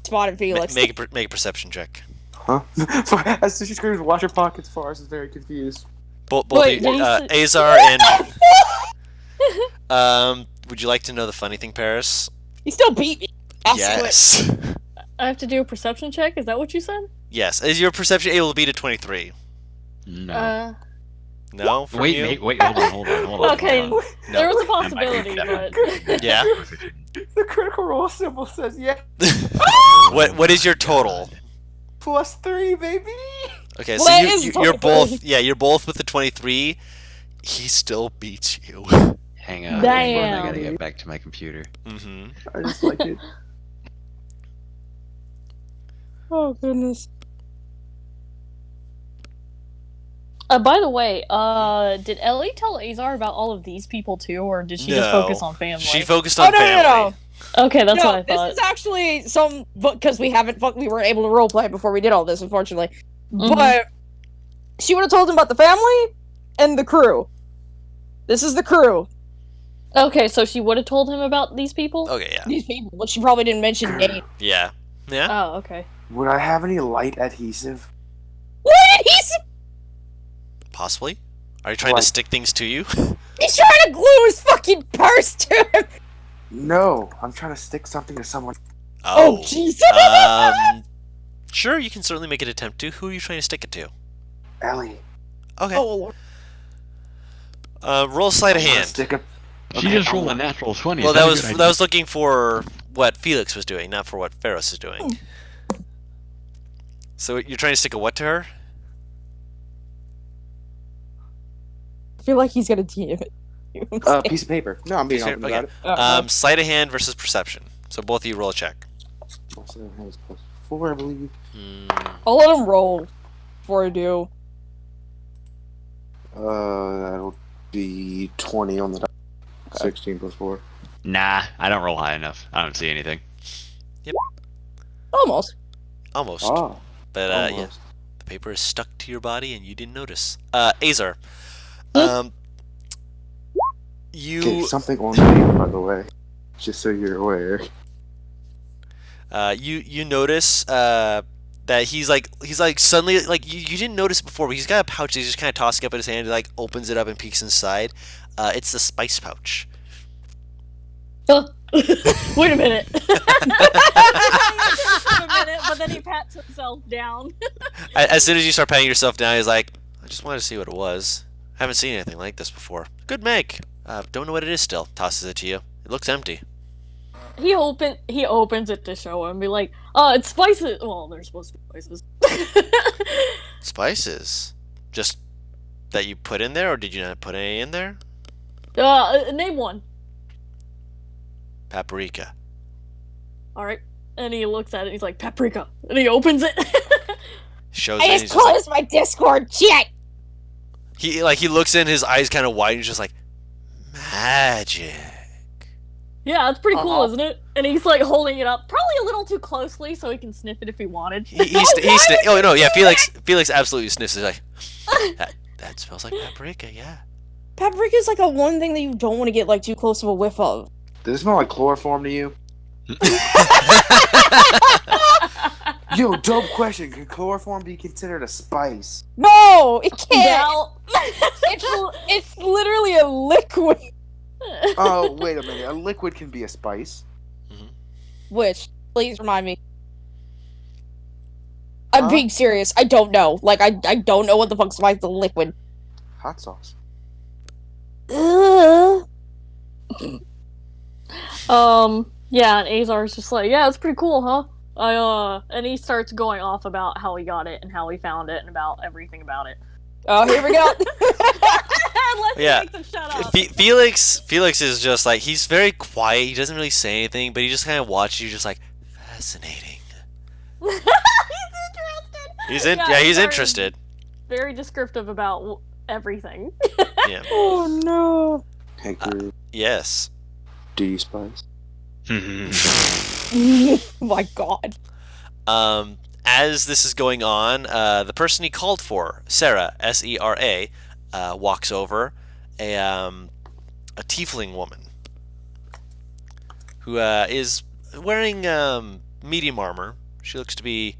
Spotted Felix. Make a perception check. Huh? As soon as she screams, "Watch your pockets!" Forrest is very confused. Both Wait, you, did he Azar and would you like to know the funny thing, Paris? He still beat me. I'll Yes. I have to do a perception check? Is that what you said? Yes. Is your perception able to beat a 23? No. No. From you? Wait, hold on. Okay, hold on. there was a I'm possibility, back. but... Yeah. The critical role symbol says yes. What is your total? +3, baby. Okay, Well, so that is you're 23. both. Yeah, you're both with the 23. He still beats you. Hang on. Damn. I gotta get back to my computer. Mm-hmm. I just like it. Oh, goodness. By the way, did Ellie tell Azar about all of these people too, or did she just No. focus on family? She focused on family. No. Okay, that's what I This thought. is actually because we weren't able to roleplay before we did all this, unfortunately. Mhm. But she would have told him about the family and the crew. This is the crew. Okay, so she would have told him about these people? Okay, yeah. These people, but she probably didn't mention names. Yeah. Yeah. Oh, okay. Would I have any light adhesive? What did he say? Possibly. Are you trying What? to stick things to you? He's trying to glue his fucking purse to him. No, I'm trying to stick something to someone. Oh, jeez. Sure, you can certainly make an attempt to. Who are you trying to stick it to? Ellie. Okay. Oh, Roll sleight of I'm gonna hand. Stick a... She just rolled a natural 20. Well, Is that that a was good idea? that was looking for what Felix was doing, not for what Pharos is doing. So you're trying to stick a what to her? I feel like he's gonna DM it. Piece of paper. No, I'm being Piece of open paper, about it. Sleight of hand versus perception. So both of you roll a check. Also has +4, I believe. I'll let him roll before I do. That'll be 20 on the die. 16 +4. Nah, I don't roll high enough. I don't see anything. Almost. Almost. Oh, But yeah, almost. the paper is stuck to your body and you didn't notice. Azar. You Okay, something on the paper, by the way. Just so you're aware. you notice that he's like suddenly like you didn't notice it before, but he's got a pouch that he's just kind of tossing up in his hand. He like opens it up and peeks inside. It's the spice pouch. Wait a minute. Wait a minute, but then he pats himself down. As soon as you start patting yourself down, he's like, I just wanted to see what it was. Haven't seen anything like this before. Good make. Don't know what it is still. Tosses it to you. It looks empty. He opens it to show him, be like, it's spices. Well, they're supposed to be spices. Spices? Just that you put in there, or did you not put any in there? Name one. Paprika. Alright. And he looks at it and he's like, paprika. And he opens it. Shows I it. And just he's just like, closed my Discord chat. he looks in, his eyes kind of wide, and he's just like, magic. Yeah, it's pretty cool, Uh-huh. isn't it? And he's like holding it up, probably a little too closely so he can sniff it if he wanted. Oh no, yeah, Felix absolutely sniffs it. Like, that smells like paprika, yeah. Paprika is like a one thing that you don't want to get like too close of a whiff of. Does it smell like chloroform to you? Yo, dope question. Can chloroform be considered a spice? No, it can't. Now, It's literally a liquid. Oh, wait a minute. A liquid can be a spice. Which, please remind me. I'm Huh? being serious. I don't know. Like, I don't know what the fuck spice the liquid. Hot sauce. Ugh. Yeah, and Azar's just like, yeah, it's pretty cool, huh? And he starts going off about how he got it and how he found it and about everything about it. Oh, here we go. Unless Yeah. he makes him shut up. Felix is just like, he's very quiet. He doesn't really say anything, but he just kind of watches you, just like, fascinating. He's interested. He's very- interested. Very descriptive about everything. Yeah. Oh no. Hey, Guru, Yes. do you spice? Oh my god. As this is going on, the person he called for, Sarah, Sera, walks over, a tiefling woman, who is wearing medium armor. She looks to be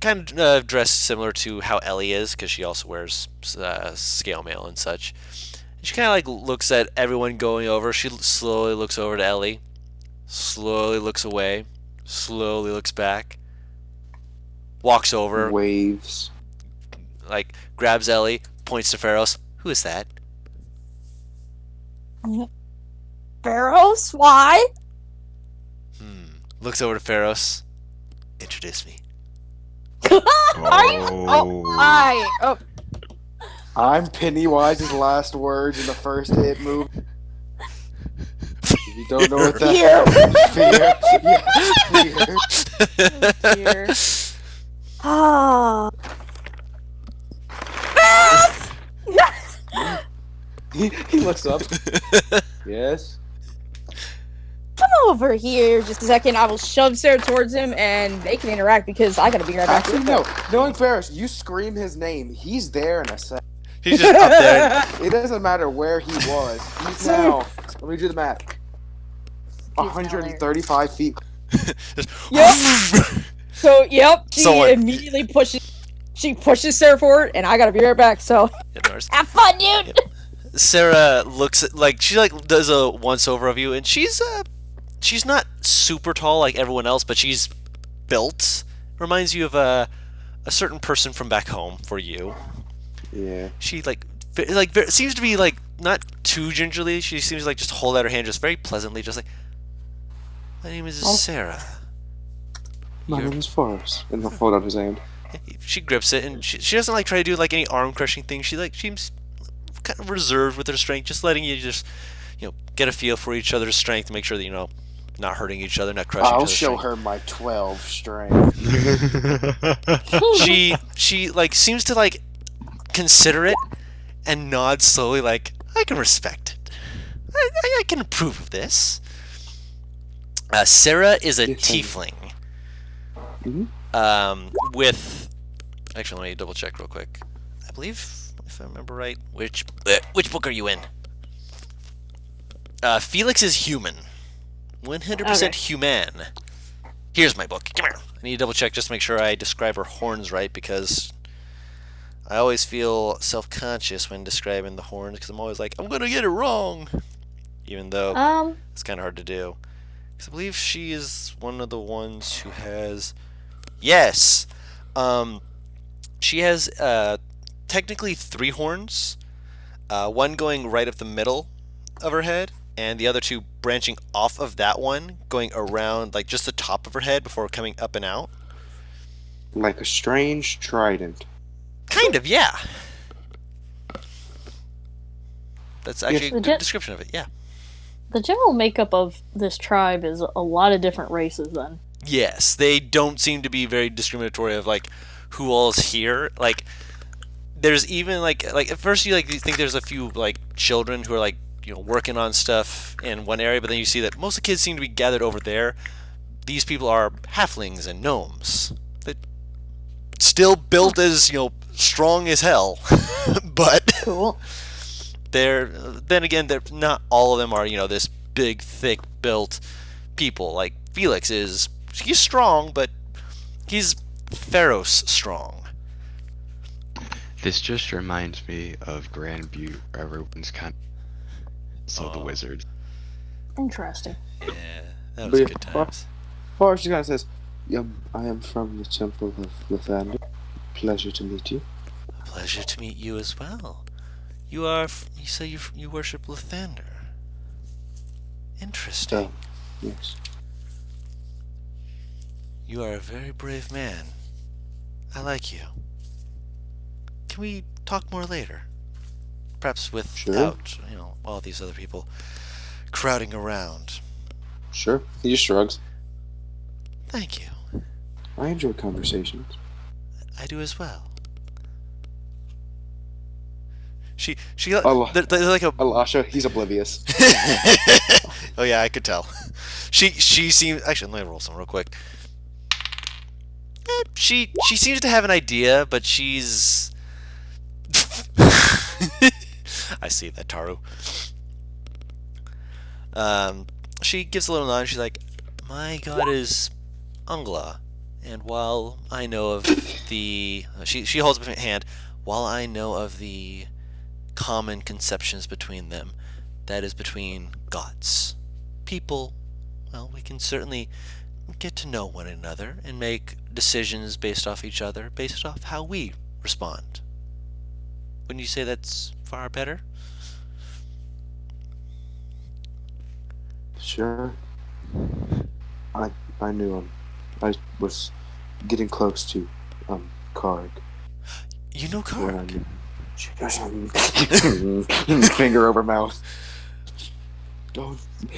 kind of dressed similar to how Ellie is, because she also wears scale mail and such. And she kind of like looks at everyone going over. She slowly looks over to Ellie, slowly looks away, slowly looks back, walks over, Waves. like grabs Ellie, points to Pharos. Who is that? Pharaohs? Why? Looks over to Pharos. Introduce me. Are you? Oh, I. Oh, I'm Pennywise's last words in the first It movie. If you don't know what that fear. fear. Dear. Ah. He looks up. Yes. Come over here just a second. I will shove Sarah towards him and they can interact because I gotta be right back. Actually, no. Knowing Ferris, you scream his name. He's there in a sec. He's just up there. It doesn't matter where he was. He's now. Let me do the math. 135 feet. Yep. So, yep. She So what? immediately pushes. She pushes Sarah forward, and I gotta be right back. So, have fun, dude. Sarah looks at, like, she like does a once over of you, and she's not super tall like everyone else, but she's built. Reminds you of a certain person from back home for you. Yeah. She seems to be like not too gingerly. She seems to like just hold out her hand just very pleasantly, just like, my name is Sarah. My name is Forrest. And he'll hold out his hand. She grips it, and she doesn't like try to do like any arm crushing thing. She like seems kind of reserved with her strength, just letting you just get a feel for each other's strength to make sure that not hurting each other, not crushing each I'll other's show strength. her my 12 strength. She like seems to like consider it and nods slowly, like, I can respect it. I can approve of this. Sarah is a tiefling. With actually, let me double check real quick. I believe, if I remember right, which book are you in? Felix is human, 100% human. Here's my book. Come here. I need to double check just to make sure I describe her horns right, because I always feel self-conscious when describing the horns, because I'm always like, I'm gonna get it wrong, even though it's kind of hard to do. Because I believe she is one of the ones who has. Yes. She has technically 3 horns, one going right up the middle of her head, and the other 2 branching off of that one, going around like just the top of her head before coming up and out. Like a strange trident. Kind of, yeah. That's actually a good description of it, yeah. The general makeup of this tribe is a lot of different races, then. Yes, they don't seem to be very discriminatory of like who all is here. Like, there's even like at first you think there's a few like children who are like working on stuff in one area, but then you see that most of the kids seem to be gathered over there. These people are halflings and gnomes. That still built as strong as hell, but Cool. then again, they're not all of them are this big, thick built people. Like Felix is. He's strong, but he's Pharos strong. This just reminds me of Grand Butte, where everyone's kind of the wizard. Interesting. Yeah, that was good times. Forrest just kind of says, I am from the Temple of Lathander. Pleasure to meet you. A pleasure to meet you as well. You say you worship Lathander. Interesting. Yes. You are a very brave man. I like you. Can we talk more later? Perhaps without, all these other people crowding around. Sure. He just shrugs. Thank you. I enjoy conversations. I do as well. They're like a. Alasha, he's oblivious. Oh yeah, I could tell. She seems. Actually, let me roll some real quick. She seems to have an idea, but she's. I see that, Taru. she gives a little nod. She's like, my god is Angla. And while I know of the... She holds up her hand. While I know of the common conceptions between them, that is between gods. People, well, we can certainly get to know one another and make decisions based off each other, based off how we respond. Wouldn't you say that's far better? Sure. I knew him. I was getting close to Karg. You know Karg? Finger over mouth. Oh,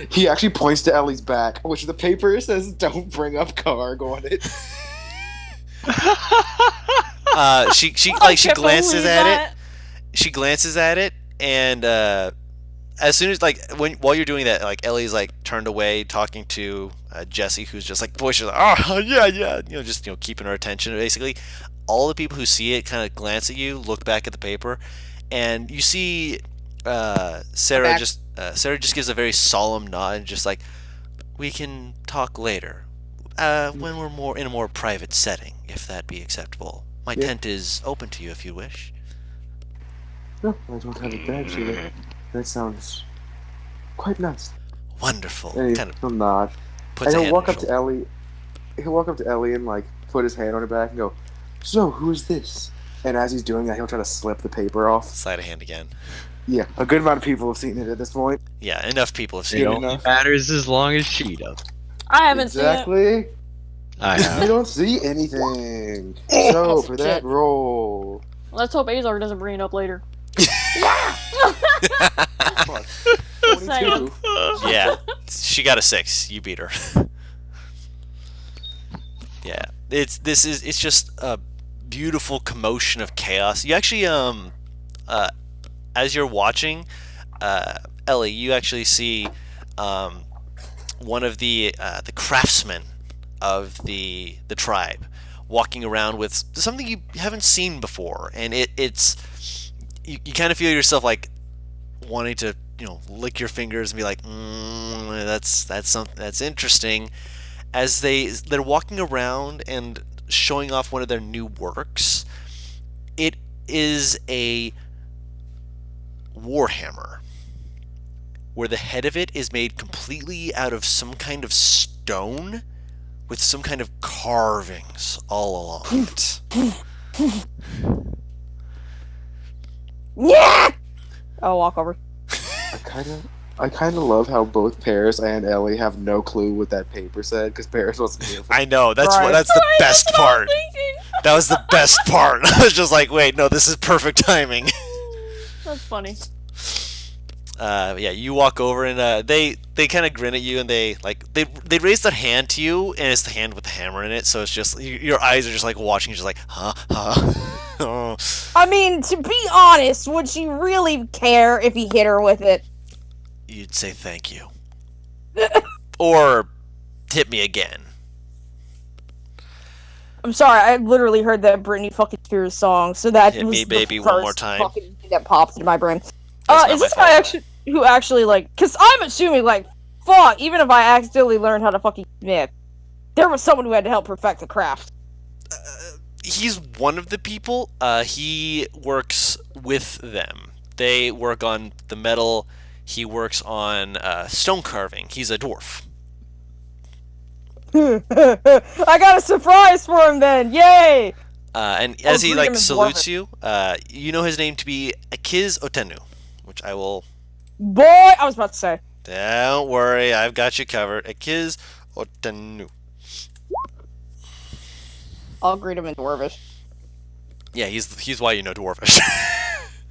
he actually points to Ellie's back, which the paper says "Don't bring up Karg" on it. She glances at it. She glances at it, and as soon as while you're doing that, like Ellie's like turned away, talking to Jesse, who's just like boisterous, like, oh yeah, just keeping her attention basically. All the people who see it kind of glance at you, look back at the paper, and you see Sarah just gives a very solemn nod and just like, we can talk later when we're more in a more private setting, if that be acceptable. My tent is open to you if you wish. No, I don't have a badge either. That sounds quite nice. Wonderful. And Kind of he'll nod. puts And a he'll hand walk on up her to Ellie. He'll walk up to Ellie and like put his hand on her back and go, "So, who is this?" And as he's doing that, he'll try to slip the paper off. slide a hand again. Yeah, a good amount of people have seen it at this point. Yeah, enough people have It seen it. only matters as long as she does. I haven't seen it. Exactly. I You have. don't see anything. So for that Shit. roll, Let's hope Azar doesn't bring it up later. fuck, Saying. 22. Yeah, she got a 6. You beat her. Yeah, it's just a beautiful commotion of chaos. You actually as you're watching, Ellie, you actually see one of the craftsmen of the tribe walking around with something you haven't seen before, and it's you kind of feel yourself like wanting to lick your fingers and be like, that's something that's interesting. As they're walking around and showing off one of their new works, it is a warhammer where the head of it is made completely out of some kind of stone with some kind of carvings all along it. Yeah! I'll walk over. I kind of love how both Paris and Ellie have no clue what that paper said because Paris wasn't here. I know, that's Right. that's the Right, best that's what I was part. thinking. That was the best part. I was just like, wait, no, this is perfect timing. That's funny. Yeah, you walk over and they kind of grin at you and they raise their hand to you and it's the hand with the hammer in it, so it's just your eyes are just like watching, just like, huh. Oh. I mean, to be honest, would she really care if he hit her with it? You'd say thank you, or hit me again. I'm sorry, I literally heard that Britney fucking Spears song, so that Hit was me, the baby, first one more time. fucking thing that popped into my brain. That's not Is my this guy fault. who actually like? Because I'm assuming like, fuck, even if I accidentally learned how to fucking smith, there was someone who had to help perfect the craft. He's one of the people. He works with them. They work on the metal. He works on stone carving. He's a dwarf. I got a surprise for him then! Yay! And as he greet him in salutes you, you know his name to be Akiz Otenu, which I will. Boy, I was about to say. Don't worry, I've got you covered. Akiz Otenu. I'll greet him in Dwarvish. Yeah, he's why you know Dwarvish.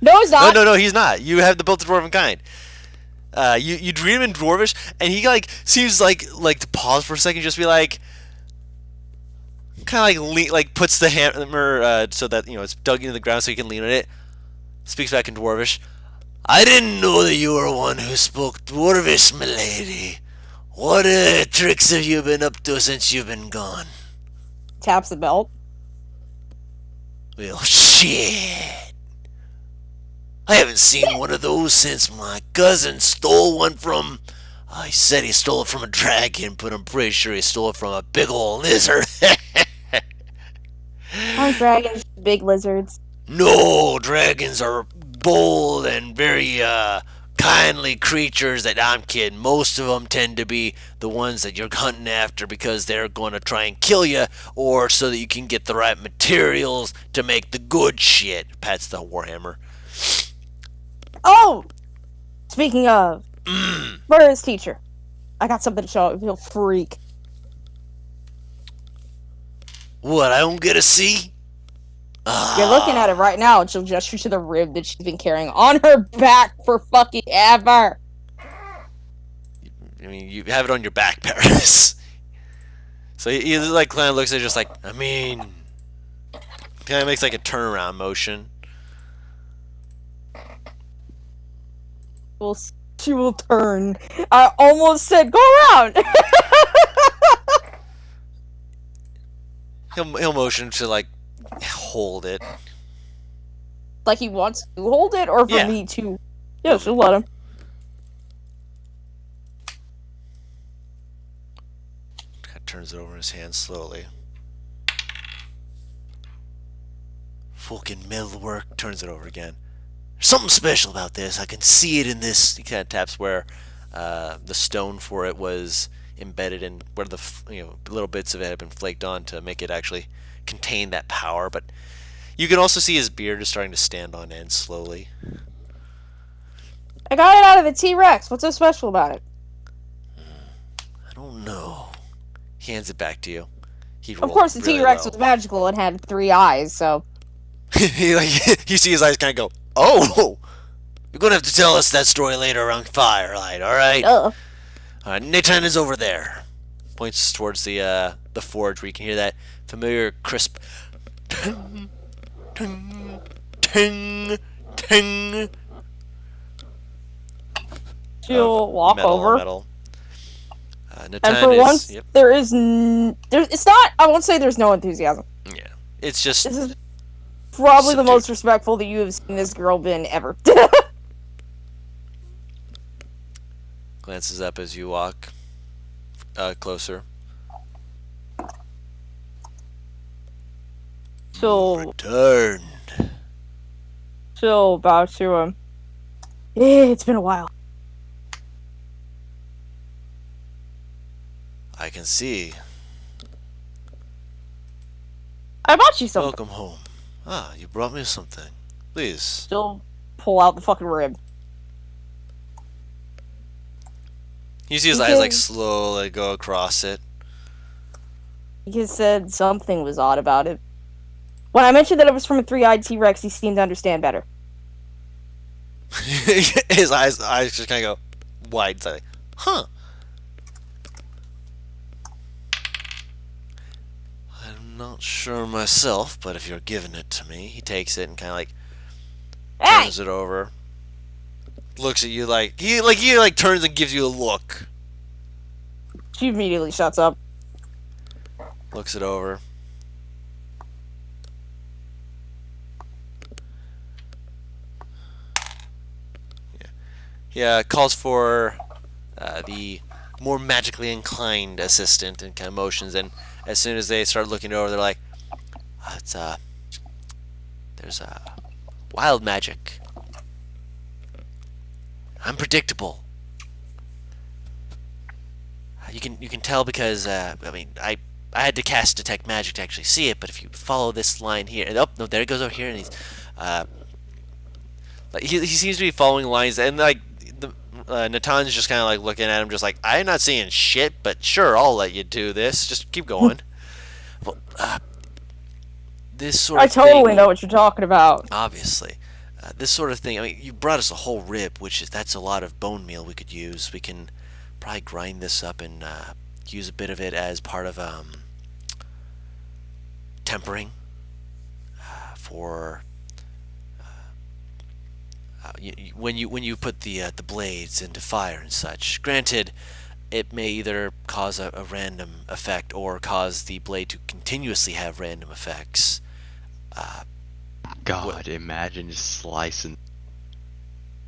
No, he's not. No, he's not. You have the built Dwarven kind. You dream in Dwarvish, and he seems like to pause for a second, just be like, kind of like puts the hammer so that it's dug into the ground so he can lean on it. Speaks back in Dwarvish. I didn't know that you were one who spoke Dwarvish, milady. What tricks have you been up to since you've been gone? Taps the belt. Well, shit. I haven't seen one of those since my cousin stole one from He said he stole it from a dragon, but I'm pretty sure he stole it from a big old lizard. Aren't dragons big lizards? No, dragons are bold and very kindly creatures. That I'm kidding. Most of them tend to be the ones that you're hunting after because they're going to try and kill you, or so that you can get the right materials to make the good shit. Pats the warhammer. Oh! Speaking of, where is teacher? I got something to show you. He'll freak. What? I don't get to see. You're looking at it right now, and she'll gesture to the rib that she's been carrying on her back for fucking ever. I mean, you have it on your back, Paris. So he like kind of looks at it just like, I mean, kind of makes like a turnaround motion. She will turn. I almost said go around. He'll motion to like hold it. Like he wants to hold it, or for Yeah. me to. Yeah, she'll let him. Kind of turns it over in his hand slowly. Fucking metal work. Turns it over again. There's something special about this. I can see it in this. He kind of taps where the stone for it was embedded in, where the little bits of it had been flaked on to make it actually contain that power. But you can also see his beard is starting to stand on end slowly. I got it out of the T-Rex. What's so special about it? I don't know. He hands it back to you. He Of rolled course, the really T-Rex low. was magical and had 3 eyes, so. You see his eyes kind of go, oh, you're gonna have to tell us that story later around firelight, all right? All right, Nathan is over there. Points towards the forge where you can hear that familiar crisp ting, ting, ting, ting. She'll walk metal, over. Metal. And Nathan for is, once, yep, there is it's not, I won't say there's no enthusiasm. yeah. It's just This is probably the subdued. most respectful that you have seen this girl been ever. Glances up as you walk closer. Returned. She'll bow to him. Yeah, it's been a while. I can see. I bought you something. Welcome home. Ah, you brought me something. Please. She'll pull out the fucking rib. You see his eyes like slowly go across it. He said something was odd about it. When I mentioned that it was from a 3-eyed T-Rex, he seemed to understand better. His eyes just kind of go wide. It's like, huh. I'm not sure myself, but if you're giving it to me, he takes it and kind of like Hey! turns it over. Looks at you like he turns and gives you a look. She immediately shuts up. Looks it over. Yeah, calls for the more magically inclined assistant and kind of motions, and as soon as they start looking over, they're like, "It's there's wild magic, unpredictable. You can tell because I mean I had to cast detect magic to actually see it, but if you follow this line here, and oh no, there it goes over here, and he's like he seems to be following lines, and like Natan's just kind of like looking at him, just like, I'm not seeing shit, but sure, I'll let you do this. Just keep going. Well, this sort of I totally thing, know what you're talking about. obviously. This sort of thing, I mean, you brought us a whole rib, that's a lot of bone meal we could use. We can probably grind this up and use a bit of it as part of tempering for when you put the blades into fire and such. Granted, it may either cause a random effect or cause the blade to continuously have random effects. God, imagine just slicing.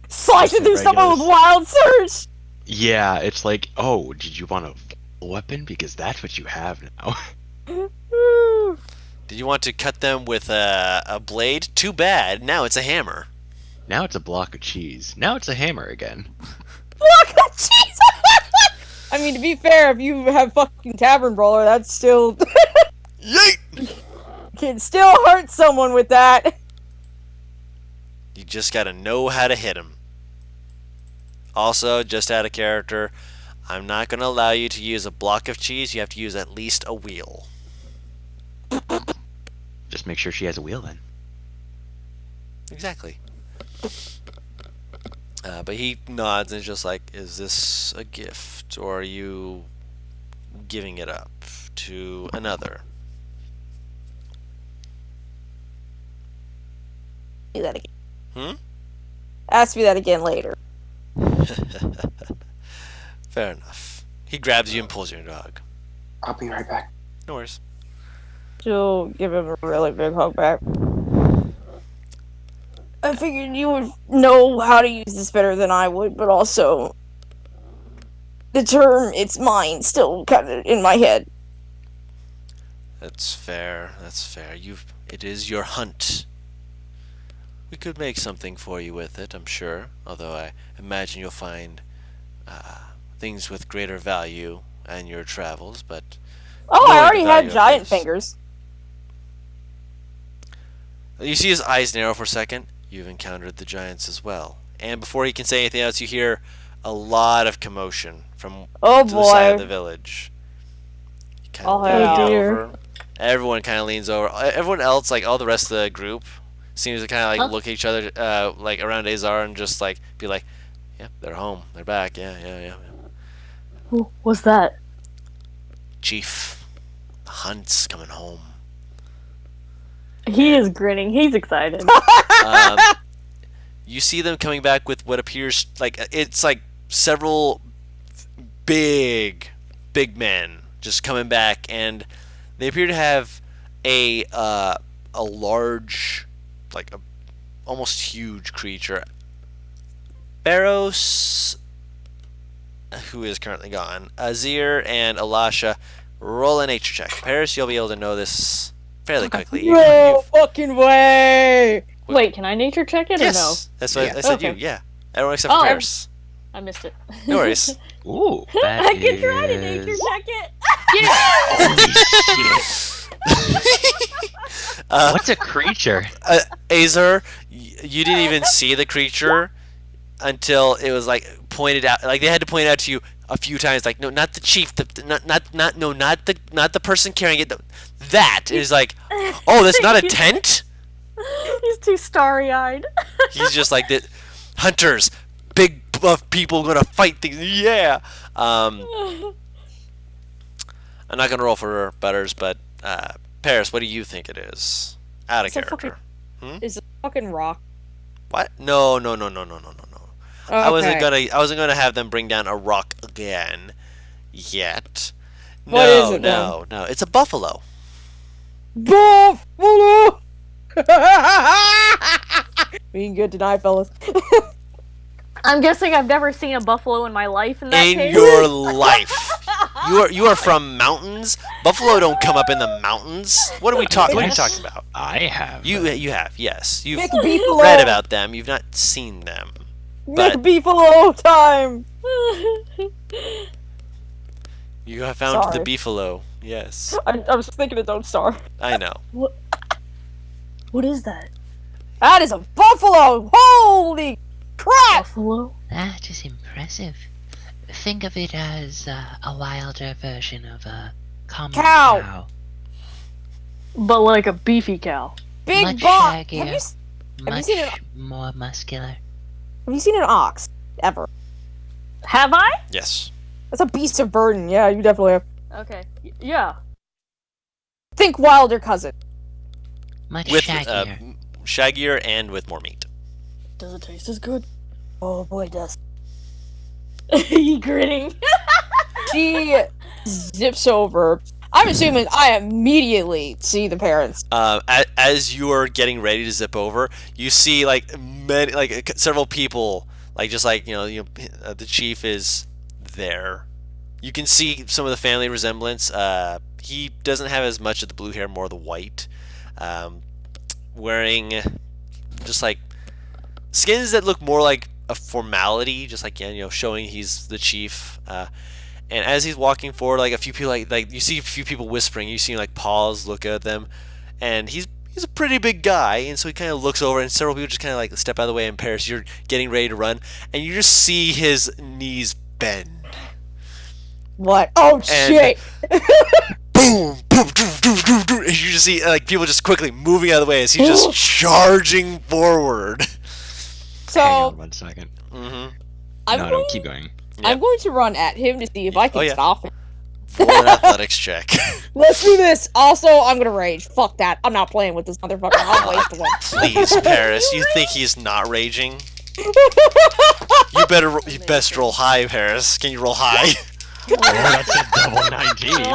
Slicing through someone with regulars. wild surge! Yeah, it's like, oh, did you want a weapon? Because that's what you have now. Did you want to cut them with a blade? Too bad. Now it's a hammer. Now it's a block of cheese. Now it's a hammer again. Block of cheese! I mean, to be fair, if you have fucking Tavern Brawler, that's still... Yeet! can still hurt someone with that. You just gotta know how to hit him. Also, just out of character, I'm not gonna allow you to use a block of cheese. You have to use at least a wheel. Just make sure she has a wheel then. Exactly. But he nods and is just like, is this a gift, or are you giving it up to another? Do that again. Hmm? Ask me that again later. Fair enough. He grabs you and pulls your dog. I'll be right back. No worries. She'll give him a really big hug back. I figured you would know how to use this better than I would, but also the term "it's mine" still kind of in my head. That's fair. That's fair. It is your hunt. We could make something for you with it, I'm sure. Although I imagine you'll find things with greater value in your travels. But Oh, I knowing already the had value of giant this- fingers. You see his eyes narrow for a second. You've encountered the giants as well. And before he can say anything else, you hear a lot of commotion from Oh to the side of boy. the village. You kind Oh, of lean hell. Oh, dear. over. Everyone kind of leans over. Everyone else, like all the rest of the group, seems to kind of like Huh? look at each other, like around Azar, and just like be like, "Yeah, they're home. They're back. Yeah. Who was that? Chief, the hunt's coming home." He is grinning. He's excited. Um, you see them coming back with what appears like it's like several big men just coming back, and they appear to have a large, like a almost huge creature. Barros, who is currently gone, Azir and Alasha, roll a nature check. Paris, you'll be able to know this fairly quickly. No fucking way! Wait, can I nature check it or Yes, that's what Yeah. I said. Okay. You, yeah. Everyone except for Oh, Paris. no? I missed it. No worries. Ooh, that I can try to nature is- check it. Holy shit. What's a creature? Azar, you didn't even see the creature until it was like pointed out. Like they had to point it out to you a few times. Like, no, not the chief. Not the person carrying it. That is like, oh, that's not a tent. He's too starry-eyed. He's just like the hunters, big buff people gonna fight things. Yeah. I'm not gonna roll for Butters, but Paris, what do you think it is? Out of It's a character. Is it fucking rock? What? No. Oh, I wasn't okay. gonna have them bring down a rock again yet. What is it, No. It's a buffalo. Buffalo! Being good tonight, fellas. I'm guessing I've never seen a buffalo in my life in that In case. your life. You are from mountains. Buffalo don't come up in the mountains. What are we talking? What are you Yes. talking about? I have. You have, yes. You've Nick Beefalo! read about them. You've not seen them. Nick but- Beefalo time! You have found Sorry. the beefalo. Yes, I was thinking of Don't Star. I know. What is that? That is a buffalo! Holy crap! Buffalo? That is impressive. Think of it as a wilder version of a common Cow. cow. But like a beefy cow. Big Much buck! shaggier. Have you Much seen it? more muscular. seen an ox? Ever. Have I? Yes. That's a beast of burden. Yeah, you definitely have. Okay. Yeah. Think wilder cousin. Much With shaggier. shaggier and with more meat. Does it taste as good? Oh boy, it does. He grinning. She zips over. I'm assuming I immediately see the parents. As you're getting ready to zip over, you see like several people, like just like the chief is there. You can see some of the family resemblance. He doesn't have as much of the blue hair, more of the white. Wearing just like skins that look more like a formality, just like, showing he's the chief. And as he's walking forward, like a few people, like you see a few people whispering. You see him like pause, look at them, and he's a pretty big guy, and so he kind of looks over, and several people just kind of like step out of the way. And Paris, you're getting ready to run, and you just see his knees bend. What? Oh shit! Boom, boom, and you just see like people just quickly moving out of the way as he's just charging forward. So Hang on 1 second. I'm Keep going. I'm going to run at him to see if I can stop him. Roll an athletics check. Let's do this. Also, I'm gonna rage. Fuck that. I'm not playing with this motherfucker. I'll waste one. Please, Paris. You think he's not raging? You best roll high, Paris. Can you roll high? Oh, that's a double 19. Okay.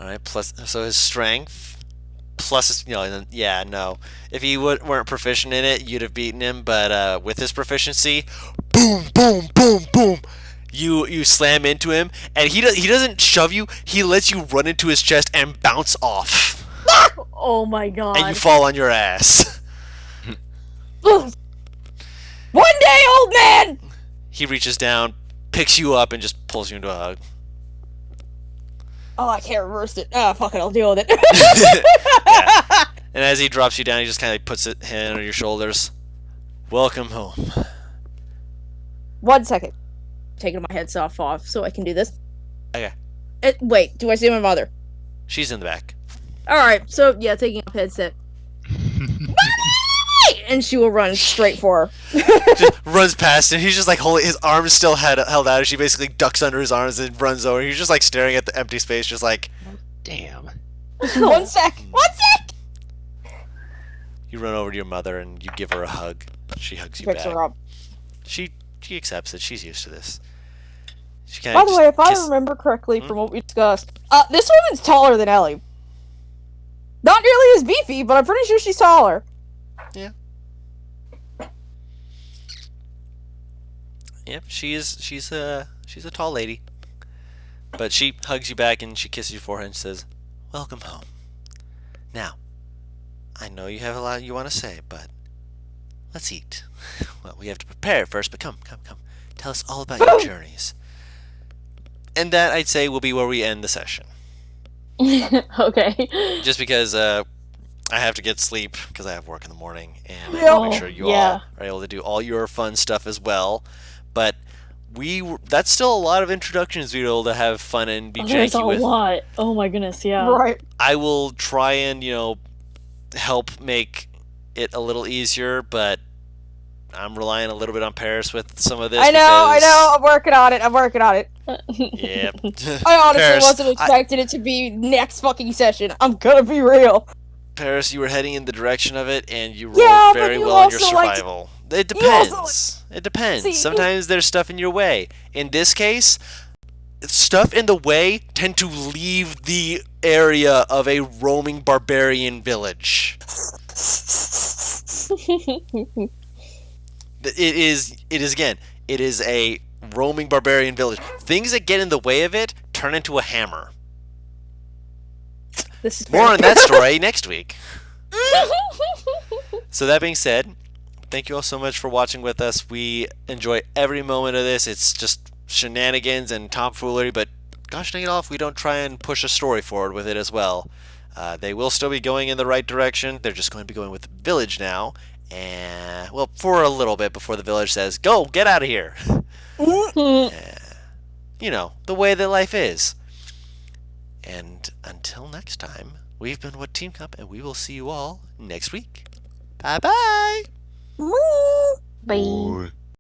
All right. Plus, so his strength plus his, no. If he weren't proficient in it, you'd have beaten him. But with his proficiency, boom, boom, boom, boom. You slam into him, and he doesn't shove you. He lets you run into his chest and bounce off. Oh my god. And you fall on your ass. One day, old man. He reaches down, picks you up, and just pulls you into a hug. Oh, I can't reverse it. Oh, fuck it. I'll deal with it. Yeah. And as he drops you down, he just kind of puts it hand on your shoulders. Welcome home. 1 second. Taking my headset off so I can do this. Okay. Wait, do I see my mother? She's in the back. Alright, so yeah, taking off headset. And she will run straight for her. Just runs past him. He's just like holding his arms still held out. She basically ducks under his arms and runs over. He's just like staring at the empty space, just like, Damn. 1 sec. 1 sec. you run over to your mother and you give her a hug. She hugs you Picks back. her up. She accepts it. She's used to this. She By the way, if I remember correctly from what we discussed, this woman's taller than Ellie. Not nearly as beefy, but I'm pretty sure she's taller. Yeah. Yep, she's a tall lady. But she hugs you back and she kisses your forehead and says, "Welcome home. Now, I know you have a lot you want to say, but let's eat. Well, we have to prepare first, but come. Tell us all about your journeys." And that, I'd say, will be where we end the session. Okay. Just because I have to get sleep because I have work in the morning, and I want to make sure you all are able to do all your fun stuff as well. But that's still a lot of introductions we'd be able to have fun and be There's janky with. a lot. Oh my goodness, yeah. Right. I will try and, help make it a little easier, but I'm relying a little bit on Paris with some of this. I know. I'm working on it. Yep. I honestly Paris, wasn't expecting it to be next fucking session. I'm gonna be real. Paris, you were heading in the direction of it, and you rolled Yeah, but very you well on your also liked- survival. It you also depends. It depends. See, Sometimes there's stuff in your way. In this case, stuff in the way tend to leave the area of a roaming barbarian village. It is a roaming barbarian village. Things that get in the way of it turn into a hammer. This is More on that story next week. So that being said, thank you all so much for watching with us. We enjoy every moment of this. It's just shenanigans and tomfoolery, but gosh dang it all if we don't try and push a story forward with it as well. They will still be going in the right direction. They're just going to be going with the village now. And, well, for a little bit before the village says, "Go, get out of here." The way that life is. And until next time, we've been WhatTeamComp, and we will see you all next week. Bye-bye! Bye. Boy.